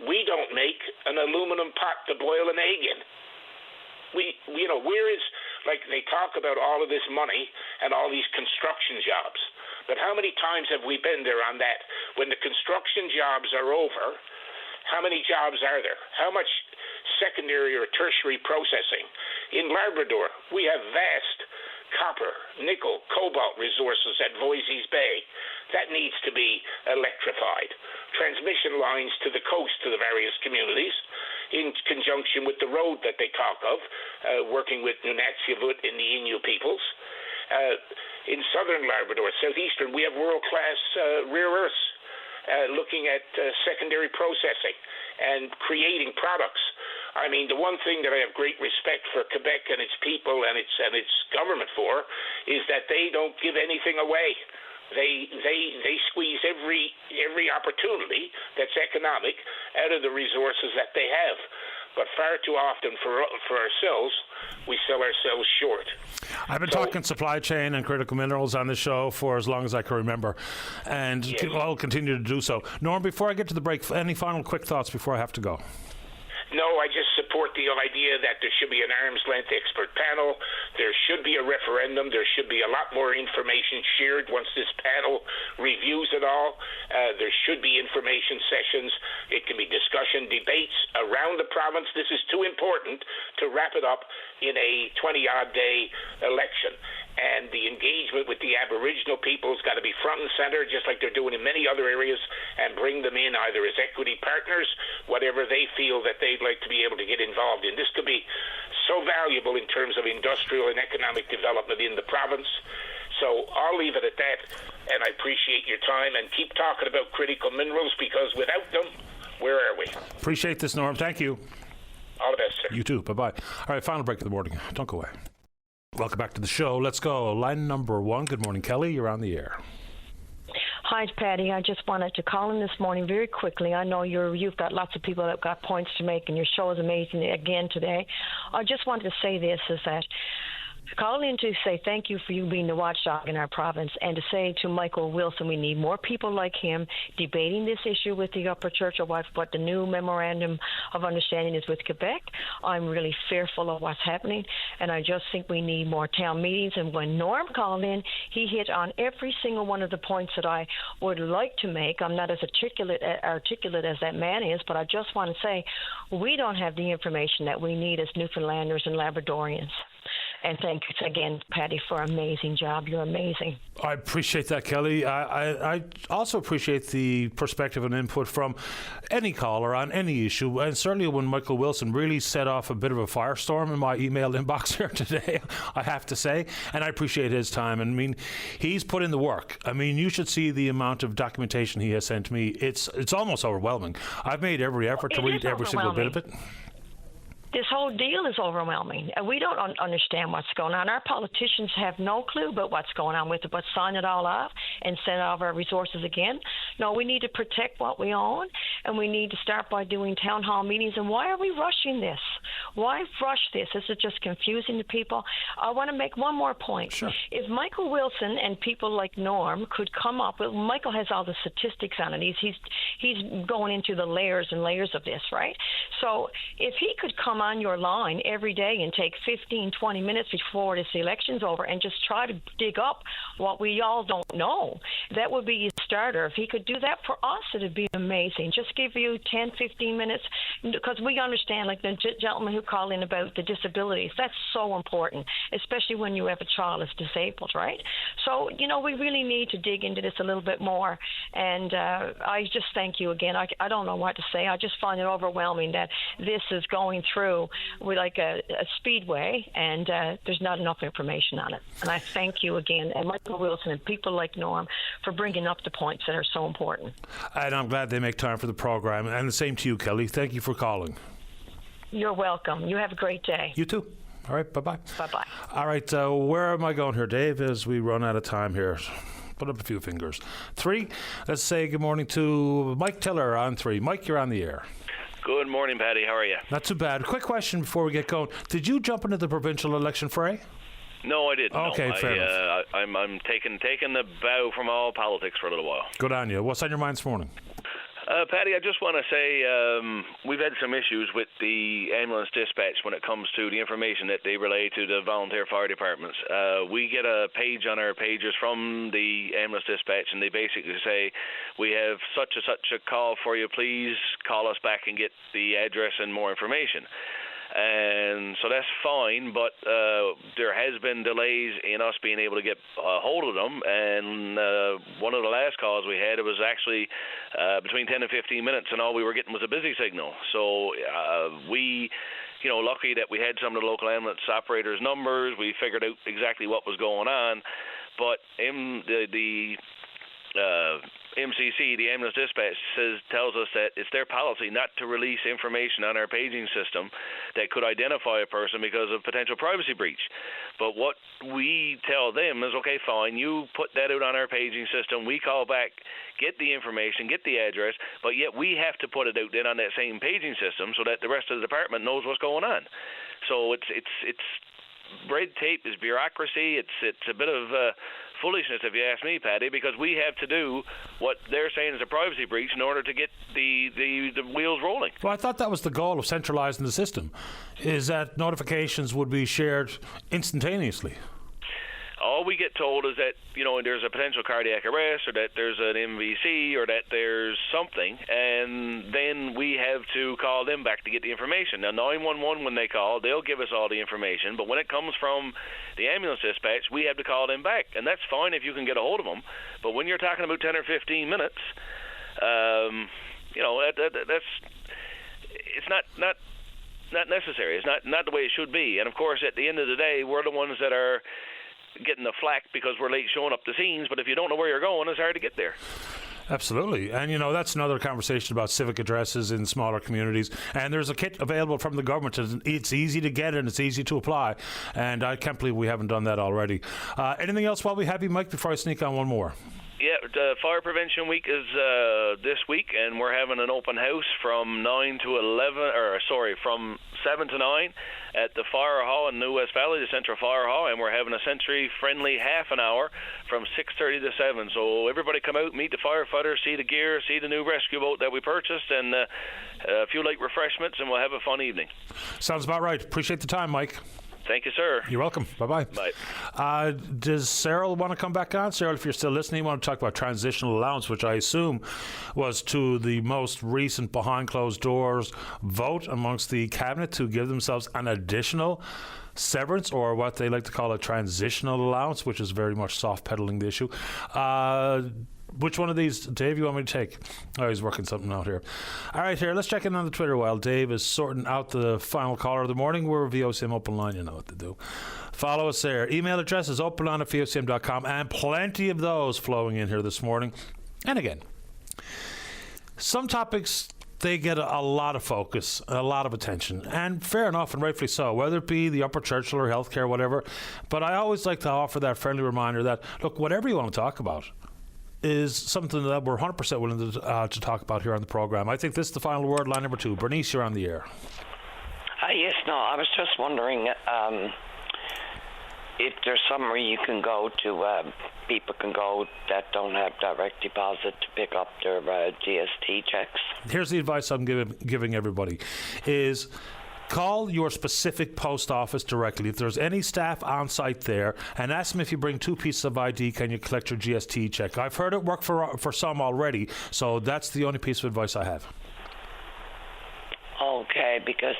We don't make an aluminum pot to boil an egg in. Where is, like, they talk about all of this money and all these construction jobs, but how many times have we been there on that? When the construction jobs are over, how many jobs are there? How much secondary or tertiary processing? In Labrador, we have vast copper, nickel, cobalt resources at Voisey's Bay. That needs to be electrified. Transmission lines to the coast to the various communities in conjunction with the road that they talk of, working with Nunatsiavut and the Innu peoples. In southern Labrador, southeastern, we have world-class rare earths, looking at secondary processing and creating products. I mean, the one thing that I have great respect for Quebec and its people and its government for is that they don't give anything away. They squeeze every opportunity that's economic out of the resources that they have. But far too often for ourselves, we sell ourselves short. I've been talking supply chain and critical minerals on this show for as long as I can remember, and I'll continue to do so. Norm, before I get to the break, any final quick thoughts before I have to go? No, I just support the idea that there should be an arm's-length expert panel. There should be a referendum. There should be a lot more information shared once this panel reviews it all. There should be information sessions. It can be discussion, debates around the province. This is too important to wrap it up in a 20-odd day election. And the engagement with the Aboriginal people has got to be front and center, just like they're doing in many other areas, and bring them in either as equity partners, whatever they feel that they'd like to be able to get involved in. This could be so valuable in terms of industrial and economic development in the province. So I'll leave it at that, and I appreciate your time, and keep talking about critical minerals, because without them, where are we? Appreciate this, Norm. Thank you. All the best, sir. You too. Bye-bye. All right, final break of the morning. Don't go away. Welcome back to the show. Let's go. Line number 1. Good morning, Kelly. You're on the air. Hi, Patty. I just wanted to call in this morning very quickly. I know you've got lots of people that have got points to make, and your show is amazing again today. I just wanted to say this, is that call in to say thank you for you being the watchdog in our province, and to say to Michael Wilson, we need more people like him debating this issue with the upper church, or what the new memorandum of understanding is with Quebec. I'm really fearful of what's happening, and I just think we need more town meetings. And when Norm called in, he hit on every single one of the points that I would like to make. I'm not as articulate as that man is, but I just want to say we don't have the information that we need as Newfoundlanders and Labradorians. And thank you again, Patty, for an amazing job. You're amazing. I appreciate that, Kelly. I also appreciate the perspective and input from any caller on any issue, and certainly when Michael Wilson really set off a bit of a firestorm in my email inbox here today, I have to say, and I appreciate his time. And I mean, he's put in the work. I mean, you should see the amount of documentation he has sent me. It's almost overwhelming. I've made every effort to read every single bit of it. This whole deal is overwhelming. We don't understand what's going on. Our politicians have no clue about what's going on with it, but sign it all off and send all of our resources again. No, we need to protect what we own, and we need to start by doing town hall meetings. And why are we rushing this? Why rush this? This is just confusing to people. I want to make one more point. Sure. If Michael Wilson and people like Norm could come up with, Michael has all the statistics on it. He's going into the layers and layers of this, right? So if he could come on your line every day and take 15, 20 minutes before this election's over and just try to dig up what we all don't know, that would be a starter. If he could do that for us, it would be amazing. Just give you 10, 15 minutes, because we understand, like the gentleman who called in about the disabilities, that's so important, especially when you have a child that's disabled, right? So, we really need to dig into this a little bit more, and I just thank you again. I don't know what to say. I just find it overwhelming that this is going through with like a speedway, and there's not enough information on it. And I thank you again, and Michael Wilson and people like Norm, for bringing up the points that are so important. And I'm glad they make time for the program. And the same to you, Kelly. Thank you for calling. You're welcome. You have a great day. You too. All right, bye-bye. Bye-bye. All right, where am I going here, Dave, as we run out of time here? Put up a few fingers. 3, let's say good morning to Mike Tiller on 3. Mike, you're on the air. Good morning, Patty. How are you? Not too bad. Quick question before we get going. Did you jump into the provincial election fray? No, I didn't. Okay, fair enough. I'm taking the bow from all politics for a little while. Good on you. What's on your mind this morning? Patty, I just want to say we've had some issues with the ambulance dispatch when it comes to the information that they relay to the volunteer fire departments. We get a page on our pagers from the ambulance dispatch, and they basically say, we have such and such a call for you, please call us back and get the address and more information. And so that's fine, but there has been delays in us being able to get a hold of them. And one of the last calls we had, it was actually between 10 and 15 minutes, and all we were getting was a busy signal. So we, lucky that we had some of the local ambulance operators' numbers. We figured out exactly what was going on. But in the MCC, the ambulance dispatch, tells us that it's their policy not to release information on our paging system that could identify a person because of potential privacy breach. But what we tell them is, okay, fine, you put that out on our paging system, we call back, get the information, get the address, but yet we have to put it out then on that same paging system so that the rest of the department knows what's going on. So it's red tape, is bureaucracy. It's a bit of foolishness, if you ask me, Patty, because we have to do what they're saying is a privacy breach in order to get the wheels rolling. Well, I thought that was the goal of centralising the system, is that notifications would be shared instantaneously. All we get told is that, there's a potential cardiac arrest, or that there's an MVC, or that there's something, and then we have to call them back to get the information. Now, 911, when they call, they'll give us all the information, but when it comes from the ambulance dispatch, we have to call them back, and that's fine if you can get a hold of them, but when you're talking about 10 or 15 minutes, that's it's not necessary. It's not the way it should be. And of course, at the end of the day, we're the ones that are getting the flack because we're late showing up the scenes, but if you don't know where you're going, it's hard to get there. Absolutely. And, that's another conversation about civic addresses in smaller communities. And there's a kit available from the government. It's easy to get and it's easy to apply. And I can't believe we haven't done that already. Anything else while we have you, Mike, before I sneak on one more? Yeah, Fire Prevention Week is this week, and we're having an open house from 7 to 9 at the Fire Hall in New West Valley, the Central Fire Hall, and we're having a sensory-friendly half an hour from 6:30 to 7. So everybody come out, meet the firefighters, see the gear, see the new rescue boat that we purchased, and a few light refreshments, and we'll have a fun evening. Sounds about right. Appreciate the time, Mike. Thank you, sir. You're welcome. Bye-bye. Bye. Does Cyril want to come back on? Cyril, if you're still listening, you want to talk about transitional allowance, which I assume was to the most recent behind closed doors vote amongst the cabinet to give themselves an additional severance, or what they like to call a transitional allowance, which is very much soft pedaling the issue. Which one of these, Dave, you want me to take? Oh, he's working something out here. All right, here, let's check in on the Twitter while Dave is sorting out the final caller of the morning. We're VOCM Open Line, you know what to do. Follow us there. Email address is openline@vocm.com, and plenty of those flowing in here this morning. And again, some topics, they get a lot of focus, a lot of attention, and fair enough, and rightfully so, whether it be the Upper Churchill or healthcare, whatever. But I always like to offer that friendly reminder that, look, whatever you want to talk about is something that we're 100% willing to talk about here on the program. I think this is the final word. Line number 2. Bernice, you're on the air. Yes, no, I was just wondering if there's somewhere you can go to, people can go that don't have direct deposit to pick up their GST checks. Here's the advice I'm giving everybody is call your specific post office directly. If there's any staff on site there, and ask them if you bring 2 pieces of ID, can you collect your GST check? I've heard it work for some already, so that's the only piece of advice I have. Okay, because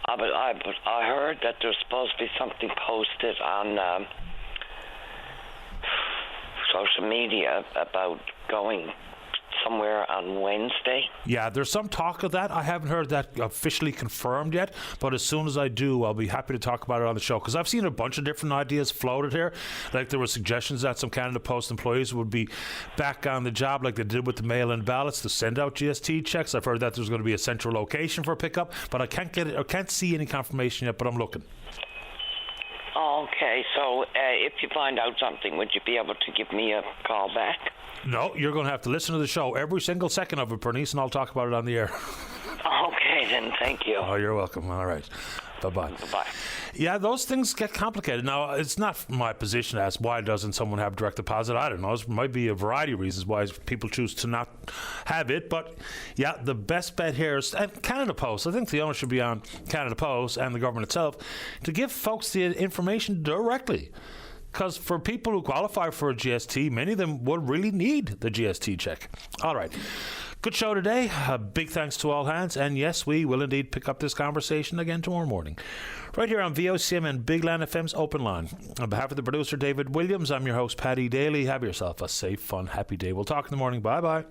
I heard that there's supposed to be something posted on social media about going somewhere on Wednesday. Yeah, there's some talk of that. I haven't heard that officially confirmed yet, but as soon as I do, I'll be happy to talk about it on the show, because I've seen a bunch of different ideas floated here. Like there were suggestions that some Canada Post employees would be back on the job like they did with the mail-in ballots to send out GST checks. I've heard that there's going to be a central location for pickup, but I can't see any confirmation yet, but I'm looking. Okay, so if you find out something, would you be able to give me a call back? No, you're going to have to listen to the show every single second of it, Bernice, and I'll talk about it on the air. Okay, then. Thank you. Oh, you're welcome. All right. Bye-bye. Bye-bye. Yeah, those things get complicated. Now, it's not my position to ask why doesn't someone have direct deposit. I don't know. There might be a variety of reasons why people choose to not have it. But, yeah, the best bet here is and Canada Post. I think the onus should be on Canada Post and the government itself to give folks the information directly. Because for people who qualify for a GST, many of them will really need the GST check. All right. Good show today. A big thanks to all hands. And yes, we will indeed pick up this conversation again tomorrow morning. Right here on VOCM and Big Land FM's Open Line. On behalf of the producer, David Williams, I'm your host, Paddy Daly. Have yourself a safe, fun, happy day. We'll talk in the morning. Bye-bye.